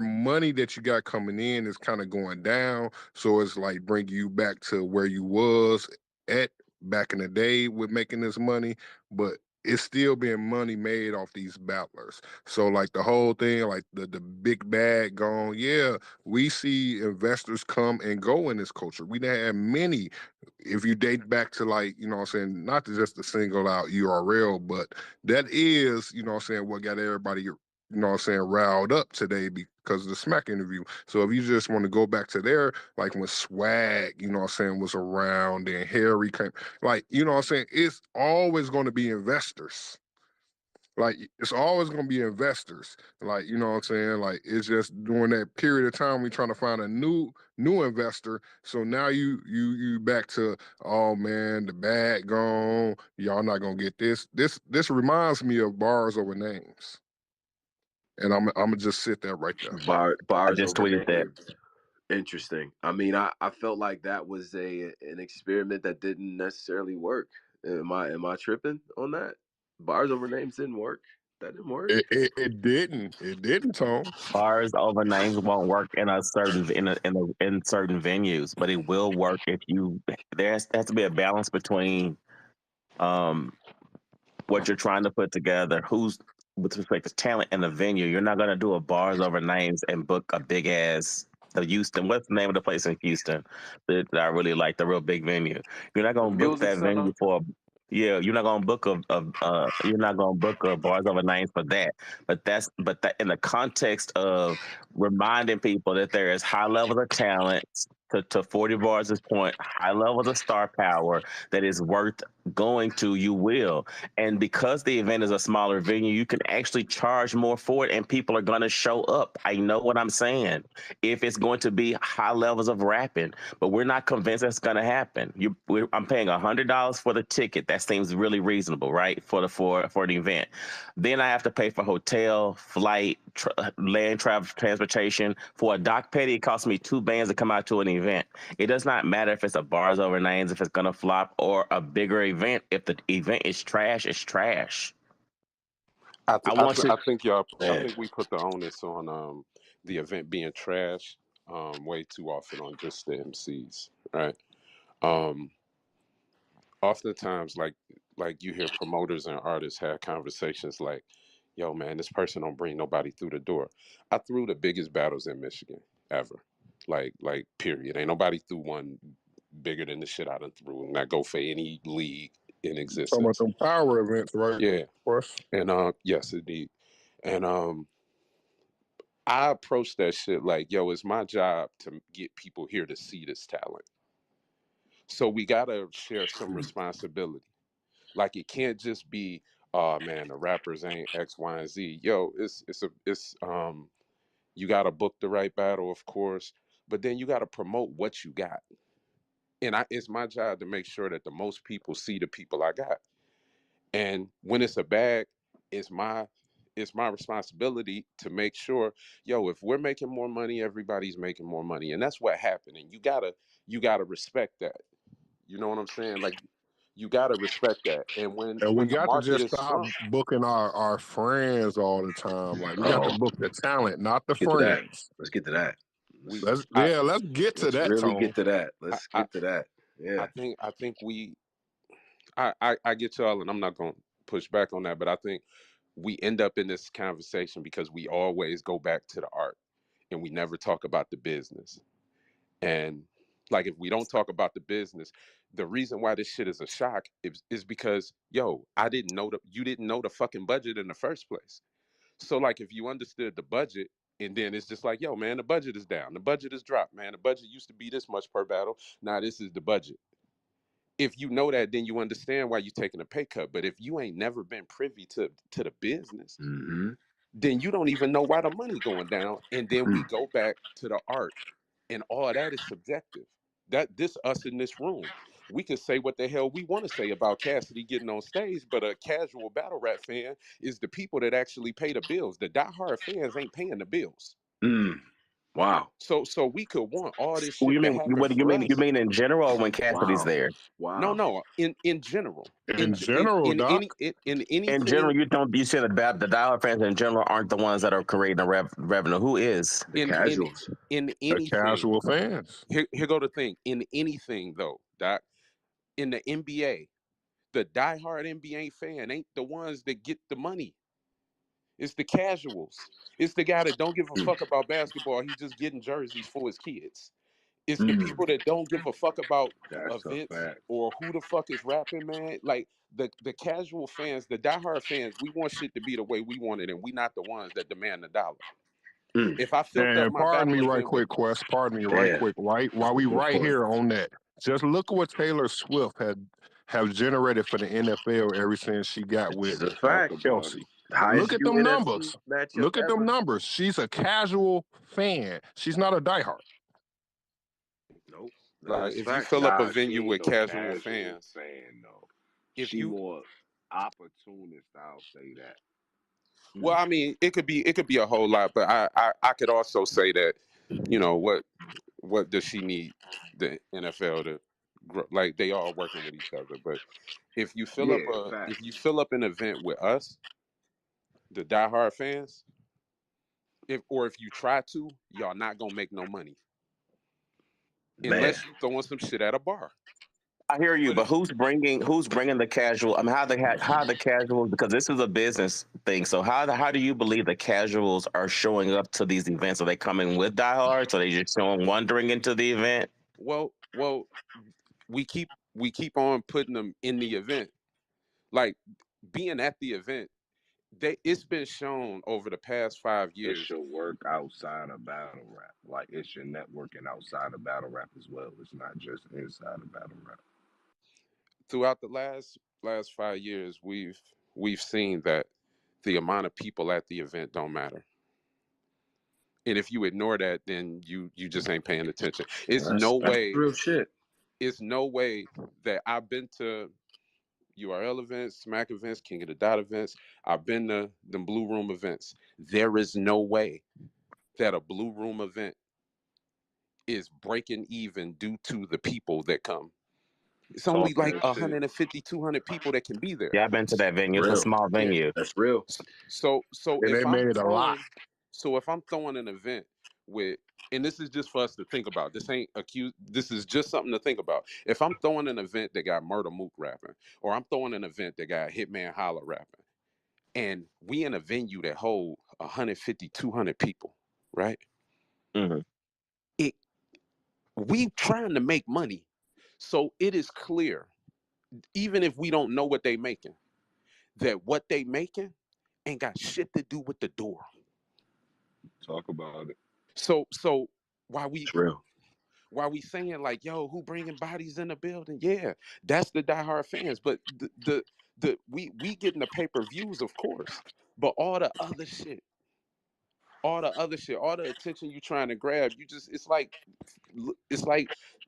Speaker 10: money that you got coming in is kind of going down. So it's like bringing you back to where you was at back in the day with making this money, but it's still being money made off these battlers. So like the whole thing, like the big bag gone, yeah, we see investors come and go in this culture. We done had many if you date back to like, you know what I'm saying, not to just the single out URL, but that is, you know what I'm saying, what got everybody, you know what I'm saying, riled up today because of the Smack interview. So if you just want to go back to there, like when Swag, you know what I'm saying, was around and Harry came, like, you know what I'm saying, it's always going to be investors. Like it's always gonna be investors. Like, you know what I'm saying? Like it's just during that period of time we trying to find a new investor. So now you back to, oh man, the bag gone. Y'all not gonna get this. This reminds me of bars over names. And I'm gonna just sit there right there.
Speaker 3: I
Speaker 1: Bars
Speaker 3: just
Speaker 1: over
Speaker 3: tweeted that.
Speaker 1: names. Interesting. I mean, I felt like that was an experiment that didn't necessarily work. Am I tripping on that? Bars over names didn't work. That didn't work.
Speaker 10: It didn't. It didn't, Tone.
Speaker 3: Bars over names won't work in a certain in certain venues, but it will work if you there has to be a balance between um what you're trying to put together, who's with respect to talent and the venue. You're not gonna do a bars over names and book a big ass the Houston. What's the name of the place in Houston that I really like, the real big venue? You're not
Speaker 5: The
Speaker 3: gonna book
Speaker 5: music
Speaker 3: that
Speaker 5: center.
Speaker 3: venue for yeah, you're not gonna book you're not gonna book a bars over names for that. But that in the context of reminding people that there is high levels of talent to 40 bars point, high levels of star power that is worth going to, you will. And because the event is a smaller venue, you can actually charge more for it and people are going to show up. I know what I'm saying. If it's going to be high levels of rapping, but we're not convinced that's going to happen. I'm paying $100 for the ticket. That seems really reasonable, right? For the event. Then I have to pay for hotel, flight, land travel, transportation. For a Doc Petty, it costs me 2 bands to come out to an event. It does not matter if it's a bars over names, if it's gonna flop, or a bigger event. If the event is trash, it's trash. I want you.
Speaker 16: I think y'all. I
Speaker 1: Man,
Speaker 16: think we put the onus on the event being trash way too often on just the MCs, right? Um, Oftentimes like you hear promoters and artists have conversations like, yo man, this person don't bring nobody through the door. I threw the biggest battles in Michigan ever, like period. Ain't nobody threw one bigger than the shit I done threw, and that go for any league in
Speaker 10: Talking about
Speaker 16: existence.
Speaker 10: them power events, right?
Speaker 16: Yeah.
Speaker 10: Of course.
Speaker 16: And yes indeed. And I approach that shit like, yo, it's my job to get people here to see this talent. So we gotta share some responsibility. Like it can't just be, oh man, the rappers ain't X, Y, and Z. Yo, it's you gotta book the right battle, of course, but then you gotta promote what you got. And it's my job to make sure that the most people see the people I got. And when it's a bag, it's my it's my responsibility to make sure, yo, if we're making more money, everybody's making more money. And that's what happened. And you gotta respect that. You know what I'm saying? Like you gotta respect that. And when
Speaker 10: And we
Speaker 16: when the
Speaker 10: got to
Speaker 16: market
Speaker 10: just
Speaker 16: is
Speaker 10: stop
Speaker 16: slump,
Speaker 10: booking our friends all the time. Like we got to
Speaker 1: Oh,
Speaker 10: book the talent, not the
Speaker 1: get to that.
Speaker 10: friends.
Speaker 1: Let's get to that.
Speaker 16: we
Speaker 1: Let's,
Speaker 10: Let's get to
Speaker 1: let's
Speaker 10: that,
Speaker 1: really
Speaker 10: Tone.
Speaker 1: get to that.
Speaker 16: I,
Speaker 1: Let's
Speaker 16: I,
Speaker 1: get to that.
Speaker 16: I
Speaker 1: Yeah.
Speaker 16: think I get y'all, and I'm not gonna push back on that, but I think we end up in this conversation because we always go back to the art and we never talk about the business. And like if we don't talk about the business, the reason why this shit is a shock is because, yo, you didn't know the fucking budget in the first place. So like if you understood the budget, and then it's just like, yo, man, the budget is down. The budget is dropped, man. The budget used to be this much per battle. Now this is the budget. If you know that, then you understand why you're taking a pay cut. But if you ain't never been privy to the business,
Speaker 1: Mm-hmm.
Speaker 16: then you don't even know why the money going down. And then we go back to the art, and all that is subjective. That this us in this room, we can say what the hell we want to say about Cassidy getting on stage, but a casual battle rap fan is the people that actually pay the bills. The diehard fans ain't paying the bills.
Speaker 1: Mm. Wow.
Speaker 16: So we could want all this
Speaker 3: What
Speaker 16: shit
Speaker 3: you
Speaker 16: to
Speaker 3: mean?
Speaker 16: happen
Speaker 3: What do you
Speaker 16: for
Speaker 3: mean? You
Speaker 16: us.
Speaker 3: mean in general or when Cassidy's
Speaker 1: Wow.
Speaker 3: there?
Speaker 16: No,
Speaker 1: Wow.
Speaker 16: no. In general,
Speaker 10: In general, Doc.
Speaker 16: in
Speaker 3: In general,
Speaker 16: anything,
Speaker 3: you say that the diehard fans in general aren't the ones that are creating the revenue. Who is?
Speaker 1: The
Speaker 16: in in
Speaker 1: casuals.
Speaker 16: in
Speaker 10: The
Speaker 16: anything.
Speaker 10: casual fans.
Speaker 16: Here go the thing. In anything though, Doc. In the NBA, the diehard NBA fan ain't the ones that get the money. It's the casuals. It's the guy that don't give a
Speaker 1: Mm.
Speaker 16: fuck about basketball. He's just getting jerseys for his kids. It's the
Speaker 1: Mm.
Speaker 16: people that don't give a fuck about
Speaker 6: That's a
Speaker 16: events
Speaker 6: fact.
Speaker 16: or who the fuck is rapping, man. Like the casual fans, the diehard fans, we want shit to be the way we want it, and we not the ones that demand the dollar.
Speaker 1: Mm.
Speaker 16: If I filled up
Speaker 10: And
Speaker 16: my
Speaker 10: pardon me
Speaker 16: battle
Speaker 10: right
Speaker 16: event with
Speaker 10: quick, Quest. Pardon me right
Speaker 1: Yeah.
Speaker 10: quick. Right while
Speaker 1: That's a
Speaker 10: we
Speaker 1: good
Speaker 10: right
Speaker 1: point.
Speaker 10: here on that, just look what Taylor Swift have generated for the NFL ever since she got
Speaker 1: This
Speaker 10: with
Speaker 1: is a
Speaker 6: Talk
Speaker 1: fact.
Speaker 6: about it.
Speaker 10: Kelsey.
Speaker 1: The
Speaker 10: Look
Speaker 1: highest
Speaker 10: at them
Speaker 1: NFC
Speaker 10: numbers.
Speaker 1: matchup
Speaker 10: Look at them
Speaker 1: ever.
Speaker 10: numbers. She's a casual fan. She's not a diehard.
Speaker 1: Nope. That
Speaker 16: like
Speaker 1: is
Speaker 16: if you
Speaker 1: facts.
Speaker 16: fill up a
Speaker 6: Nah, she
Speaker 16: venue
Speaker 6: ain't
Speaker 16: with
Speaker 6: no
Speaker 16: casual
Speaker 6: casual
Speaker 16: fans,
Speaker 6: fan though.
Speaker 16: if
Speaker 6: She
Speaker 16: you
Speaker 6: more opportunist. I'll say that.
Speaker 16: well,
Speaker 1: Mm.
Speaker 16: I mean, it could be a whole lot, but I could also say that, what does she need the NFL to grow? Like they all working with each other, but
Speaker 6: Yeah,
Speaker 16: if you
Speaker 6: facts.
Speaker 16: fill up an event with us, the diehard fans, if you try to, y'all not gonna make no money
Speaker 1: Man.
Speaker 16: unless you throwing some shit at a bar.
Speaker 3: I hear you,
Speaker 16: But
Speaker 3: but
Speaker 16: if
Speaker 3: who's bringing the casual? I mean, how the casuals, because this is a business thing. So how do you believe the casuals are showing up to these events? Are they coming with diehards? Are they just showing wandering into the event?
Speaker 16: well, we keep on putting them in the event, like being at the event. It's been shown over the past 5 years.
Speaker 6: It's your work outside of battle rap. Like it's your networking outside of battle rap as well. It's not just inside of battle rap.
Speaker 16: Throughout the last 5 years, we've seen that the amount of people at the event don't matter. And if you ignore that, then you just ain't paying attention.
Speaker 1: That's real shit.
Speaker 16: It's no way that I've been to URL events, Smack events, King of the Dot events. I've been to the Blue Room events. There is no way that a Blue Room event is breaking even due to the people that come. It's only
Speaker 6: Talk
Speaker 16: like
Speaker 6: your shit.
Speaker 16: 150, 200 people that can be there.
Speaker 3: Yeah, I've been to that venue. It's a
Speaker 1: Real.
Speaker 3: small
Speaker 16: Yeah.
Speaker 3: venue.
Speaker 1: That's real.
Speaker 16: So
Speaker 10: And they
Speaker 16: if I'm
Speaker 10: made a lot.
Speaker 16: throwing, if I'm throwing an event with, and this is just for us to think about. This ain't accused. This is just something to think about. If I'm throwing an event that got Murder Mook rapping, or I'm throwing an event that got Hitman Holla rapping, and we in a venue that hold 150, 200 people, right?
Speaker 3: Hmm.
Speaker 16: It we trying to make money, so it is clear, even if we don't know what they making, that what they making ain't got shit to do with the door.
Speaker 6: Talk about it.
Speaker 16: So
Speaker 1: It's real.
Speaker 16: why we saying like, yo, who bringing bodies in the building? Yeah, that's the diehard fans. But we getting the pay-per-views, of course, but all the other shit, all the attention you trying to grab, you just it's like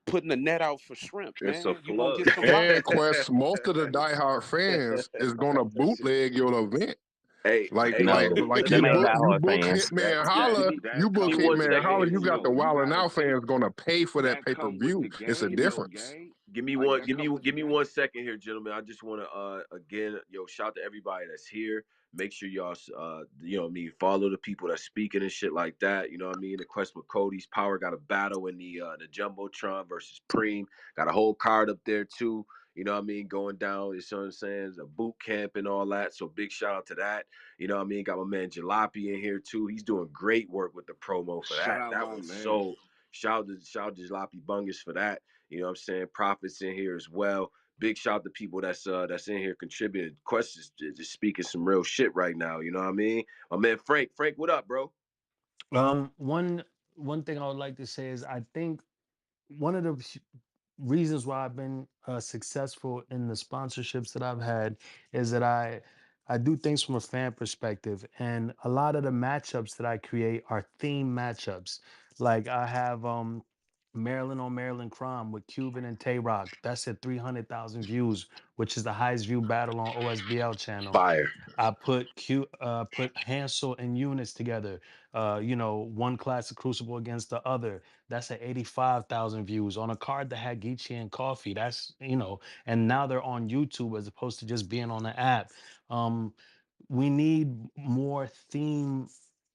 Speaker 16: putting a net out for shrimp,
Speaker 6: It's a
Speaker 16: man. You gonna
Speaker 6: flood.
Speaker 16: get some
Speaker 10: And
Speaker 16: bites.
Speaker 10: Quest, most of the diehard fans is gonna bootleg your event.
Speaker 1: Hey,
Speaker 10: Like,
Speaker 1: hey,
Speaker 10: like,
Speaker 3: No,
Speaker 1: hey,
Speaker 10: like
Speaker 3: them
Speaker 10: you
Speaker 3: ain't
Speaker 10: book,
Speaker 3: diehard fans.
Speaker 10: Hitman
Speaker 1: give
Speaker 10: Holla,
Speaker 1: me,
Speaker 10: you
Speaker 6: That
Speaker 10: book
Speaker 1: give me
Speaker 6: come
Speaker 1: one
Speaker 6: with
Speaker 10: Hitman
Speaker 6: the
Speaker 1: second.
Speaker 10: Holla, you
Speaker 6: game
Speaker 10: got the
Speaker 6: though. You
Speaker 10: Wild 'N
Speaker 6: gotta
Speaker 10: Out fans
Speaker 6: think
Speaker 10: gonna pay for that
Speaker 6: that
Speaker 10: pay per
Speaker 6: come with the
Speaker 10: view. It's a
Speaker 6: game though,
Speaker 10: difference.
Speaker 6: gang.
Speaker 1: Give me
Speaker 6: Like
Speaker 1: one.
Speaker 6: that come with the
Speaker 1: Give me
Speaker 6: game.
Speaker 1: 1 second here, gentlemen. I just want to again, shout to everybody that's here. Make sure y'all follow the people that's speaking and shit like that. You know what I mean? The Quest with Cody's Power got a battle in the Jumbotron versus Preem. Got a whole card up there too. You know what I mean? Going down, you know what I'm saying? A boot camp and all that. So big shout out to that. You know what I mean? Got my man Jalopy in here too. He's doing great work with the promo for
Speaker 6: Shout
Speaker 1: that.
Speaker 6: out
Speaker 1: That
Speaker 6: my
Speaker 1: was
Speaker 6: man.
Speaker 1: so shout to Jalopy Bungus for that. You know what I'm saying? Profits in here as well. Big shout out to people that's in here contributing. Questions just speaking some real shit right now. You know what I mean? My man Frank. Frank, what up, bro?
Speaker 2: One thing I would like to say is I think one of the reasons why I've been successful in the sponsorships that I've had is that I do things from a fan perspective, and a lot of the matchups that I create are theme matchups. Like I have Maryland on Maryland Crime with Cuban and Tay Rock. That's at 300,000 views, which is the highest view battle on OSBL channel.
Speaker 1: Fire.
Speaker 2: I put Hansel and Eunice together. One classic crucible against the other. That's at 85,000 views on a card that had Geechee and Coffee. And now they're on YouTube as opposed to just being on the app. We need more theme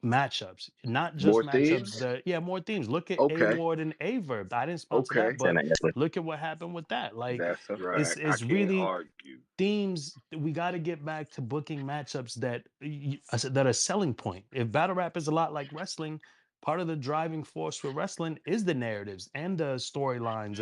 Speaker 2: matchups, not just
Speaker 1: More
Speaker 2: matchups
Speaker 1: themes?
Speaker 2: that, yeah, more themes. Look at A
Speaker 1: Okay.
Speaker 2: Ward and Averb. I didn't sponsor that,
Speaker 1: Okay.
Speaker 2: but look at what happened with that. Like
Speaker 6: That's a
Speaker 1: Right.
Speaker 6: fact. I
Speaker 2: it's
Speaker 6: can't
Speaker 2: really
Speaker 6: argue.
Speaker 2: themes. We got to get back to booking matchups that are selling point. If battle rap is a lot like wrestling, part of the driving force for wrestling is the narratives and the storylines,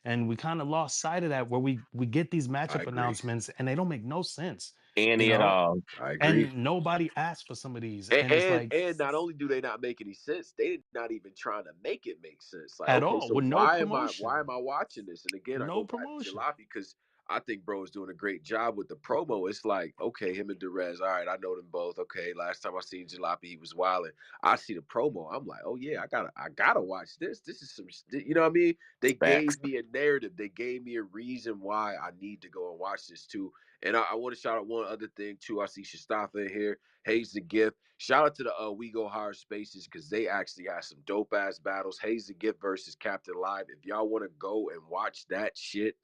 Speaker 2: and we kind of lost sight of that where we get these
Speaker 1: I
Speaker 2: matchup
Speaker 1: agree.
Speaker 2: announcements and they don't make no sense, you
Speaker 3: Any at
Speaker 2: know.
Speaker 3: all.
Speaker 1: I agree.
Speaker 2: And nobody asked for some of these,
Speaker 1: And,
Speaker 2: and it's
Speaker 1: and
Speaker 2: like
Speaker 1: and not only do they not make any sense, they're not even trying to make it make sense. Like,
Speaker 2: at
Speaker 1: okay,
Speaker 2: all
Speaker 1: so
Speaker 2: with no
Speaker 1: why am
Speaker 2: promotion,
Speaker 1: I watching this? And again, I
Speaker 2: no
Speaker 1: go back to
Speaker 2: promotion.
Speaker 1: Jalopy because I think bro is doing a great job with the promo. It's like, okay, him and Derez, all right, I know them both. Okay, last time I seen Jalopy, he was wilding. I see the promo, I'm like, oh yeah, I gotta watch this. This is some, you know what I mean? They
Speaker 3: Facts.
Speaker 1: gave me a narrative. They gave me a reason why I need to go and watch this too. And I want to shout out one other thing too. I see Shastafa in here. Hayes the Gift. Shout out to the We Go Hard Spaces because they actually had some dope ass battles. Hayes the Gift versus Captain Live. If y'all want to go and watch that shit,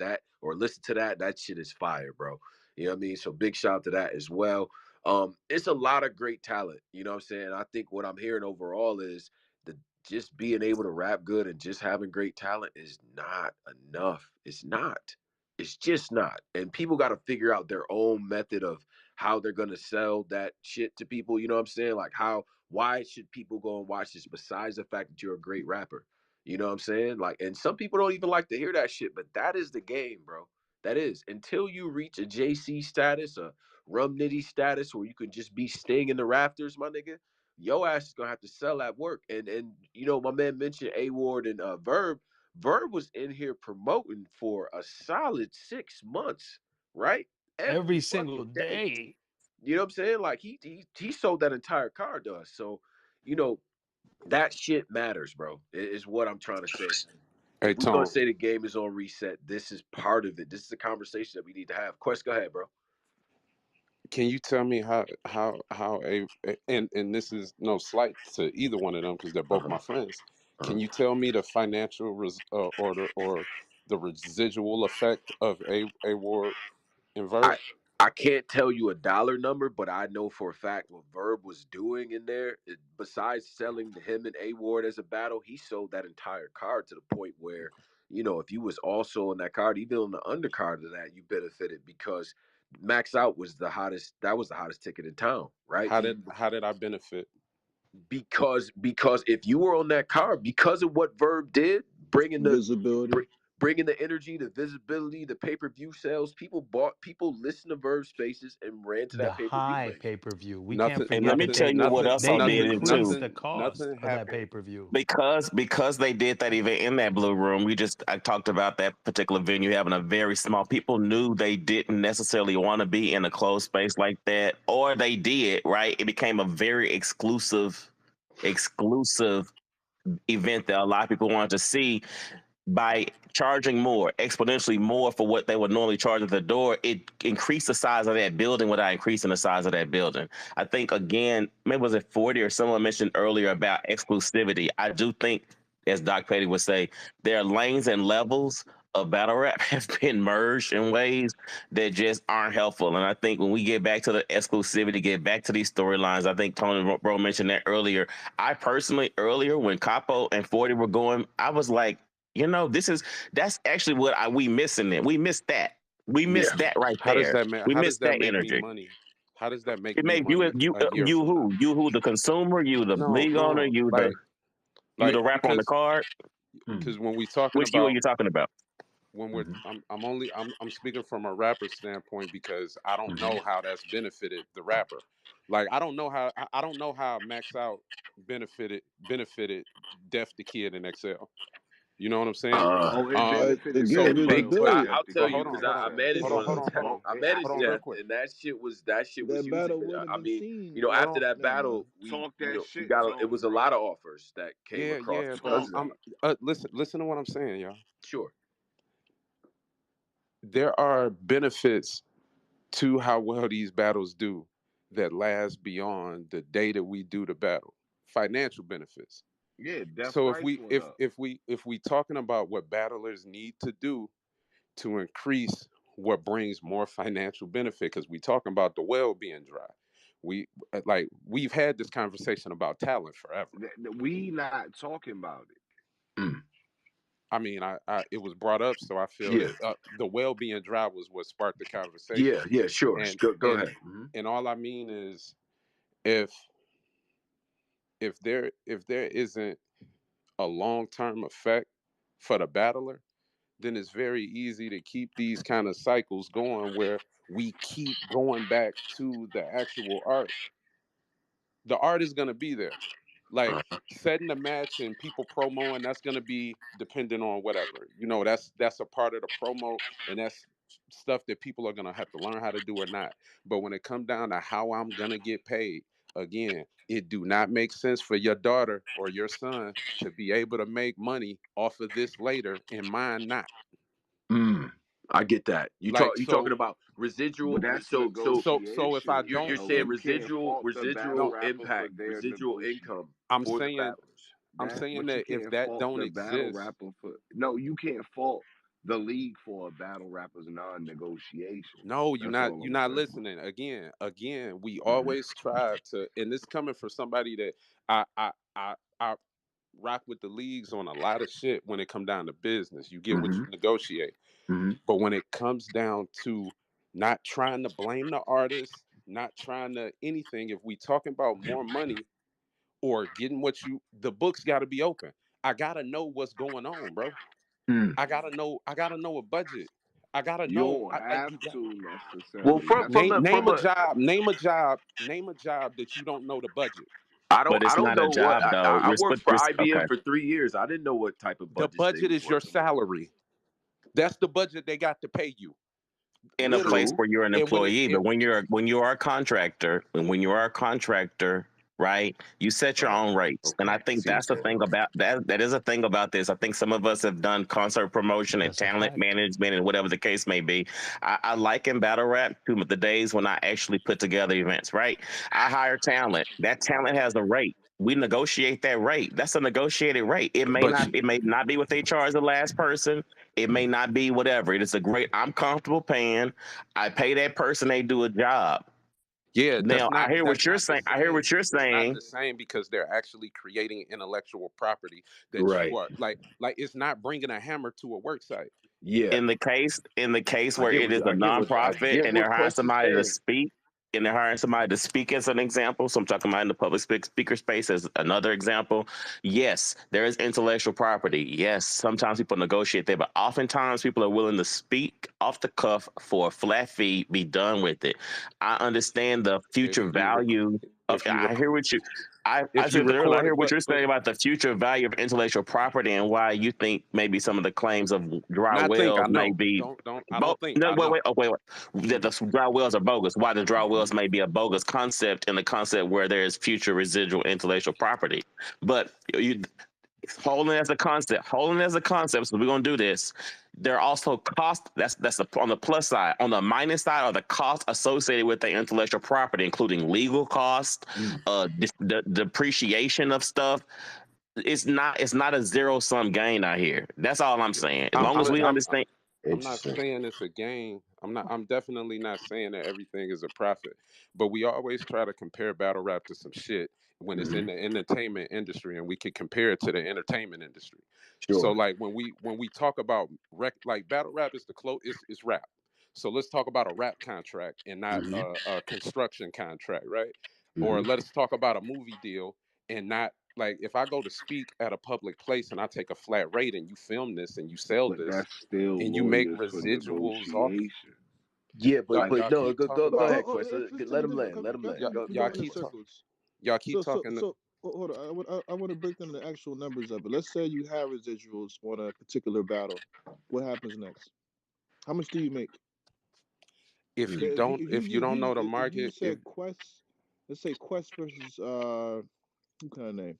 Speaker 1: or listen to that shit is fire, bro. You know what I mean? So big shout out to that as well. It's a lot of great talent. You know what I'm saying? I think what I'm hearing overall is the just being able to rap good and just having great talent is not enough. It's not. It's just not. And people got to figure out their own method of how they're gonna sell that shit to people. You know what I'm saying? Like why should people go and watch this besides the fact that you're a great rapper? You know what I'm saying? Like, and some people don't even like to hear that shit, but that is the game, bro. That is until you reach a JC status, a Rum Nitty status, where you can just be Sting in the rafters, my nigga. Your ass is gonna have to sell that work. And my man mentioned A Ward and Verb. Verb was in here promoting for a solid 6 months, right? Every
Speaker 2: Every single
Speaker 1: fucking day.
Speaker 2: day.
Speaker 1: You know what I'm saying? Like he sold that entire car to us. So, you know, that shit matters, bro. Is what I'm trying to say.
Speaker 16: Hey
Speaker 1: If we're gonna
Speaker 16: Tone,
Speaker 1: say the game is on reset, this is part of it. This is a conversation that we need to have. Quest, go ahead, bro.
Speaker 16: can you tell me how and this is no slight to either one of them because they're both
Speaker 1: Uh-huh.
Speaker 16: my friends.
Speaker 1: Uh-huh.
Speaker 16: Can you tell me the financial or the residual effect of a Ward and Verb?
Speaker 1: I I can't tell you a dollar number, but I know for a fact what Verb was doing in there. Besides selling him and A Ward as a battle, he sold that entire card to the point where, if you was also on that card, even on the undercard of that, you benefited because Max Out was the hottest. That was the hottest ticket in town, right?
Speaker 16: How did I benefit?
Speaker 1: Because if you were on that card, because of what Verb did, bringing the
Speaker 18: Visibility.
Speaker 1: bringing the energy, the visibility, the pay-per-view sales. People listened to Verve Spaces and ran to
Speaker 2: The
Speaker 1: that pay-per-view
Speaker 2: high
Speaker 1: place.
Speaker 2: pay per view. We can't
Speaker 16: Nothing,
Speaker 3: And let
Speaker 2: forget
Speaker 3: me
Speaker 2: that
Speaker 16: nothing,
Speaker 3: tell you what
Speaker 16: nothing,
Speaker 3: else I
Speaker 2: they
Speaker 3: did
Speaker 16: nothing,
Speaker 3: it too.
Speaker 2: increased the
Speaker 16: nothing,
Speaker 2: cost
Speaker 16: nothing
Speaker 2: of that
Speaker 16: happened.
Speaker 2: pay per view.
Speaker 3: Because they did that event in that blue room, I talked about that particular venue having a very small. People knew they didn't necessarily want to be in a closed space like that, or they did. Right, it became a very exclusive event that a lot of people wanted to see. By charging more, exponentially more for what they would normally charge at the door, it increased the size of that building without increasing the size of that building. I think, again, maybe was it 40 or someone mentioned earlier about exclusivity. I do think, as Doc Petty would say, there are lanes and levels of battle rap have been merged in ways that just aren't helpful. And I think when we get back to the exclusivity, get back to these storylines, I think Tony Bro mentioned that earlier. I personally, earlier when Capo and 40 were going, I was like, that's actually what we missing it. We missed that. We
Speaker 1: Yeah.
Speaker 3: missed that right
Speaker 16: How does
Speaker 3: there.
Speaker 16: that make?
Speaker 3: We
Speaker 16: How does
Speaker 3: missed
Speaker 16: that
Speaker 3: that
Speaker 16: make me
Speaker 3: energy.
Speaker 16: money? How does that make
Speaker 3: It
Speaker 16: me
Speaker 3: made you
Speaker 16: money a year from now?
Speaker 3: you who the consumer, you the
Speaker 16: No,
Speaker 3: league owner,
Speaker 16: no,
Speaker 3: you the rapper on the card.
Speaker 1: Mm.
Speaker 16: because when we talking
Speaker 3: Which you are
Speaker 16: about
Speaker 3: you talking about?
Speaker 16: when we're
Speaker 1: Mhm.
Speaker 16: I'm speaking from a rapper standpoint because I don't
Speaker 1: Mhm.
Speaker 16: know how that's benefited the rapper. Like I don't know how Max Out benefited Def the Kid and XL. You know what I'm saying?
Speaker 6: Oh, it
Speaker 18: It
Speaker 6: benefited
Speaker 18: gave
Speaker 16: So,
Speaker 18: him
Speaker 6: both of
Speaker 16: big,
Speaker 6: them,
Speaker 16: but
Speaker 6: but
Speaker 18: visibility.
Speaker 6: Def
Speaker 1: I'll
Speaker 6: the
Speaker 1: tell
Speaker 16: but
Speaker 1: you
Speaker 16: hold
Speaker 6: Kid
Speaker 16: on,
Speaker 1: because
Speaker 6: and
Speaker 16: hold on,
Speaker 1: I
Speaker 6: XL
Speaker 1: managed
Speaker 16: hold
Speaker 6: did.
Speaker 16: on,
Speaker 1: one
Speaker 16: hold
Speaker 1: of
Speaker 16: on, hold on,
Speaker 1: I
Speaker 16: hold
Speaker 1: managed
Speaker 16: on, real
Speaker 1: Def,
Speaker 16: quick.
Speaker 1: and that shit was
Speaker 18: That
Speaker 1: using.
Speaker 18: battle wouldn't have
Speaker 1: I
Speaker 18: been
Speaker 1: mean,
Speaker 18: seen.
Speaker 16: Hold
Speaker 1: after
Speaker 16: on.
Speaker 1: that
Speaker 6: Yo,
Speaker 1: battle,
Speaker 6: talk
Speaker 1: we
Speaker 6: that
Speaker 1: we
Speaker 6: shit,
Speaker 1: got it
Speaker 6: Tone,
Speaker 1: was a
Speaker 6: bro.
Speaker 1: lot of offers that came
Speaker 16: Yeah,
Speaker 1: across
Speaker 16: yeah, but
Speaker 1: because
Speaker 6: Talk.
Speaker 1: of that.
Speaker 16: listen to what I'm saying, y'all.
Speaker 1: Sure.
Speaker 16: There are benefits to how well these battles do that last beyond the day that we do the battle. Financial benefits.
Speaker 6: Yeah, Def
Speaker 16: So
Speaker 6: price went up.
Speaker 16: if we talking about what battlers need to do to increase what brings more financial benefit, because we talking about the well being dry. We've had this conversation about talent forever.
Speaker 6: We not talking about it.
Speaker 1: Mm.
Speaker 16: I mean, it was brought up, so I feel
Speaker 1: Yeah.
Speaker 16: that the well being dry was what sparked the
Speaker 1: Yeah.
Speaker 16: conversation.
Speaker 1: Yeah. Sure.
Speaker 16: And
Speaker 1: Go
Speaker 16: and
Speaker 1: ahead. Hmm.
Speaker 16: and all I mean is if if there isn't a long term effect for the battler, then it's very easy to keep these kind of cycles going where we keep going back to the actual art. The art is going to be there. Like setting the match and people promoing, that's going to be dependent on whatever. That's a part of the promo, and that's stuff that people are going to have to learn how to do or not. But when it comes down to how I'm going to get paid, again, it do not make sense for your daughter or your son to be able to make money off of this later and mine not.
Speaker 1: Mm. I get that.
Speaker 16: Like
Speaker 1: You talking
Speaker 16: so
Speaker 1: about
Speaker 6: But
Speaker 1: residual.
Speaker 6: that's
Speaker 16: so if I
Speaker 6: negotiation.
Speaker 16: don't
Speaker 1: You're saying
Speaker 6: You can't fault the battle
Speaker 16: no,
Speaker 6: rapper for their
Speaker 1: residual
Speaker 6: negotiation.
Speaker 1: income
Speaker 16: I'm
Speaker 1: for the
Speaker 16: saying
Speaker 1: battlers.
Speaker 6: But you
Speaker 16: that if
Speaker 6: can't
Speaker 16: that
Speaker 6: fault
Speaker 16: don't
Speaker 6: the battle
Speaker 16: exist,
Speaker 6: rapper for no. You can't fault the league for a battle rapper's non-negotiation.
Speaker 16: no,
Speaker 6: That's all
Speaker 16: you're
Speaker 6: I'm
Speaker 16: not
Speaker 6: saying.
Speaker 16: listening. Again, we
Speaker 1: Hmm.
Speaker 16: always try to, and this coming from somebody that I rock with the leagues on a lot of shit when it come down to business. You get what
Speaker 1: Hmm.
Speaker 16: you negotiate.
Speaker 1: Hmm.
Speaker 16: But when it comes down to not trying to blame the artist, not trying to anything, if we talking about more money or getting the books got to be open. I gotta know what's going on, bro.
Speaker 1: Mm.
Speaker 16: I gotta know a budget. I gotta
Speaker 6: You
Speaker 16: know.
Speaker 6: don't have to
Speaker 1: Well,
Speaker 6: necessarily. That's
Speaker 1: from
Speaker 6: what
Speaker 1: the
Speaker 16: Name
Speaker 1: from
Speaker 16: a
Speaker 1: a
Speaker 16: job. Name a job that you don't know the budget.
Speaker 3: But
Speaker 1: I
Speaker 3: it's
Speaker 1: don't
Speaker 3: not a
Speaker 1: know what
Speaker 3: job though.
Speaker 1: I worked for IBM
Speaker 3: Okay.
Speaker 1: for 3 years. I didn't know what type of
Speaker 16: The
Speaker 1: budgets they
Speaker 16: budget
Speaker 1: was
Speaker 16: is your
Speaker 1: working with.
Speaker 16: salary. That's the budget they got to pay you,
Speaker 3: In a place
Speaker 16: literally.
Speaker 1: True.
Speaker 3: where you're an
Speaker 16: And when
Speaker 3: employee, but when you are a contractor, and when you are a contractor, right, you set your
Speaker 1: Oh,
Speaker 3: own rates. And
Speaker 1: okay.
Speaker 3: I
Speaker 1: I
Speaker 3: think
Speaker 1: see what
Speaker 3: that's the
Speaker 1: you're
Speaker 3: thing
Speaker 1: saying.
Speaker 3: about that is a thing about this. I think some of us have done concert promotion and
Speaker 2: That's a
Speaker 3: talent
Speaker 2: fact.
Speaker 3: management and whatever the case may be. I liken battle rap to the days when I actually put together events, right? I hire talent. That talent has a rate. We negotiate that rate. That's a negotiated rate.
Speaker 1: But you,
Speaker 3: It may not be what they charge the last person. It may not be whatever. It is a great, I'm comfortable paying. I pay that person, they do a job.
Speaker 16: yeah,
Speaker 3: Now I hear what
Speaker 16: that's
Speaker 3: you're
Speaker 16: not the
Speaker 3: saying. I hear what
Speaker 16: same.
Speaker 3: you're
Speaker 16: It's not
Speaker 3: saying.
Speaker 16: the same because they're actually creating intellectual property that you
Speaker 1: right.
Speaker 16: are like it's not bringing a hammer to a work site.
Speaker 1: Yeah.
Speaker 3: In the case where it is a
Speaker 1: I get
Speaker 3: nonprofit
Speaker 1: what
Speaker 3: and they're hiring
Speaker 1: Quest is
Speaker 3: somebody to
Speaker 1: saying.
Speaker 3: speak. and they're hiring somebody to speak as an example. So I'm talking about in the public speaker space as another example. Yes, there is intellectual property. Yes, sometimes people negotiate there, but oftentimes people are willing to speak off the cuff for a flat fee, be done with it. I understand the
Speaker 16: if
Speaker 3: future
Speaker 16: you rec-
Speaker 3: value of,
Speaker 16: if you
Speaker 3: I hear what you, I
Speaker 16: if you
Speaker 3: said earlier, I
Speaker 16: record
Speaker 3: hear
Speaker 16: it,
Speaker 3: what you're saying about the future value of intellectual property and why you think maybe some of the claims of dry
Speaker 16: not think, I
Speaker 3: wells may
Speaker 16: know.
Speaker 3: be
Speaker 16: Don't I don't think,
Speaker 3: no,
Speaker 16: I know.
Speaker 3: wait. That the dry wells are bogus. Why the dry
Speaker 16: Hmm.
Speaker 3: wells may be a bogus concept in the concept where there is future residual intellectual property. But you holding as a concept. So we're gonna do this. There are also costs. On the plus side. On the minus side are the costs associated with the intellectual property, including legal costs,
Speaker 1: Mm.
Speaker 3: the depreciation of stuff. It's not a zero sum gain out here. That's all I'm saying. As
Speaker 16: I'm
Speaker 3: long as
Speaker 16: I'm
Speaker 3: we
Speaker 16: I'm
Speaker 3: understand.
Speaker 16: I'm not
Speaker 1: Interesting.
Speaker 16: saying it's a game. I'm definitely not saying that everything is a profit. But we always try to compare battle rap to some shit when it's
Speaker 1: Hmm.
Speaker 16: in the entertainment industry, and we can compare it to the entertainment industry. So
Speaker 1: Sure.
Speaker 16: like when we talk about like battle rap is it's rap. So let's talk about a rap contract and not
Speaker 1: Hmm.
Speaker 16: a construction contract, right? Or
Speaker 1: Hmm.
Speaker 16: let's talk about a movie deal and not like if I go to speak at a public place and I take a flat rate and you film this and you sell
Speaker 6: But
Speaker 16: this
Speaker 6: that's still
Speaker 16: and you make
Speaker 6: lawyers for
Speaker 16: residuals off of
Speaker 6: negotiation.
Speaker 1: Yeah,
Speaker 16: y'all,
Speaker 1: but
Speaker 16: y'all
Speaker 1: no,
Speaker 16: keep
Speaker 1: go
Speaker 16: talking
Speaker 1: go
Speaker 7: But
Speaker 16: about
Speaker 1: ahead, Quest.
Speaker 7: let's take
Speaker 1: Let
Speaker 7: a
Speaker 1: him
Speaker 7: different.
Speaker 1: land. Let him land.
Speaker 7: Guys,
Speaker 1: Go
Speaker 7: we're
Speaker 16: y'all
Speaker 1: go
Speaker 7: going
Speaker 1: ahead,
Speaker 7: in
Speaker 16: keep
Speaker 1: Quest.
Speaker 16: talking
Speaker 7: circles.
Speaker 16: y'all keep
Speaker 7: So so
Speaker 16: talking
Speaker 7: so hold on. I want to break down the actual numbers of it. Let's say you have residuals on a particular battle. What happens next? How much do you make?
Speaker 16: if you
Speaker 1: Mm.
Speaker 16: don't if you don't know the
Speaker 7: If you
Speaker 16: market if
Speaker 7: said Quest, let's say Quest versus who can I name?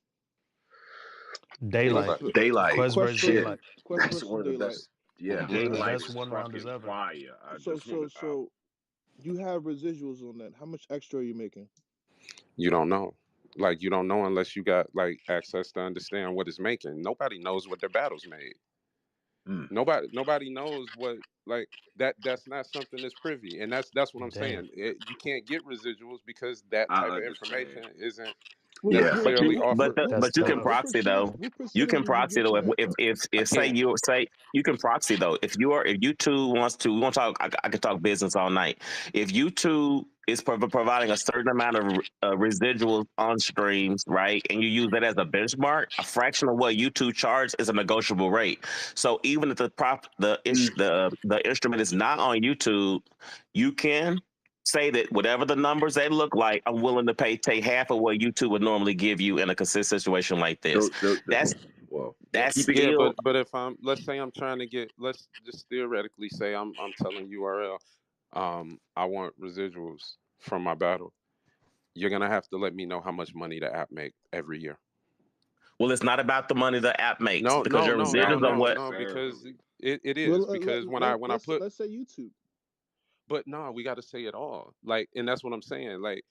Speaker 2: Daylight.
Speaker 7: Quest
Speaker 16: anybody.
Speaker 1: Daylight.
Speaker 2: Quest
Speaker 7: Quest
Speaker 2: versus
Speaker 1: Shit.
Speaker 7: versus
Speaker 2: Daylight.
Speaker 7: Quest
Speaker 1: That's
Speaker 7: versus
Speaker 1: one of the
Speaker 7: Daylight.
Speaker 1: best. Yeah.
Speaker 2: One of the
Speaker 6: Daylight
Speaker 2: best
Speaker 6: is
Speaker 2: one-rounders
Speaker 6: fucking
Speaker 2: ever.
Speaker 6: fire. I
Speaker 7: So
Speaker 6: just want to.
Speaker 7: you have residuals on that. How much extra are you making?
Speaker 16: You don't know. Like you don't know unless you got like access to understand what it's making. Nobody knows what their battles made.
Speaker 1: Mm.
Speaker 16: Nobody knows what like that's not something that's privy. And that's what I'm
Speaker 2: Damn.
Speaker 16: saying. You can't get residuals because that
Speaker 6: I
Speaker 16: type of
Speaker 6: understand.
Speaker 16: information isn't
Speaker 1: Yeah.
Speaker 16: necessarily
Speaker 3: But
Speaker 16: offered.
Speaker 2: That's
Speaker 3: you can
Speaker 2: tough.
Speaker 3: proxy though.
Speaker 7: What
Speaker 3: You can
Speaker 7: percentage would you
Speaker 3: proxy
Speaker 7: get
Speaker 3: though.
Speaker 7: from
Speaker 3: If
Speaker 7: that
Speaker 3: if
Speaker 7: though?
Speaker 3: if,
Speaker 16: I
Speaker 3: if
Speaker 16: can't.
Speaker 3: say you can proxy though. If you two wants to, we want to talk. I can talk business all night. If you two is providing a certain amount of residuals on streams, right, and you use that as a benchmark, a fraction of what you two charge is a negotiable rate. So even if
Speaker 1: Mm.
Speaker 3: the instrument is not on YouTube, you can say that whatever the numbers they look like, I'm willing to take half of what YouTube would normally give you in a consistent situation like this. That's
Speaker 1: Well,
Speaker 3: that's
Speaker 1: keep it.
Speaker 16: Yeah,
Speaker 3: still
Speaker 16: but if I'm let's say I'm trying to get let's just theoretically say I'm telling URL I want residuals from my battle. You're gonna have to let me know how much money the app make every year.
Speaker 3: well. It's not about the money the app makes
Speaker 16: No,
Speaker 3: because
Speaker 16: no,
Speaker 3: your
Speaker 16: no, no,
Speaker 3: residuals are
Speaker 16: no,
Speaker 3: what.
Speaker 16: no, because
Speaker 6: Necessarily.
Speaker 16: it
Speaker 7: Well,
Speaker 16: is because when I put
Speaker 7: let's say YouTube.
Speaker 16: but no, we got to say it all. Like, and that's what I'm saying. Like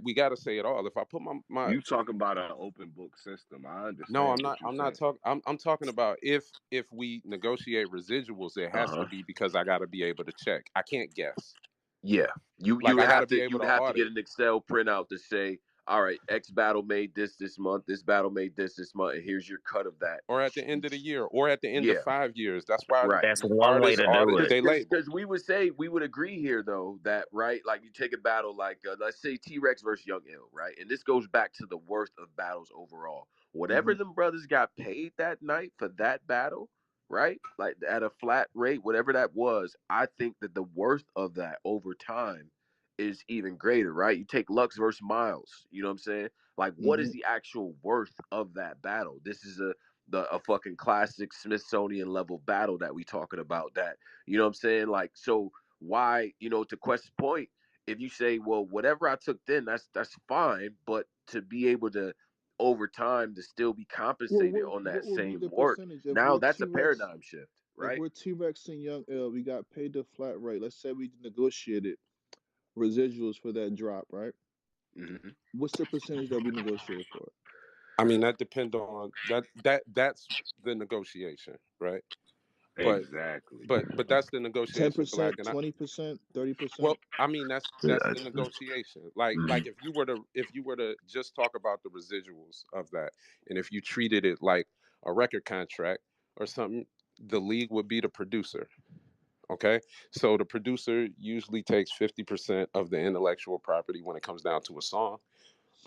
Speaker 16: we got to say it all. If I put my
Speaker 6: You talking about an open book system. I
Speaker 16: no,
Speaker 6: understand
Speaker 16: I'm not.
Speaker 6: what you're
Speaker 16: I'm not
Speaker 6: saying.
Speaker 16: talking. I'm talking about if we negotiate residuals, it
Speaker 1: Uh
Speaker 16: has to
Speaker 1: huh.
Speaker 16: be because I got to be able to check. I can't guess.
Speaker 1: Yeah. You
Speaker 16: Like
Speaker 1: would
Speaker 16: I got to
Speaker 1: have
Speaker 16: be
Speaker 1: to you
Speaker 16: able
Speaker 1: would
Speaker 16: to
Speaker 1: have to get
Speaker 16: audit.
Speaker 1: an Excel printout to say, all right, X battle made this month. This battle made this month, and here's your cut of that
Speaker 16: Or at the
Speaker 1: each
Speaker 16: end of the
Speaker 1: each.
Speaker 16: year, or at the end of
Speaker 1: Yeah.
Speaker 16: 5 years. That's why
Speaker 1: Right.
Speaker 3: That's one way
Speaker 16: artists
Speaker 3: to do
Speaker 16: audit
Speaker 3: it.
Speaker 16: they label.
Speaker 1: Because we would agree here though that right, like you take a battle like let's say T Rex versus Young Ill, right, and this goes back to the worth of battles overall.
Speaker 7: Hmm.
Speaker 1: Whatever them brothers got paid that night for that battle, right, like at a flat rate, whatever that was, I think that the worth of that over time is even greater, right? You take Lux versus Miles, you know what I'm saying? Like, what
Speaker 7: Hmm.
Speaker 1: is the actual worth of that battle? This is a fucking classic Smithsonian level battle that we talking about. That you know what I'm saying? Like, so why, to Quest's point, if you say, well, whatever I took then, that's fine, but to be able to over time to still be compensated on that
Speaker 7: What would be
Speaker 1: same
Speaker 7: the
Speaker 1: work,
Speaker 7: percentage
Speaker 1: now that's a paradigm shift,
Speaker 7: If
Speaker 1: right?
Speaker 7: we're T Rex and Young L, we got paid the flat rate. Let's say we negotiated residuals for that drop, right?
Speaker 1: Hmm.
Speaker 7: What's the percentage that we negotiated for?
Speaker 16: I mean, that depend on that's the negotiation, right? But
Speaker 6: Exactly.
Speaker 16: but that's the
Speaker 7: Ten
Speaker 16: negotiation, Black.
Speaker 7: percent,
Speaker 16: And I
Speaker 7: 20%, 30%.
Speaker 16: well, I mean that's the negotiation. Like if you were to just talk about the residuals of that, and if you treated it like a record contract or something, the league would be the producer. Okay, so the producer usually takes 50% of the intellectual property when it comes down to a song.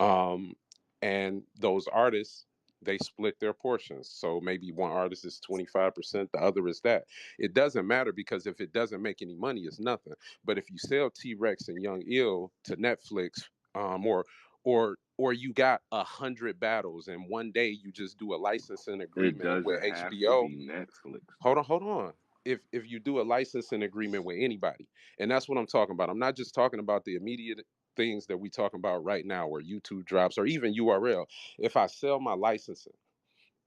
Speaker 16: um, and those artists, they split their portions. So maybe one artist is 25%, the other is that. It doesn't matter, because if it doesn't make any money, it's nothing. But if you sell T-Rex and Young Ill to Netflix, or you got 100 battles and one day you just do a licensing
Speaker 6: It
Speaker 16: agreement with
Speaker 6: doesn't have to
Speaker 16: HBO.
Speaker 6: be Netflix
Speaker 16: Hold on,
Speaker 6: though.
Speaker 16: hold on. If you do a licensing agreement with anybody, and that's what I'm talking about. I'm not just talking about the immediate things that we talking about right now, where YouTube drops or even URL. If I sell my licensing,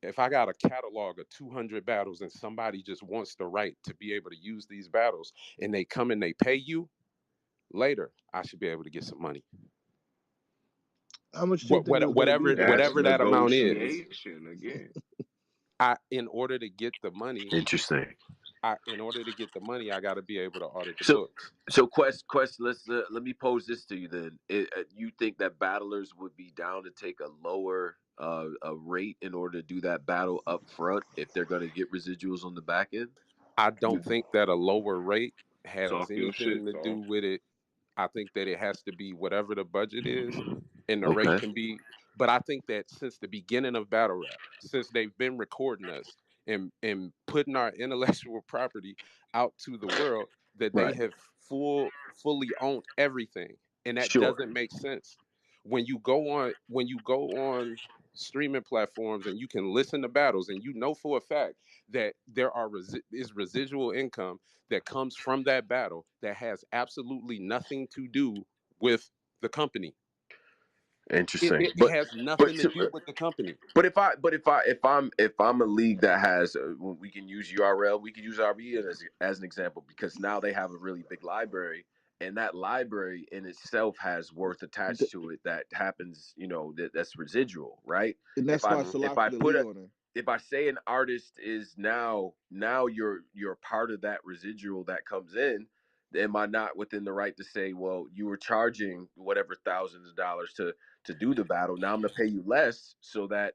Speaker 16: if I got a catalog of 200 battles and somebody just wants the right to be able to use these battles, and they come and they pay you later, I should be able to get some money.
Speaker 7: How much do you think it would be
Speaker 16: Whatever
Speaker 7: though?
Speaker 6: That's
Speaker 16: whatever that amount is,
Speaker 6: negotiation again.
Speaker 16: in order to get the money,
Speaker 1: Interesting.
Speaker 16: in order to get the money, I got to be able to audit the
Speaker 1: So,
Speaker 16: books.
Speaker 1: Quest. Let me pose this to you then. You think that battlers would be down to take a lower a rate in order to do that battle up front if they're going to get residuals on the back end?
Speaker 16: I don't think that a lower rate has
Speaker 6: Talk your
Speaker 16: anything
Speaker 6: shit,
Speaker 16: to do
Speaker 6: Carl.
Speaker 16: with it. I think that it has to be whatever the budget is, and the rate
Speaker 1: Okay.
Speaker 16: can be. But I think that since the beginning of battle rap, since they've been recording us and putting our intellectual property out to the world, that they
Speaker 1: Right.
Speaker 16: have fully owned everything, and that
Speaker 1: Sure.
Speaker 16: doesn't make sense. When you go on streaming platforms and you can listen to battles, and you know for a fact that there is residual income that comes from that battle that has absolutely nothing to do with the company. It,
Speaker 1: Interesting.
Speaker 16: it, it has
Speaker 1: But
Speaker 16: nothing to
Speaker 1: to,
Speaker 16: do with the company.
Speaker 1: if I'm a league that has we can use URL, we can use RB as an example, because now they have a really big library, and that library in itself has worth attached
Speaker 18: Th-
Speaker 1: to it that happens, that's residual, right?
Speaker 18: and
Speaker 1: If
Speaker 18: that's
Speaker 1: I
Speaker 18: why
Speaker 16: Mhm.
Speaker 1: if
Speaker 18: Salak
Speaker 1: I
Speaker 18: put a
Speaker 1: put
Speaker 18: league
Speaker 1: a
Speaker 18: on her.
Speaker 1: if I say an artist is now you're part of that residual that comes in, am I not within the right to say, well, you were charging whatever thousands of dollars to do the battle. Now I'm going to pay you less so that,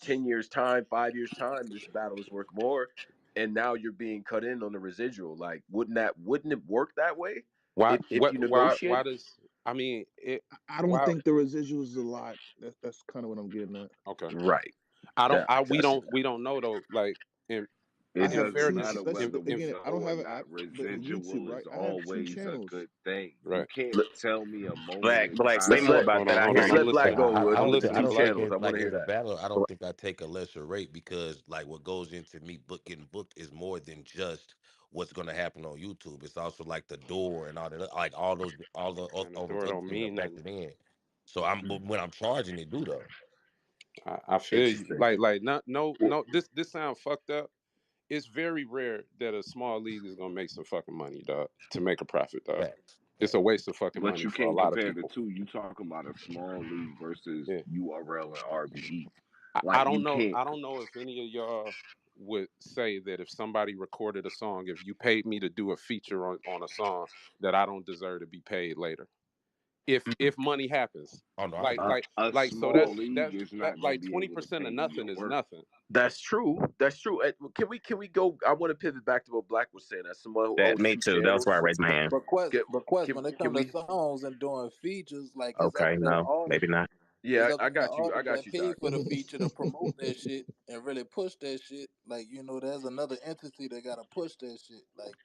Speaker 1: 10 years time, 5 years time, this battle is worth more. And now you're being cut in on the residual. Like, wouldn't it work that way
Speaker 16: Why?
Speaker 1: if
Speaker 16: What?
Speaker 1: you
Speaker 16: Why?
Speaker 1: negotiate?
Speaker 16: Why does? I mean, it.
Speaker 18: I don't
Speaker 16: Why?
Speaker 18: think the residuals is a lot. That's kind of what I'm getting at.
Speaker 16: Okay.
Speaker 1: Right.
Speaker 16: I don't.
Speaker 1: That,
Speaker 16: I
Speaker 1: that's
Speaker 16: we don't know though. Like in
Speaker 18: I
Speaker 6: It
Speaker 16: in
Speaker 18: have
Speaker 6: doesn't
Speaker 18: two.
Speaker 16: fairness,
Speaker 6: matter
Speaker 18: Let's
Speaker 6: whether we
Speaker 16: in
Speaker 18: again. I
Speaker 6: know
Speaker 18: don't
Speaker 6: or
Speaker 18: have.
Speaker 6: not.
Speaker 18: But YouTube,
Speaker 6: Residual
Speaker 18: right?
Speaker 6: is
Speaker 18: I have two
Speaker 6: always a
Speaker 18: channels.
Speaker 6: good thing. You
Speaker 16: right.
Speaker 6: can't
Speaker 3: Look,
Speaker 6: tell me a moment
Speaker 3: Black,
Speaker 6: in
Speaker 3: Black, say
Speaker 1: let's
Speaker 6: time.
Speaker 3: more
Speaker 1: let
Speaker 3: about
Speaker 16: Hold
Speaker 3: that.
Speaker 16: on.
Speaker 3: I
Speaker 16: Hold
Speaker 3: hear
Speaker 1: let's
Speaker 16: on. I'm
Speaker 3: you.
Speaker 1: let Black
Speaker 16: listening.
Speaker 1: go.
Speaker 19: I
Speaker 1: I'm
Speaker 19: don't think
Speaker 1: listening
Speaker 19: I
Speaker 1: to
Speaker 19: don't think
Speaker 1: channels. I
Speaker 19: it
Speaker 1: want
Speaker 19: like
Speaker 1: to hear
Speaker 19: in a
Speaker 1: that.
Speaker 19: battle. I don't think I take a lesser rate because like what goes into me getting booked is more than just what's going to happen on YouTube. It's also like the door and all that, like
Speaker 16: Man, the
Speaker 19: all those
Speaker 16: door
Speaker 19: other
Speaker 16: don't
Speaker 19: things are
Speaker 16: mean nothing.
Speaker 19: factored in. So I'm
Speaker 1: Mhm.
Speaker 19: but when I'm charging it, do though.
Speaker 16: I feel you.
Speaker 1: Interesting.
Speaker 16: Like not
Speaker 1: Well,
Speaker 16: no. This sound fucked up. It's very rare that a small league is gonna make some fucking money, dog, to make a profit, dog.
Speaker 19: Facts.
Speaker 16: It's a
Speaker 19: Facts.
Speaker 16: waste of fucking
Speaker 6: But
Speaker 16: money
Speaker 6: you
Speaker 16: for a
Speaker 6: can't
Speaker 16: lot of
Speaker 6: compare the
Speaker 16: people.
Speaker 6: two. You talking about a small league versus
Speaker 16: Yeah.
Speaker 6: URL and RBE.
Speaker 16: I
Speaker 6: Like
Speaker 16: don't
Speaker 6: you
Speaker 16: know.
Speaker 6: can't.
Speaker 16: I don't know if any of y'all would say that if somebody recorded a song, if you paid me to do a feature on a song, that I don't deserve to be paid later. If money happens.
Speaker 19: Oh no, I
Speaker 16: Like
Speaker 19: agree.
Speaker 16: like
Speaker 6: A
Speaker 16: like so
Speaker 6: small
Speaker 1: well,
Speaker 6: league is
Speaker 16: that
Speaker 6: not going to
Speaker 16: like
Speaker 6: be able to
Speaker 16: 20%
Speaker 6: pay
Speaker 16: of
Speaker 6: you your
Speaker 16: nothing is
Speaker 6: worth.
Speaker 16: nothing.
Speaker 1: that's true. That's true. Can we go? I want to pivot back to what Black was saying. As someone who
Speaker 3: that.
Speaker 1: owns
Speaker 3: Me
Speaker 1: two
Speaker 3: too. That's why I
Speaker 1: channels,
Speaker 3: raised my hand.
Speaker 5: Request
Speaker 1: can
Speaker 5: when it
Speaker 1: can
Speaker 5: comes to
Speaker 1: we?
Speaker 5: songs and doing features, like it's up
Speaker 3: Okay,
Speaker 5: to the
Speaker 3: no, maybe
Speaker 5: artist.
Speaker 3: not.
Speaker 5: It's
Speaker 1: Yeah,
Speaker 5: up
Speaker 1: I
Speaker 5: to the
Speaker 1: got you. I
Speaker 5: artist
Speaker 1: got
Speaker 5: that
Speaker 1: you,
Speaker 5: paid
Speaker 1: Doc.
Speaker 5: for the feature to promote that shit and really push that shit. Like, there's another entity that gotta push that shit. Like,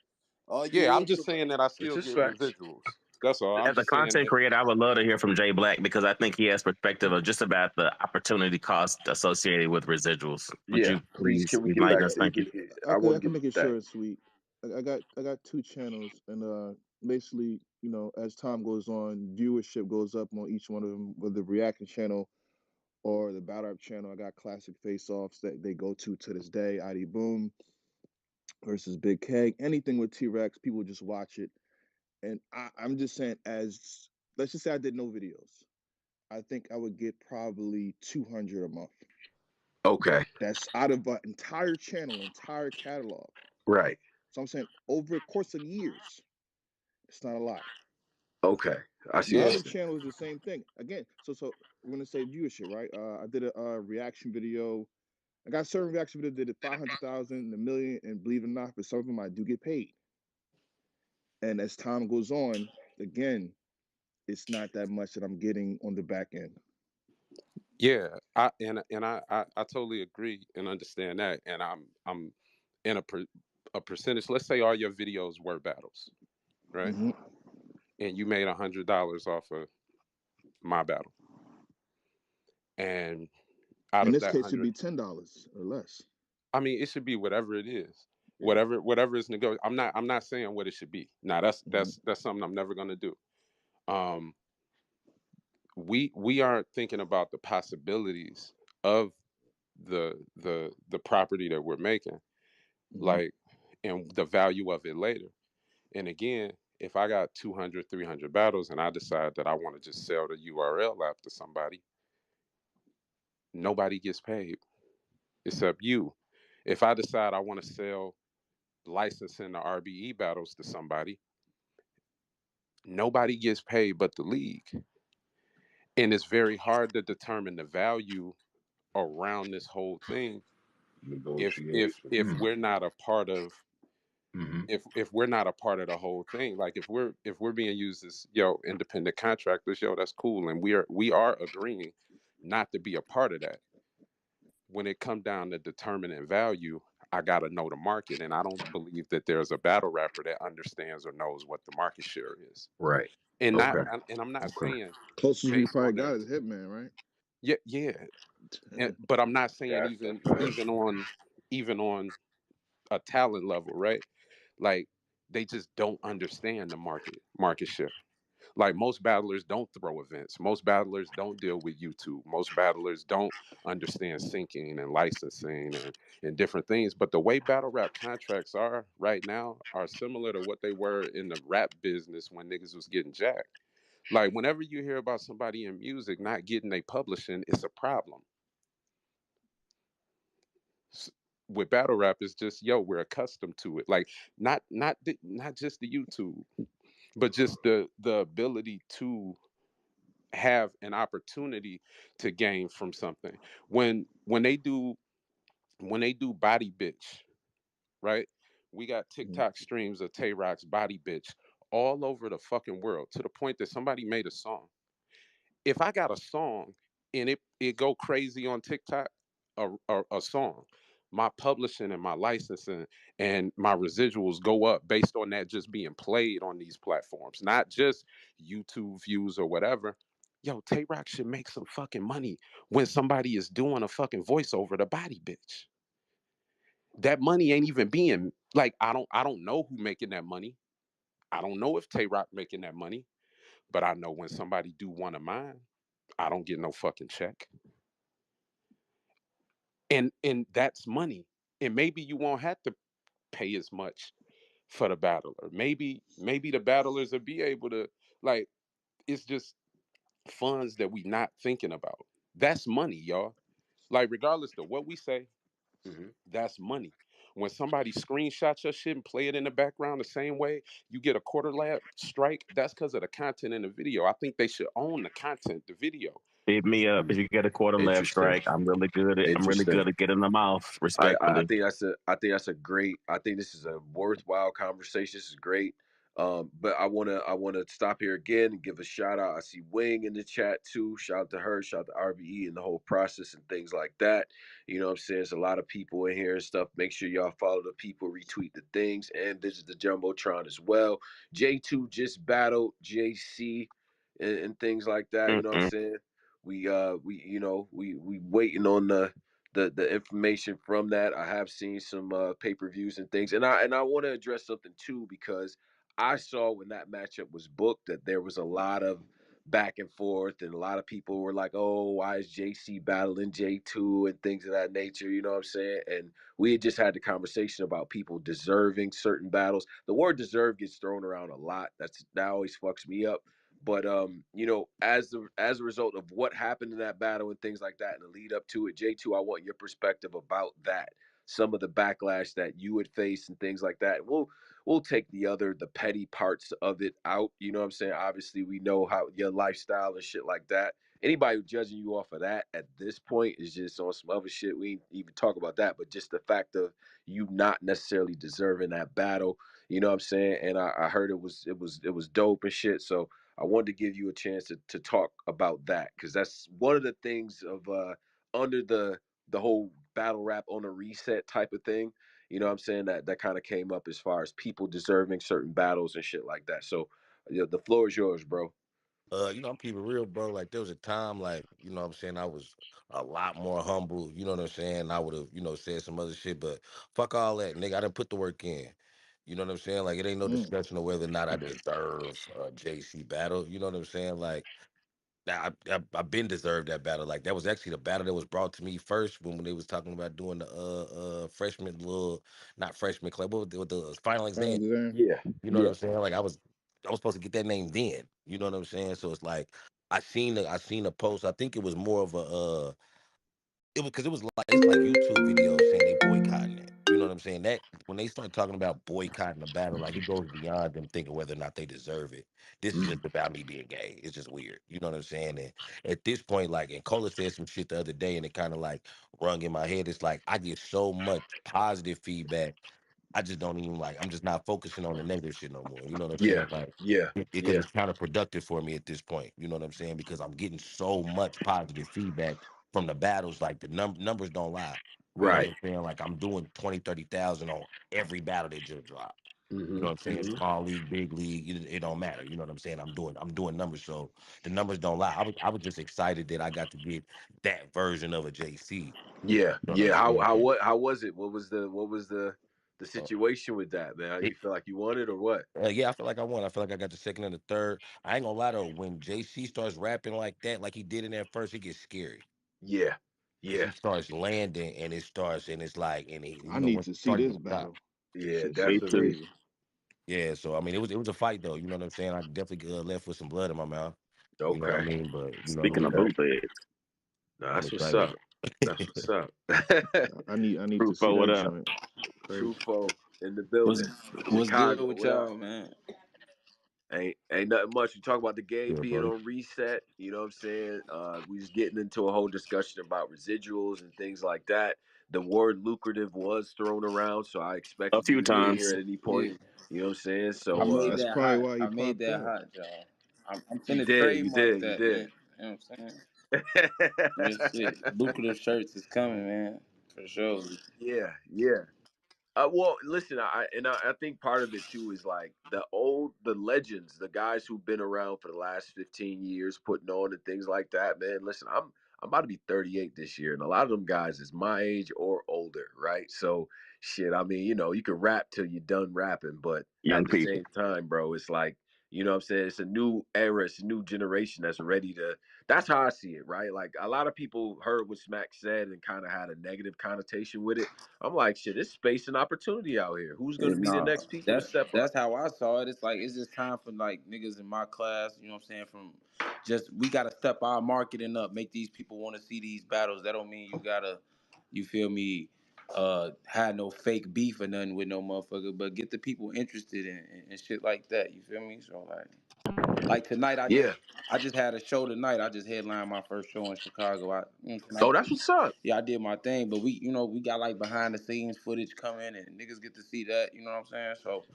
Speaker 5: all you
Speaker 16: Yeah, I'm
Speaker 5: is
Speaker 16: just saying that I
Speaker 1: It's
Speaker 16: still
Speaker 1: just
Speaker 16: get
Speaker 1: facts.
Speaker 16: residuals. That's all. I'm
Speaker 3: As a
Speaker 16: just saying
Speaker 3: content
Speaker 16: that.
Speaker 3: creator, I would love to hear from Jay Black because I think he has perspective of just about the opportunity cost associated with residuals. Would
Speaker 1: Yeah,
Speaker 3: you
Speaker 1: please.
Speaker 3: please
Speaker 1: Can we get
Speaker 3: enlighten
Speaker 1: back?
Speaker 3: us? Thank you.
Speaker 1: I want
Speaker 18: I
Speaker 1: to
Speaker 18: can
Speaker 1: get
Speaker 18: make it
Speaker 1: that.
Speaker 18: short and sweet. I got two channels, and basically, as time goes on, viewership goes up on each one of them, whether the reaction channel or the battle rap channel. I got classic face offs that they go to this day. ID Boom versus Big K. Anything with T Rex, people just watch it. And I'm just saying, as let's just say I did no videos, I think I would get probably 200 a month.
Speaker 1: Okay.
Speaker 18: That's out of an entire channel, entire catalog.
Speaker 1: Right.
Speaker 18: So I'm saying over the course of years, it's not a lot.
Speaker 1: Okay. I see
Speaker 18: My
Speaker 1: what
Speaker 16: Yeah.
Speaker 1: you're
Speaker 18: other
Speaker 1: saying.
Speaker 18: channel is the same thing. Again, so we're gonna say viewership, right? I did a reaction video. I got certain reaction videos that did 500,000, a million, and believe it or not, for some of them I do get paid. And as time goes on, again, it's not that much that I'm getting on the back end.
Speaker 16: Yeah, I totally agree and understand that, and I'm in a percentage. Let's say all your videos were battles, right?
Speaker 18: Hmm.
Speaker 16: And you made $100 off of my battle, and out
Speaker 18: In
Speaker 16: of
Speaker 18: this
Speaker 16: that
Speaker 18: case, it'd
Speaker 16: 100,
Speaker 18: be $10 or less.
Speaker 16: I mean, it should be whatever it is,
Speaker 18: Yeah.
Speaker 16: whatever is negotiable. I'm not saying what it should be. Now
Speaker 18: Hmm.
Speaker 16: that's something I'm never gonna do. Um, we aren't thinking about the possibilities of the property that we're making,
Speaker 18: Hmm.
Speaker 16: like, and the value of it later. And again, if I got 200, 300 battles and I decide that I want to just sell the URL app to somebody, nobody gets paid except you. If I decide I want to sell licensing the RBE battles to somebody, nobody gets paid but the league. And it's very hard to determine the value around this whole thing
Speaker 6: Negotiation.
Speaker 16: if we're not a part of,
Speaker 20: Mm-hmm.
Speaker 16: if we're not a part of the whole thing. Like if we're being used as independent contractors, that's cool, and we are agreeing not to be a part of that. When it come down to determining value, I gotta know the market, and I don't believe that there's a battle rapper that understands or knows what the market share is.
Speaker 20: Right.
Speaker 16: And not
Speaker 20: Okay.
Speaker 16: and I'm not
Speaker 20: Okay.
Speaker 16: saying
Speaker 18: Closest we
Speaker 16: based
Speaker 18: probably
Speaker 16: on
Speaker 18: got
Speaker 16: that.
Speaker 18: is Hitman, right?
Speaker 16: Yeah, yeah.
Speaker 18: Yeah.
Speaker 16: But I'm not saying
Speaker 6: That's a
Speaker 16: even
Speaker 6: fact.
Speaker 16: even on a talent level, right? Like, they just don't understand the market share. Like, most battlers don't throw events. Most battlers don't deal with YouTube. Most battlers don't understand syncing and licensing and different things. But the way battle rap contracts are right now are similar to what they were in the rap business when niggas was getting jacked. Like, whenever you hear about somebody in music not getting a publishing, it's a problem. With battle rap, it's just, we're accustomed to it. Like, not just the YouTube, but just the ability to have an opportunity to gain from something. When they do body bitch, right? We got
Speaker 18: Mhm.
Speaker 16: TikTok streams of Tay Rock's body bitch all over the fucking world, to the point that somebody made a song. If I got a song and it go crazy on TikTok, a song, my publishing and my licensing and my residuals go up based on that just being played on these platforms, not just YouTube views or whatever. Yo, Tay Rock should make some fucking money when somebody is doing a fucking voiceover to body bitch. That money ain't even being, like, I don't know who making that money. I don't know if Tay Rock making that money, but I know when somebody do one of mine, I don't get no fucking check. And that's money. And maybe you won't have to pay as much for the battler. Maybe the battlers will be able to, like, it's just funds that we not thinking about. That's money, y'all. Like, regardless of what we say,
Speaker 20: Mm-hmm.
Speaker 16: that's money. When somebody screenshots your shit and play it in the background the same way, you get a quarter lap strike. That's because of the content in the video. I think they should own the content, the video.
Speaker 3: Hit me up if you get a quarter left
Speaker 1: Interesting.
Speaker 3: strike. I'm really good
Speaker 1: Interesting.
Speaker 3: at getting them off,
Speaker 1: I
Speaker 3: respectfully.
Speaker 1: think that's a great. I think this is a worthwhile conversation. This is great. But I wanna stop here again and give a shout out. I see Wing in the chat too. Shout out to her. Shout out to RBE and the whole process and things like that. You know what I'm saying? There's a lot of people in here and stuff. Make sure y'all follow the people, retweet the things, and visit the Jumbotron as well. J2 just battled JC and things like that. You know what I'm
Speaker 3: Mm-mm.
Speaker 1: saying? We waiting on the information from that. I have seen some pay-per-views and things. And I want to address something too, because I saw when that matchup was booked that there was a lot of back and forth, and a lot of people were like, "Oh, why is JC battling J2?" and things of that nature, you know what I'm saying? And we had just had the conversation about people deserving certain battles. The word deserve gets thrown around a lot. That always fucks me up. But as a result of what happened in that battle and things like that, and the lead up to it, J2, I want your perspective about that. Some of the backlash that you would face and things like that. we'll take the petty parts of it out. You know what I'm saying? Obviously, we know how your lifestyle and shit like that. Anybody who judging you off of that at this point is just on some other shit. We ain't even talk about that, but just the fact of you not necessarily deserving that battle. You know what I'm saying? And I heard it was dope and shit. So I wanted to give you a chance to talk about that because that's one of the things of under the whole battle rap on a reset type of thing. You know what I'm saying? That kind of came up as far as people deserving certain battles and shit like that. So the floor is yours, bro.
Speaker 19: I'm keeping real, bro. Like there was a time, like, what I'm saying, I was a lot more humble, you know what I'm saying? I would have, said some other shit, but fuck all that, nigga. I didn't put the work in. You know what I'm saying? Like it ain't no
Speaker 18: Mm.
Speaker 19: discussion of whether or not I deserve a JC battle. You know what I'm saying? Like I've been deserved that battle. Like that was actually the battle that was brought to me first when they was talking about doing the freshman little, not freshman club, but the final
Speaker 18: Final
Speaker 19: exam.
Speaker 18: exam.
Speaker 1: Yeah,
Speaker 19: You know what
Speaker 1: yeah,
Speaker 19: I'm saying? Like I was supposed to get that name then. You know what I'm saying? So it's like I seen a post. I think it was more of a it was because it was like it's like YouTube videos saying they boycotting it. You know what I'm saying? That when they start talking about boycotting the battle, like it goes beyond them thinking whether or not they deserve it. This is
Speaker 1: mm,
Speaker 19: just about me being gay. It's just weird. You know what I'm saying? And at this point, like, and Cola said some shit the other day, and it kind of like rung in my head. It's like I get so much positive feedback. I just don't even like. I'm just not focusing on the negative shit no more. You know what I'm
Speaker 1: yeah,
Speaker 19: saying? Like,
Speaker 1: yeah,
Speaker 19: because
Speaker 1: yeah.
Speaker 19: it's counterproductive for me at this point. You know what I'm saying? Because I'm getting so much positive feedback from the battles. Like the numbers don't lie. You know what
Speaker 1: Right.
Speaker 19: I'm saying? Like I'm doing 20, 30,000 on every battle that just dropped. You
Speaker 1: Hmm.
Speaker 19: know what I'm saying?
Speaker 1: Hmm.
Speaker 19: Small league, big league, it don't matter. You know what I'm saying? I'm doing numbers. So the numbers don't lie. I was just excited that I got to get that version of a JC. You
Speaker 1: Yeah,
Speaker 19: know what I'm
Speaker 1: yeah.
Speaker 19: saying?
Speaker 1: How was it? What was the
Speaker 19: Uh,
Speaker 1: situation with that, man? You feel like you won it or what?
Speaker 19: yeah, I feel like I won. I feel like I got the second and the third. I ain't gonna lie though, when JC starts rapping like that, like he did in that first, it gets scary.
Speaker 1: Yeah,
Speaker 19: Cause he
Speaker 1: yeah,
Speaker 19: starts landing and it's like, and he,
Speaker 18: I need
Speaker 19: when
Speaker 18: to
Speaker 19: he
Speaker 18: see
Speaker 19: started
Speaker 18: this
Speaker 19: to stop.
Speaker 18: battle. This
Speaker 1: yeah.
Speaker 18: shit
Speaker 3: Me
Speaker 18: sounds
Speaker 1: Definitely.
Speaker 3: too.
Speaker 18: crazy.
Speaker 19: Yeah, so I mean, it was a fight though. You know what I'm saying? I definitely left with some blood in my mouth. You know what I
Speaker 1: Okay,
Speaker 19: mean? But you know what I
Speaker 3: Speaking of
Speaker 19: mean.
Speaker 1: okay.
Speaker 3: bootlegs,
Speaker 1: No,
Speaker 19: I'm
Speaker 1: that's what's
Speaker 19: excited.
Speaker 1: up. That's what's up.
Speaker 18: I need to see
Speaker 3: Rufo,
Speaker 18: that
Speaker 3: what up?
Speaker 18: joint. Crazy.
Speaker 1: Trufo in the
Speaker 5: What's
Speaker 1: building,
Speaker 5: what's good
Speaker 1: Chicago.
Speaker 5: with
Speaker 1: What up?
Speaker 5: y'all, man?
Speaker 1: Ain't nothing much. You talk about the game
Speaker 19: Yeah,
Speaker 1: being
Speaker 19: buddy.
Speaker 1: on reset. You know what I'm saying? We was getting into a whole discussion about residuals and things like that. The word lucrative was thrown around, so I
Speaker 3: A
Speaker 1: expected you
Speaker 3: few
Speaker 1: to get here
Speaker 3: times.
Speaker 1: at any point.
Speaker 5: Yeah,
Speaker 1: You know what I'm saying?
Speaker 5: I
Speaker 1: So
Speaker 5: made
Speaker 18: That's
Speaker 5: that
Speaker 18: probably
Speaker 5: hot.
Speaker 18: why he
Speaker 5: I made
Speaker 18: popped
Speaker 5: that
Speaker 18: off.
Speaker 5: hot, y'all. I'm
Speaker 1: you
Speaker 5: finna
Speaker 1: did, you
Speaker 5: trademark
Speaker 1: did, you
Speaker 5: that,
Speaker 1: did.
Speaker 5: man. You know what I'm saying? Real shit. Lucrative shirts is coming, man. For sure.
Speaker 1: Yeah, yeah. Well, listen, I think part of it too is like the legends, the guys who've been around for the last 15 years, putting on and things like that. Man, listen, I'm about to be 38 this year, and a lot of them guys is my age or older, right? So, shit, I mean, you can rap till you're done rapping, but
Speaker 3: Young
Speaker 1: at the
Speaker 3: people.
Speaker 1: same time, bro, it's like, what I'm saying? It's a new era, it's a new generation that's ready to. That's how I see it, right? Like a lot of people heard what Smack said and kind of had a negative connotation with it. I'm like, shit, it's space and opportunity out here. Who's going to
Speaker 5: And
Speaker 1: be the
Speaker 5: nah,
Speaker 1: next people to
Speaker 5: that's
Speaker 1: step up?
Speaker 5: that's how I saw it. It's like it's just time for like niggas in my class. You know what I'm saying? From just we gotta step our marketing up, make these people want to see these battles. That don't mean you gotta, you feel me? Had no fake beef or nothing with no motherfucker, but get the people interested in shit like that. You feel me? So like tonight,
Speaker 1: Yeah.
Speaker 5: I just had a show tonight. I just headlined my first show in Chicago.
Speaker 1: Oh, that's what's up.
Speaker 5: Yeah, I did my thing, but we got like behind the scenes footage coming, and niggas get to see that. You know what I'm saying? So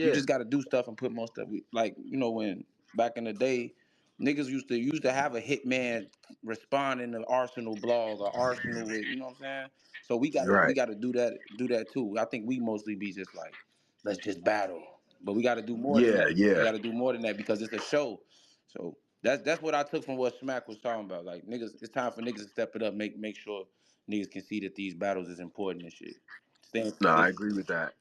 Speaker 5: you
Speaker 1: Yeah.
Speaker 5: just got to do stuff and put more stuff. Like when back in the day, niggas used to have a hitman respond in the Arsenal blog or Arsenal with what I'm saying. So we
Speaker 1: Right.
Speaker 5: gotta do that too. I think we mostly be just like let's just battle, but we got to do more than
Speaker 1: Yeah.
Speaker 5: that. We
Speaker 1: Yeah.
Speaker 5: got to do more than that because it's a show. So that's what I took from what Smack was talking about. Like niggas, it's time for niggas to step it up, make sure niggas can see that these battles is important and shit. Stay in
Speaker 1: No, I
Speaker 5: position.
Speaker 1: agree with that.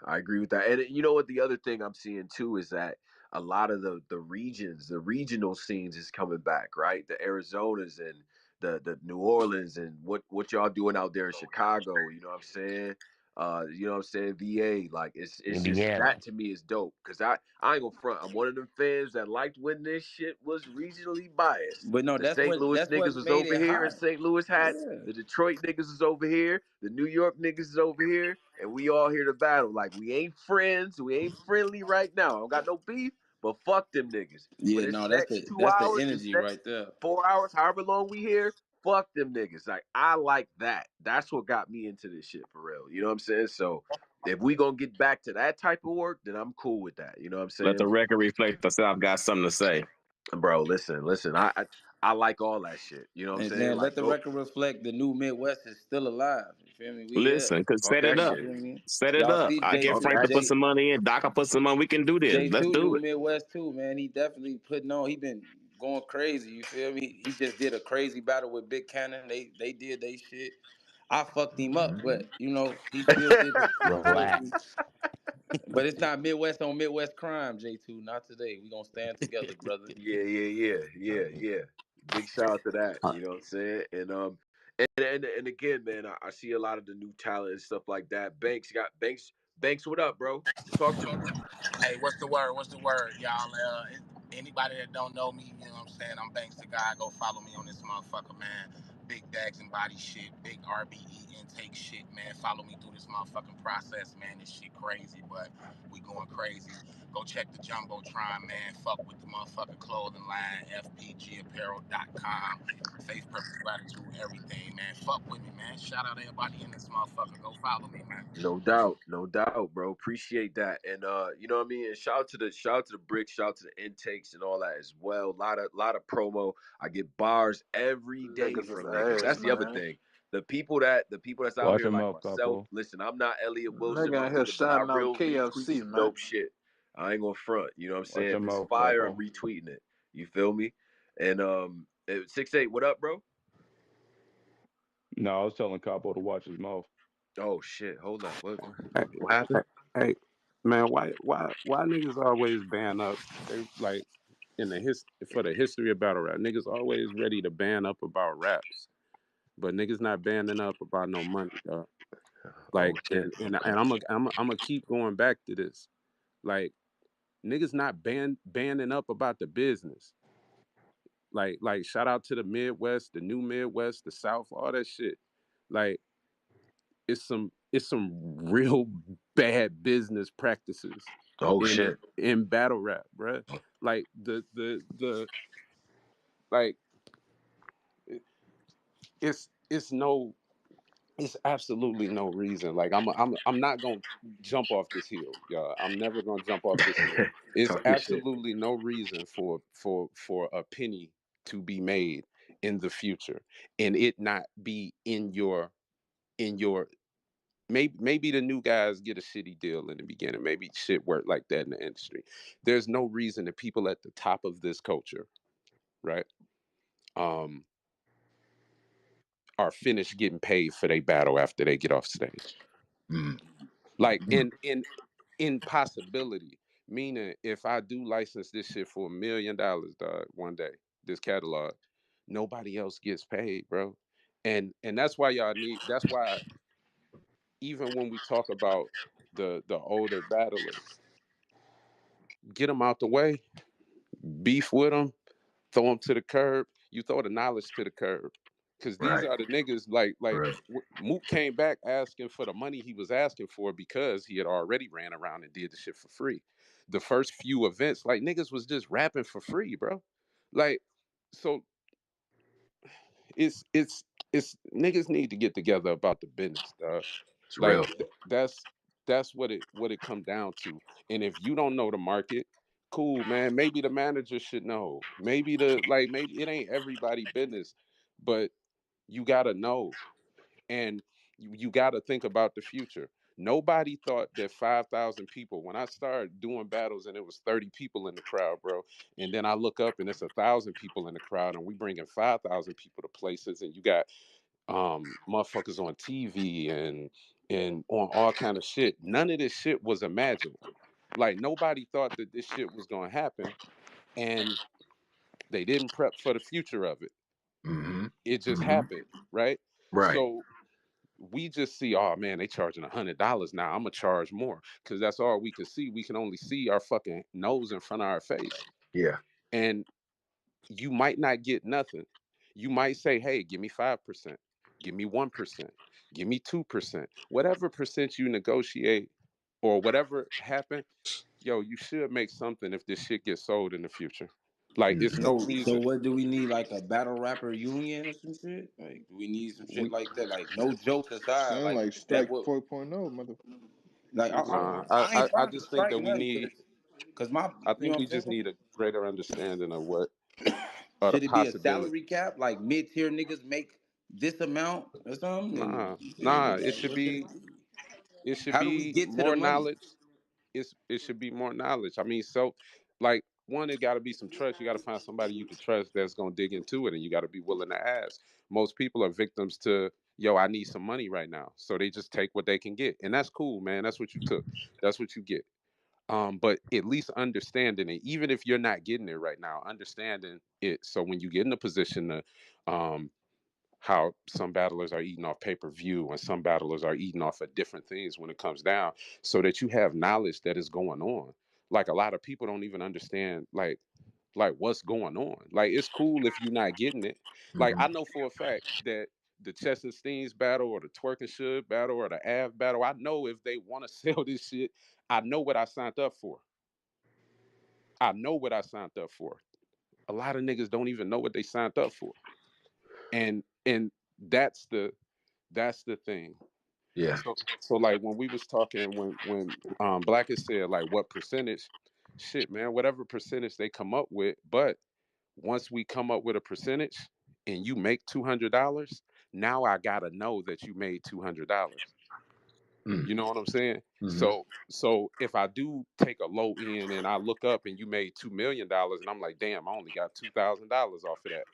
Speaker 1: I agree with that. And you know what? The other thing I'm seeing too is that a lot of the regions, the regional scenes is coming back, right? The Arizonas and the New Orleans and what y'all doing out there in Chicago. You know what I'm saying? You know what I'm saying? VA, like it's just
Speaker 19: Indiana.
Speaker 1: that to me is dope. Cause I ain't gonna front. I'm one of them fans that liked when this shit was regionally biased.
Speaker 21: But no,
Speaker 1: The St. Louis
Speaker 21: that's
Speaker 1: niggas
Speaker 21: what
Speaker 1: was
Speaker 21: made
Speaker 1: over
Speaker 21: it
Speaker 1: here in
Speaker 21: hot.
Speaker 1: St. Louis hats.
Speaker 21: Yeah.
Speaker 1: The Detroit niggas is over here. The New York niggas is over here, and we all here to battle. Like we ain't friends. We ain't friendly right now. I don't got no beef, but fuck them niggas. For
Speaker 21: Yeah,
Speaker 1: this
Speaker 21: no,
Speaker 1: next two
Speaker 21: that's the
Speaker 1: hours, this
Speaker 21: energy
Speaker 1: next
Speaker 21: right there.
Speaker 1: 4 hours, however long we here, fuck them niggas. Like I like that. That's what got me into this shit for real. You know what I'm saying? So if we gonna get back to that type of work, then I'm cool with that. You know what I'm
Speaker 3: Let
Speaker 1: saying?
Speaker 3: the record reflect the South got something to say.
Speaker 1: Bro, listen. I like all that shit. You know what I'm
Speaker 21: And
Speaker 1: saying?
Speaker 21: then let
Speaker 1: Like
Speaker 21: the
Speaker 1: go
Speaker 21: record reflect the new Midwest is still alive. You feel me? We here.
Speaker 3: Listen, cause
Speaker 1: talk
Speaker 3: set it
Speaker 1: that
Speaker 21: You
Speaker 3: up.
Speaker 1: shit.
Speaker 21: feel me?
Speaker 3: Set it
Speaker 21: Y'all
Speaker 3: up.
Speaker 21: see
Speaker 3: I get
Speaker 1: Talk
Speaker 21: J
Speaker 3: Frank
Speaker 1: that
Speaker 3: to put
Speaker 1: shit.
Speaker 3: some money in. Doc, I put some money. We can do this. Let's
Speaker 21: J2
Speaker 3: do
Speaker 21: new
Speaker 3: it.
Speaker 21: Midwest too, man. He definitely putting on. He been going crazy. You feel me? He just did a crazy battle with Big Cannon. They did they shit. I fucked him up, but you know he still did. You feel me?
Speaker 19: Relax.
Speaker 21: But it's not Midwest on Midwest crime, J2. Not today. We gonna stand together, brother.
Speaker 1: Yeah. Big shout out to that. You know what I'm saying? And again, man, I see a lot of the new talent and stuff like that. Banks. What up, bro? Talk to me.
Speaker 22: Hey, what's the word? What's the word, y'all? Anybody that don't know me, you know what I'm saying? I'm Banks the Guy. Go follow me on this motherfucker, man. Big bags and body shit, big RBE intake shit, man. Follow me through this motherfucking process, man. This shit crazy, but we going crazy. Go check the Jumbotron, man. Fuck with the motherfucking clothing line, fpgapparel.com. Faith, purpose, gratitude, everything, man. Fuck with me, man. Shout out everybody in this motherfucker. Go follow me, man.
Speaker 1: No doubt, bro. Appreciate that. And you know what I mean? And shout out to the bricks, shout out to the intakes and all that as well. Lot of promo. I get bars every day
Speaker 5: Niggas is
Speaker 1: from niggas.
Speaker 5: ass,
Speaker 1: That's the other
Speaker 5: man.
Speaker 1: thing. The people that's out
Speaker 12: Watch
Speaker 1: here
Speaker 12: your
Speaker 1: like
Speaker 12: mouth,
Speaker 1: myself,
Speaker 12: Capo.
Speaker 1: listen, I'm not Elliot Wilson,
Speaker 5: Nigga
Speaker 1: my
Speaker 5: in here
Speaker 1: nigga, but I
Speaker 5: shouting out
Speaker 1: real retweet
Speaker 5: KFC,
Speaker 1: some
Speaker 5: man.
Speaker 1: dope shit. I ain't gonna front. You know what I'm saying?
Speaker 12: Watch your
Speaker 1: If it's
Speaker 12: mouth,
Speaker 1: fire, I'm
Speaker 12: Capo.
Speaker 1: retweeting it. You feel me? And 6'8", what up, bro?
Speaker 12: No, I was telling Capo to watch his mouth.
Speaker 1: Oh shit, hold up.
Speaker 16: Hey,
Speaker 1: What happened?
Speaker 16: hey, man, why niggas always ban up? They like in the for the history of battle rap, niggas always ready to ban up about raps, but niggas not banning up about no money, dog.
Speaker 1: Oh
Speaker 16: Like,
Speaker 1: shit.
Speaker 16: and I'm gonna keep going back to this. Like, niggas not banning up about the business. Like shout out to the Midwest, the new Midwest, the South, all that shit. Like, it's some real bad business practices
Speaker 1: Oh
Speaker 16: in
Speaker 1: shit.
Speaker 16: battle rap, bruh. Like the like it- it's it's absolutely no reason. Like I'm not gonna jump off this hill, y'all. I'm never gonna jump off this hill. It's
Speaker 1: Talk your shit.
Speaker 16: absolutely no reason for a penny to be made in the future and it not be in your maybe the new guys get a shitty deal in the beginning. Maybe shit work like that in the industry. There's no reason that people at the top of this culture, right, um, are finished getting paid for their battle after they get off stage.
Speaker 1: Mm.
Speaker 16: Like in possibility, meaning if I do license this shit for $1 million, dog, one day, this catalog, nobody else gets paid, bro. And that's why y'all need. That's why even when we talk about the older battlers, get them out the way, beef with them, throw them to the curb. You throw the knowledge to the curb, because these
Speaker 1: Right.
Speaker 16: are the niggas like
Speaker 1: Right.
Speaker 16: Mook came back asking for the money he was asking for because he had already ran around and did the shit for free. The first few events, like niggas was just rapping for free, bro. Like, so it's niggas need to get together about the business, dog.
Speaker 1: It's
Speaker 16: Like
Speaker 1: real.
Speaker 16: that's what it come down to. And if you don't know the market, cool, man. Maybe the manager should know. Maybe it ain't everybody business, but you gotta know, and you gotta think about the future. Nobody thought that 5,000 people, when I started doing battles and it was 30 people in the crowd, bro, and then I look up and it's 1,000 people in the crowd and we bringing 5,000 people to places, and you got motherfuckers on TV and on all kind of shit. None of this shit was imagined. Like, nobody thought that this shit was gonna happen, and they didn't prep for the future of it.
Speaker 1: Mm-hmm.
Speaker 16: It just
Speaker 1: Mm-hmm.
Speaker 16: happened, right?
Speaker 1: Right.
Speaker 16: So we just see, oh man, they charging $100 now. I'm gonna charge more because that's all we can see. We can only see our fucking nose in front of our face,
Speaker 1: Yeah.
Speaker 16: and you might not get nothing. You might say, hey, give me 5%, give me 1%, give me 2%, whatever percent you negotiate or whatever happen. Yo, you should make something if this shit gets sold in the future. Like, it's
Speaker 1: Mhm.
Speaker 16: no
Speaker 21: So
Speaker 16: reason.
Speaker 21: what do we need? Like a battle rapper union or some shit? Like, do we need some shit
Speaker 16: We
Speaker 21: like that? Like, no jokes aside,
Speaker 18: Sound
Speaker 21: like
Speaker 18: like
Speaker 21: is that
Speaker 18: Strike
Speaker 21: what?
Speaker 18: 4.0, mother.
Speaker 21: Like,
Speaker 16: nah.
Speaker 21: I ain't
Speaker 16: I
Speaker 21: trying to
Speaker 16: just think
Speaker 21: strike
Speaker 16: that we
Speaker 21: nothing,
Speaker 16: need.
Speaker 21: cause my,
Speaker 16: I
Speaker 21: you know
Speaker 16: think we
Speaker 21: what I'm
Speaker 16: just
Speaker 21: saying?
Speaker 16: need a greater understanding of what are the
Speaker 21: Should it be a
Speaker 16: possibilities.
Speaker 21: salary cap? Like mid tier niggas make this amount or something, and
Speaker 16: Nah,
Speaker 21: you feel me?
Speaker 16: nah. It
Speaker 21: Like,
Speaker 16: should
Speaker 21: what should
Speaker 16: be.
Speaker 21: it be?
Speaker 16: It should
Speaker 21: How do we
Speaker 16: be
Speaker 21: get to the
Speaker 16: more
Speaker 21: money?
Speaker 16: knowledge. It should be more knowledge. I mean, so like one, it got to be some trust. You got to find somebody you can trust that's gonna dig into it, and you got to be willing to ask. Most people are victims to, yo, I need some money right now, so they just take what they can get, and that's cool, man. That's what you took. That's what you get. But at least understanding it, even if you're not getting it right now, understanding it. So when you get in a position to, um, how some battlers are eating off pay-per-view and some battlers are eating off of different things when it comes down, so that you have knowledge that is going on. Like a lot of people don't even understand like what's going on. Like it's cool if you're not getting it. Like
Speaker 1: Mhm.
Speaker 16: I know for a fact that the Chess and Steens battle or the Twerk and Should battle or the Av battle, I know if they want to sell this shit, I know what I signed up for. I know what I signed up for. A lot of niggas don't even know what they signed up for. And that's the thing.
Speaker 1: Yeah.
Speaker 16: So like when we was talking when Black has said like what percentage, shit man, whatever percentage they come up with, but once we come up with a percentage and you make $200, now I gotta know that you made $200.
Speaker 1: Mm.
Speaker 16: You know what I'm saying?
Speaker 1: Mhm.
Speaker 16: So if I do take a low end and I look up and you made $2 million and I'm like, damn, I only got $2,000 off of that.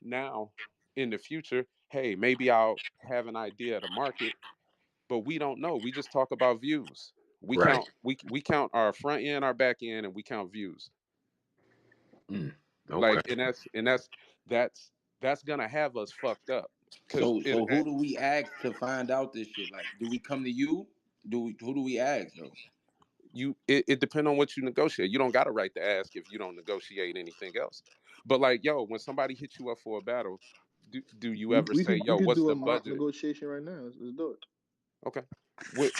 Speaker 16: Now in the future, hey, maybe I'll have an idea of the market, but we don't know. We just talk about views. We
Speaker 1: Right.
Speaker 16: count we count our front end, our back end, and we count views.
Speaker 1: Mm. Okay.
Speaker 16: Like that's gonna have us fucked up. Cause it
Speaker 21: So who do we ask to find out this shit? Like, do we come to you? Who do we ask though?
Speaker 16: it depends on what you negotiate. You don't got a right to ask if you don't negotiate anything else. But like, yo, when somebody hits you up for a battle, do you
Speaker 18: We,
Speaker 16: ever
Speaker 18: we
Speaker 16: say,
Speaker 18: could we
Speaker 16: yo,
Speaker 18: could
Speaker 16: what's
Speaker 18: do a
Speaker 16: the
Speaker 18: mock
Speaker 16: budget?
Speaker 18: negotiation right now. Let's do
Speaker 16: Okay. What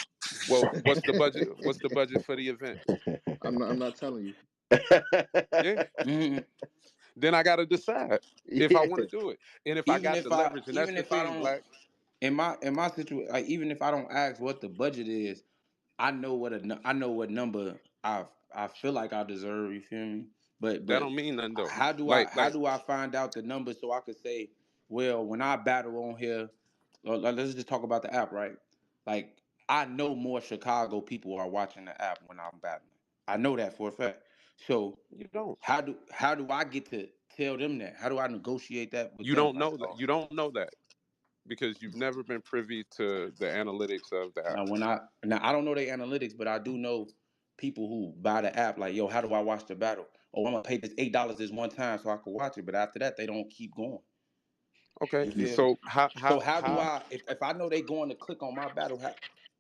Speaker 16: well, what's the budget? What's the budget for the event?
Speaker 18: it. I'm not telling you.
Speaker 16: Yeah.
Speaker 21: Mhm.
Speaker 16: Then I gotta decide if I
Speaker 1: Yeah.
Speaker 16: want to do it. And if I
Speaker 21: Even
Speaker 16: got the
Speaker 21: if I
Speaker 16: leverage, and that's
Speaker 21: even
Speaker 16: the
Speaker 21: if I
Speaker 16: thing,
Speaker 21: don't
Speaker 16: Black.
Speaker 21: in my situation, like even if I don't ask what the budget is, I know what number I feel like I deserve. You feel me?
Speaker 16: That
Speaker 21: But
Speaker 16: don't mean nothing though.
Speaker 21: how do I find out the number so I could say, well, when I battle on here, let's just talk about the app, right? Like I know more Chicago people are watching the app when I'm battling. I know that for a fact. So
Speaker 16: You don't.
Speaker 21: how do I get to tell them that? How do I negotiate that with
Speaker 16: You
Speaker 21: them?
Speaker 16: don't
Speaker 21: Like,
Speaker 16: know that.
Speaker 21: oh,
Speaker 16: You don't know that because you've never been privy to the analytics of the app.
Speaker 21: now I don't know their analytics, but I do know people who buy the app. Like, yo, how do I watch the battle? Oh, I'm gonna pay this $8 this one time so I can watch it. But after that, they don't keep going.
Speaker 16: Okay.
Speaker 21: You feel me?
Speaker 16: So how
Speaker 21: So
Speaker 16: how
Speaker 21: how do
Speaker 16: how
Speaker 21: I if I know they going to click on my battle,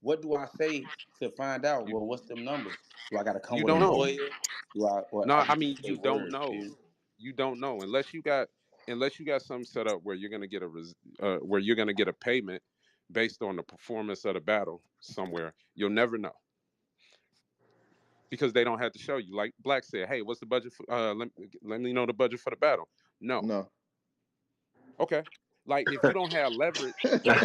Speaker 21: what do I say to find out?
Speaker 16: you
Speaker 21: Well, what's them numbers? Do I gotta come
Speaker 16: you
Speaker 21: with a
Speaker 16: don't know.
Speaker 21: lawyer? Do I or
Speaker 16: No,
Speaker 21: I
Speaker 16: I
Speaker 21: can
Speaker 16: mean
Speaker 21: just say
Speaker 16: you don't
Speaker 21: word?
Speaker 16: know.
Speaker 21: You feel
Speaker 16: You don't know unless you got something set up where you're gonna get where you're gonna get a payment based on the performance of the battle somewhere. You'll never know because they don't have to show you. Like Black said, hey, what's the budget for, let me know the budget for the battle. No.
Speaker 18: No.
Speaker 16: Okay. Like if you don't have leverage,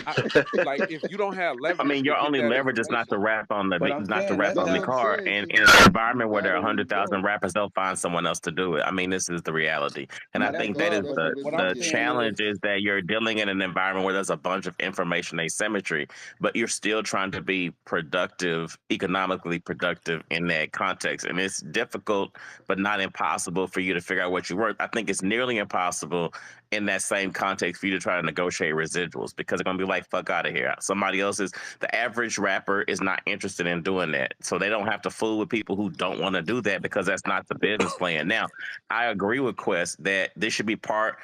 Speaker 16: I, like if you don't have
Speaker 3: I
Speaker 16: leverage
Speaker 3: mean,
Speaker 16: to
Speaker 3: your
Speaker 16: get
Speaker 3: only
Speaker 16: that
Speaker 3: leverage is not to
Speaker 16: information,
Speaker 3: rap on the
Speaker 21: But I'm
Speaker 3: not to
Speaker 21: saying
Speaker 3: rap
Speaker 21: that's
Speaker 18: That's
Speaker 3: on the
Speaker 18: what I'm
Speaker 21: not.
Speaker 3: car.
Speaker 18: saying.
Speaker 3: And
Speaker 18: So
Speaker 3: in an
Speaker 18: you
Speaker 3: environment where there are
Speaker 18: battle, you
Speaker 3: 100,000
Speaker 18: go.
Speaker 3: rappers, they'll find someone else to do it. I mean, this is the reality, and I
Speaker 21: Now that's
Speaker 3: think
Speaker 18: That's
Speaker 3: that
Speaker 21: good,
Speaker 3: is
Speaker 18: that's
Speaker 21: but
Speaker 18: the
Speaker 21: what I'm
Speaker 3: the
Speaker 18: business of it.
Speaker 21: saying is,
Speaker 3: challenge is that you're dealing in an environment where there's a bunch of information asymmetry, but you're still trying to be productive, economically productive in that context, and it's difficult, but not impossible for you to figure out what you're worth. I think it's nearly impossible in that same context for you to try to negotiate residuals because they're gonna be like, fuck out of here. Somebody else is the average rapper is not interested in doing that. So they don't have to fool with people who don't want to do that because that's not the business plan. Now, I agree with Quest that this should be part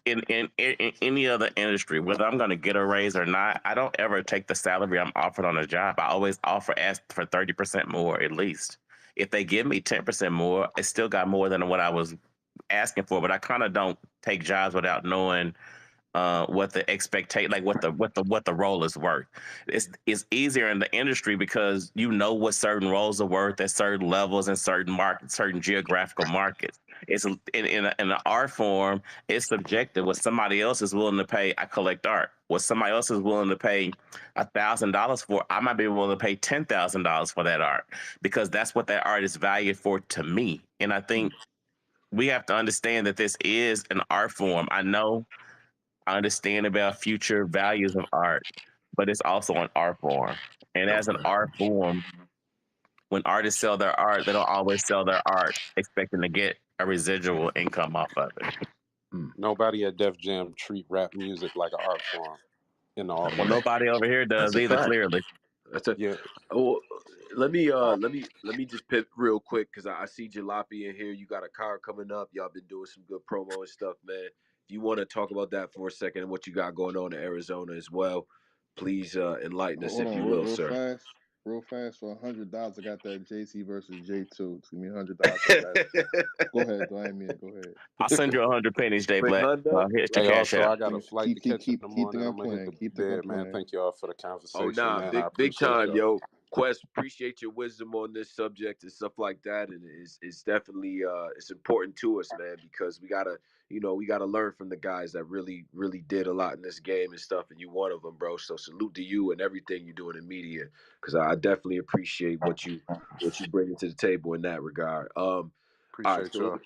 Speaker 3: in any other industry, whether I'm going to get a raise or not, I don't ever take the salary I'm offered on a job. I always ask for 30% more at least. If they give me 10% more, I still got more than what I was asking for. But I kind of don't take jobs without knowing what the expectation, like what the role is worth. It's easier in the industry because you know what certain roles are worth at certain levels in certain markets, certain geographical markets. It's in an art form, it's subjective. What somebody else is willing to pay, I collect art. What somebody else is willing to pay $1,000 for, I might be willing to pay $10,000 for that art because that's what that art is valued for to me. And I think we have to understand that this is an art form. I understand about future values of art, but it's also an art form. And as an art form, when artists sell their art, they don't always sell their art expecting to get a residual income off of it.
Speaker 16: Nobody at Def Jam treat rap music like an art form in all
Speaker 3: Well,
Speaker 16: honesty.
Speaker 3: nobody over here does
Speaker 1: That's a
Speaker 3: either,
Speaker 1: fact.
Speaker 3: clearly.
Speaker 1: That's a.
Speaker 16: Yeah.
Speaker 1: Oh, let me just pivot real quick because I see Jalopy in here. You got a car coming up. Y'all been doing some good promo and stuff, man. If you want to talk about that for a second and what you got going on in Arizona as well, please enlighten us
Speaker 18: Hold
Speaker 1: if
Speaker 18: on,
Speaker 1: you will,
Speaker 18: real
Speaker 1: sir.
Speaker 18: fast, real fast. For $100, I got that JC versus J2. Give me $100 for that. Go ahead, though. I ain't mean. Go ahead.
Speaker 3: I'll send you 100 pennies,
Speaker 1: Quick
Speaker 3: Jayblac.
Speaker 1: hundo.
Speaker 3: Here's your
Speaker 16: Hey,
Speaker 3: cash
Speaker 16: also,
Speaker 3: app.
Speaker 16: I got a flight to catch in the
Speaker 18: Keep the
Speaker 16: morning.
Speaker 18: gun
Speaker 16: I'm gonna hit
Speaker 18: playing.
Speaker 16: the
Speaker 18: Keep the gun
Speaker 16: bed, man.
Speaker 18: playing.
Speaker 16: Thank y'all for the
Speaker 1: Oh
Speaker 16: conversation,
Speaker 1: nah,
Speaker 16: man. I
Speaker 1: big
Speaker 16: appreciate
Speaker 1: time,
Speaker 16: y'all.
Speaker 1: yo. Quest, appreciate your wisdom on this subject and stuff like that. And it's definitely it's important to us, man, because we gotta learn from the guys that really, really did a lot in this game and stuff, and you one of them, bro. So salute to you and everything you're doing in media. Cause I definitely appreciate what you bring to the table in that regard. All right,
Speaker 16: Appreciate
Speaker 1: so
Speaker 16: y'all.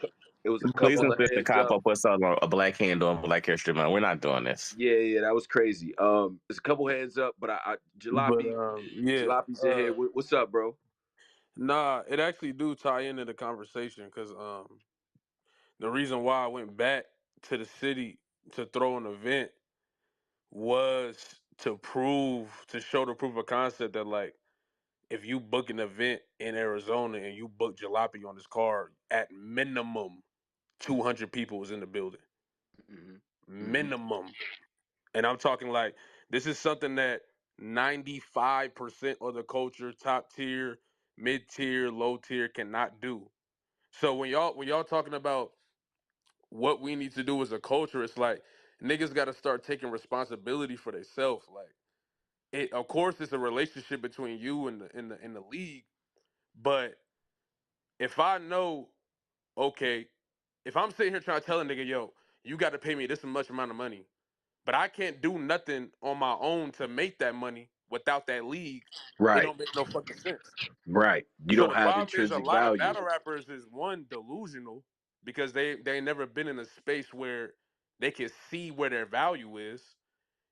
Speaker 1: it was a
Speaker 3: Please
Speaker 1: couple of
Speaker 3: insist the
Speaker 1: hands up.
Speaker 3: Capo puts on a black handle on Black History Month. We're not doing this.
Speaker 1: Yeah, that was crazy. There's a couple hands up, but I
Speaker 4: But
Speaker 1: Jalopy,
Speaker 4: yeah,
Speaker 1: Jalopy's in here. What's up, bro?
Speaker 4: nah, it actually do tie into the conversation because the reason why I went back to the city to throw an event was to show the proof of concept that like if you book an event in Arizona and you book Jalopy on this card, at minimum 200 people was in the building.
Speaker 1: Hmm. Hmm.
Speaker 4: Minimum. And I'm talking like this is something that 95% of the culture, top tier, mid tier, low tier, cannot do. So when y'all talking about what we need to do as a culture, it's like niggas got to start taking responsibility for themselves. Like it, of course, it's a relationship between you and the league. But if I know, okay, if I'm sitting here trying to tell a nigga, yo, you got to pay me this much amount of money, but I can't do nothing on my own to make that money without that league, it
Speaker 1: Right,
Speaker 4: don't make no fucking sense.
Speaker 1: right. You
Speaker 4: So
Speaker 1: don't
Speaker 4: the
Speaker 1: have
Speaker 4: problem is a
Speaker 1: intrinsic
Speaker 4: lot of
Speaker 1: value.
Speaker 4: battle rappers is one delusional because they never been in a space where they can see where their value is,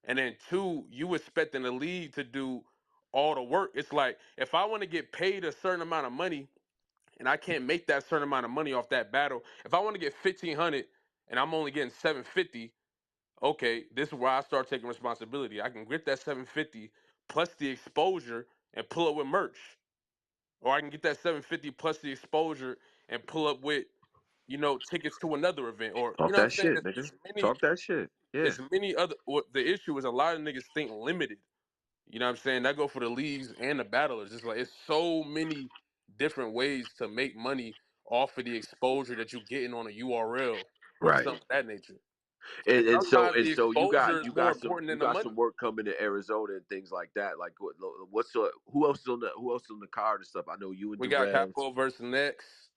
Speaker 4: and then two, you expecting the league to do all the work. It's like if I want to get paid a certain amount of money and I can't make that certain amount of money off that battle, if I want to get 1,500 and I'm only getting 750, okay, this is where I start taking responsibility. I can get that 750 plus the exposure and pull up with merch. Or I can get that 750 plus the exposure and pull up with, tickets to another event. Or
Speaker 1: Talk
Speaker 4: you know what
Speaker 1: that
Speaker 4: I'm saying?
Speaker 1: shit, nigga. Talk that shit. Yeah.
Speaker 4: It's many other what the issue is a lot of niggas think limited. You know what I'm saying? That go for the leagues and the battlers. It's like it's so many different ways to make money off of the exposure that you're getting on a URL or
Speaker 1: Right.
Speaker 4: something of that nature. And
Speaker 1: And so
Speaker 4: sometimes
Speaker 1: and
Speaker 4: the
Speaker 1: so
Speaker 4: exposure is
Speaker 1: you
Speaker 4: more
Speaker 1: got some
Speaker 4: important than the money.
Speaker 1: work coming to Arizona and things like that. Like who else is on the card and stuff? I know you and
Speaker 4: We got
Speaker 1: Derez.
Speaker 4: Capo versus Next.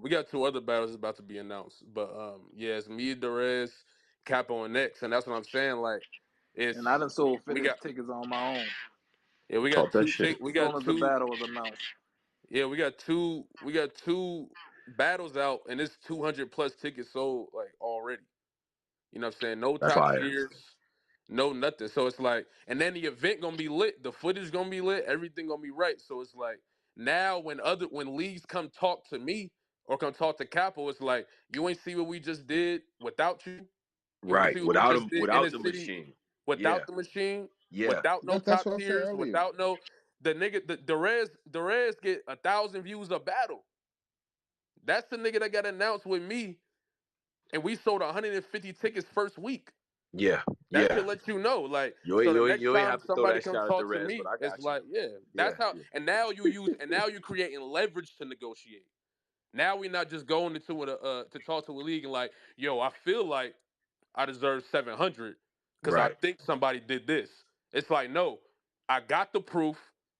Speaker 4: We got two other battles about to be announced, but yeah, it's me, Derez, Capo, and Next, and that's what I'm saying. Like,
Speaker 5: And I
Speaker 4: it's
Speaker 5: done sold
Speaker 4: we
Speaker 5: 50
Speaker 4: got
Speaker 5: tickets on my own
Speaker 4: yeah, we got
Speaker 1: Talk that
Speaker 4: two
Speaker 1: shit.
Speaker 4: tick,
Speaker 5: as soon as the battle was announced.
Speaker 4: we got two battles out, and it's 200 plus tickets sold like already. You know what I'm saying? No
Speaker 1: That's
Speaker 4: top
Speaker 1: fire.
Speaker 4: tiers, no nothing. So it's like, and then the event gonna be lit, the footage gonna be lit, everything gonna be right. So it's like now when leagues come talk to me or come talk to Capo, it's like you ain't see what we just did without you. You ain't
Speaker 1: Right.
Speaker 4: see what we just did in the
Speaker 1: Without the
Speaker 4: city
Speaker 1: machine. Yeah.
Speaker 4: without the machine,
Speaker 1: Yeah.
Speaker 4: without no
Speaker 18: That's
Speaker 4: top
Speaker 18: what I said
Speaker 4: tiers,
Speaker 18: earlier.
Speaker 4: without no the nigga the Derez get 1,000 views a battle. That's the nigga that got announced with me and we sold 150 tickets first week.
Speaker 1: Yeah,
Speaker 4: That should
Speaker 1: yeah.
Speaker 4: let you know, like,
Speaker 1: You ain't
Speaker 4: so the
Speaker 1: you ain't
Speaker 4: next
Speaker 1: you ain't
Speaker 4: time
Speaker 1: have to throw
Speaker 4: somebody
Speaker 1: that
Speaker 4: come
Speaker 1: shot at the
Speaker 4: talk to
Speaker 1: Reds, but
Speaker 4: me,
Speaker 1: I
Speaker 4: it's
Speaker 1: got you.
Speaker 4: like, yeah, that's
Speaker 1: Yeah,
Speaker 4: how.
Speaker 1: yeah.
Speaker 4: And now you use, and now you're creating leverage to negotiate. Now we're not just going into it to talk to a league and like, yo, I feel like I deserve 700 because I
Speaker 1: Right.
Speaker 4: think somebody did this. It's like, no, I got the proof.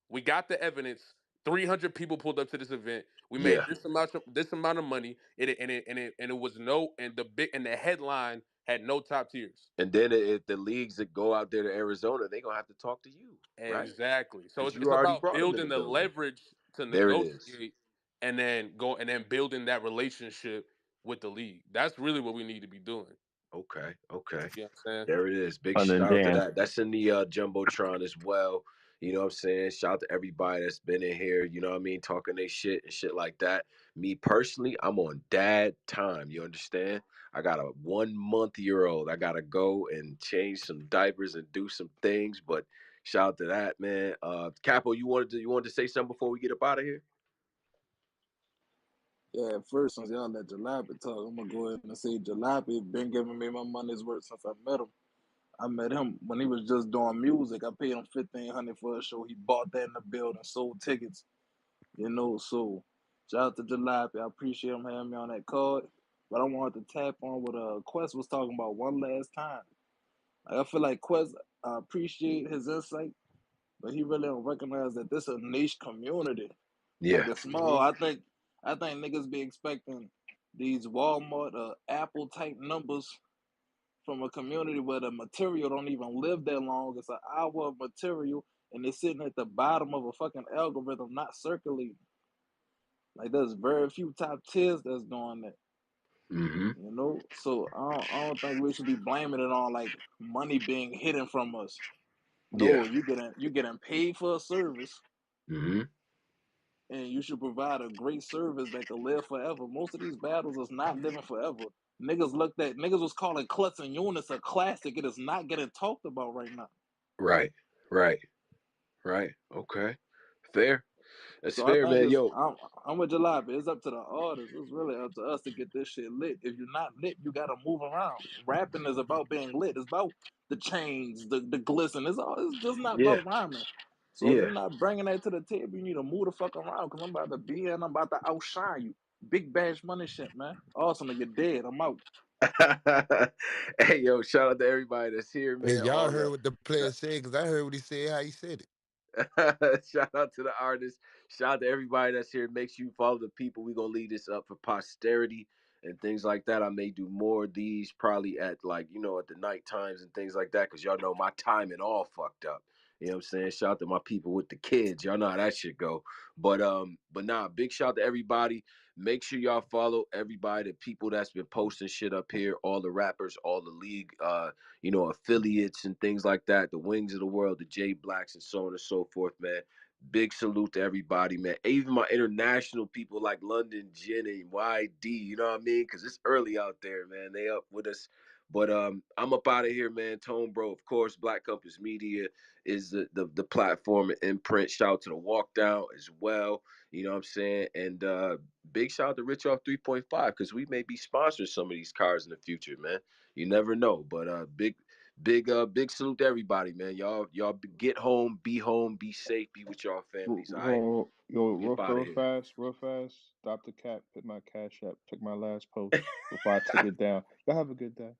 Speaker 4: We got the evidence. 300 people pulled up to this event. We made
Speaker 1: Yeah.
Speaker 4: this amount of money. And it was no, and the headline had no top tiers.
Speaker 1: And then if the leagues that go out there to Arizona, they gonna have to talk to you, right?
Speaker 4: Exactly. So
Speaker 1: Because
Speaker 4: it's,
Speaker 1: you
Speaker 4: it's
Speaker 1: already
Speaker 4: about
Speaker 1: brought them in
Speaker 4: building
Speaker 1: the
Speaker 4: the
Speaker 1: building.
Speaker 4: leverage to
Speaker 1: There it is.
Speaker 4: negotiate and then building that relationship with the league. That's really what we need to be doing.
Speaker 1: Okay, okay.
Speaker 4: You know what I'm saying?
Speaker 1: There it is. Big
Speaker 3: And
Speaker 1: shout out to
Speaker 3: then
Speaker 1: that. That's in the Jumbotron as well. You know what I'm saying? Shout out to everybody that's been in here, you know what I mean, talking their shit and shit like that. Me personally, I'm on dad time. You understand? I got a 1 month old. I gotta go and change some diapers and do some things. But shout out to that, man. Capo, you wanted to say something before we get up out of here?
Speaker 5: Yeah, first, since y'all let Jalopy talk, I'm gonna go ahead and say Jalopy been giving me my money's worth since I met him. I met him when he was just doing music. I paid him 1,500 for a show. He bought that in the building, sold tickets. So shout out to Jalopy. I appreciate him having me on that card. But I wanted to tap on what Quest was talking about one last time. Like, I feel like Quest, I appreciate his insight, but he really don't recognize that this is a niche community. Like
Speaker 1: Yeah.
Speaker 5: it's small.
Speaker 12: Hmm.
Speaker 5: I think niggas be expecting these Walmart Apple type numbers from a community where the material don't even live that long. It's an hour of material and it's sitting at the bottom of a fucking algorithm not circulating. Like there's very few top tiers that's doing that.
Speaker 1: Mm-hmm.
Speaker 5: So I don't think we should be blaming it on like money being hidden from us.
Speaker 1: Yeah.
Speaker 5: No, you getting paid for a service,
Speaker 1: Mm-hmm.
Speaker 5: and you should provide a great service that can live forever. Most of these battles is not living forever. Niggas was calling Klutz and Eunice a classic. It is not getting talked about right now.
Speaker 1: Right. Right. Right. Okay. Fair. That's
Speaker 5: So I
Speaker 1: fair,
Speaker 5: think
Speaker 1: man.
Speaker 5: it's
Speaker 1: Yo,
Speaker 5: I'm with Jalopy. It's up to the artists. It's really up to us to get this shit lit. If you're not lit, you gotta move around. Rapping is about being lit. It's about the chains, the glisten. It's just not
Speaker 1: yeah.
Speaker 5: about rhyming. So if
Speaker 1: Yeah.
Speaker 5: you're not bringing that to the table, you need to move the fuck around because I'm about to be here and I'm about to outshine you. Big bash money shit, man. Awesome to get dead. I'm out.
Speaker 1: Hey, yo, shout out to everybody that's here,
Speaker 12: Hey,
Speaker 1: man.
Speaker 12: y'all
Speaker 1: All
Speaker 12: heard
Speaker 1: the
Speaker 12: what the player said because I heard what he said, how he said it.
Speaker 1: shout out to the artists. Shout out to everybody that's here. Make sure you follow the people. We're gonna leave this up for posterity and things like that. I may do more of these probably at like, at the night times and things like that. Cause y'all know my timing all fucked up. You know what I'm saying? Shout out to my people with the kids. Y'all know how that shit go. But nah, big shout out to everybody. Make sure y'all follow everybody, the people that's been posting shit up here, all the rappers, all the league affiliates and things like that, the Wings of the World, the Jayblacks, and so on and so forth, man. Big salute to everybody, man. Even my international people like London, Jen, and YD, you know what I mean? Because it's early out there, man. They up with us. But I'm up out of here, man. Tone Bro, of course, Black Compass Media is the platform and imprint. Shout out to the walk down as well. You know what I'm saying? And big shout out to Rich Off 3.5 because we may be sponsoring some of these cars in the future, man. You never know. But big salute to everybody, man. Y'all get home, be safe, be with y'all families. All right,
Speaker 18: Yo,
Speaker 1: we up out of here.
Speaker 18: real fast. Stop the cap. Hit my cash app. Check my last post before I take it down. Y'all have a good day.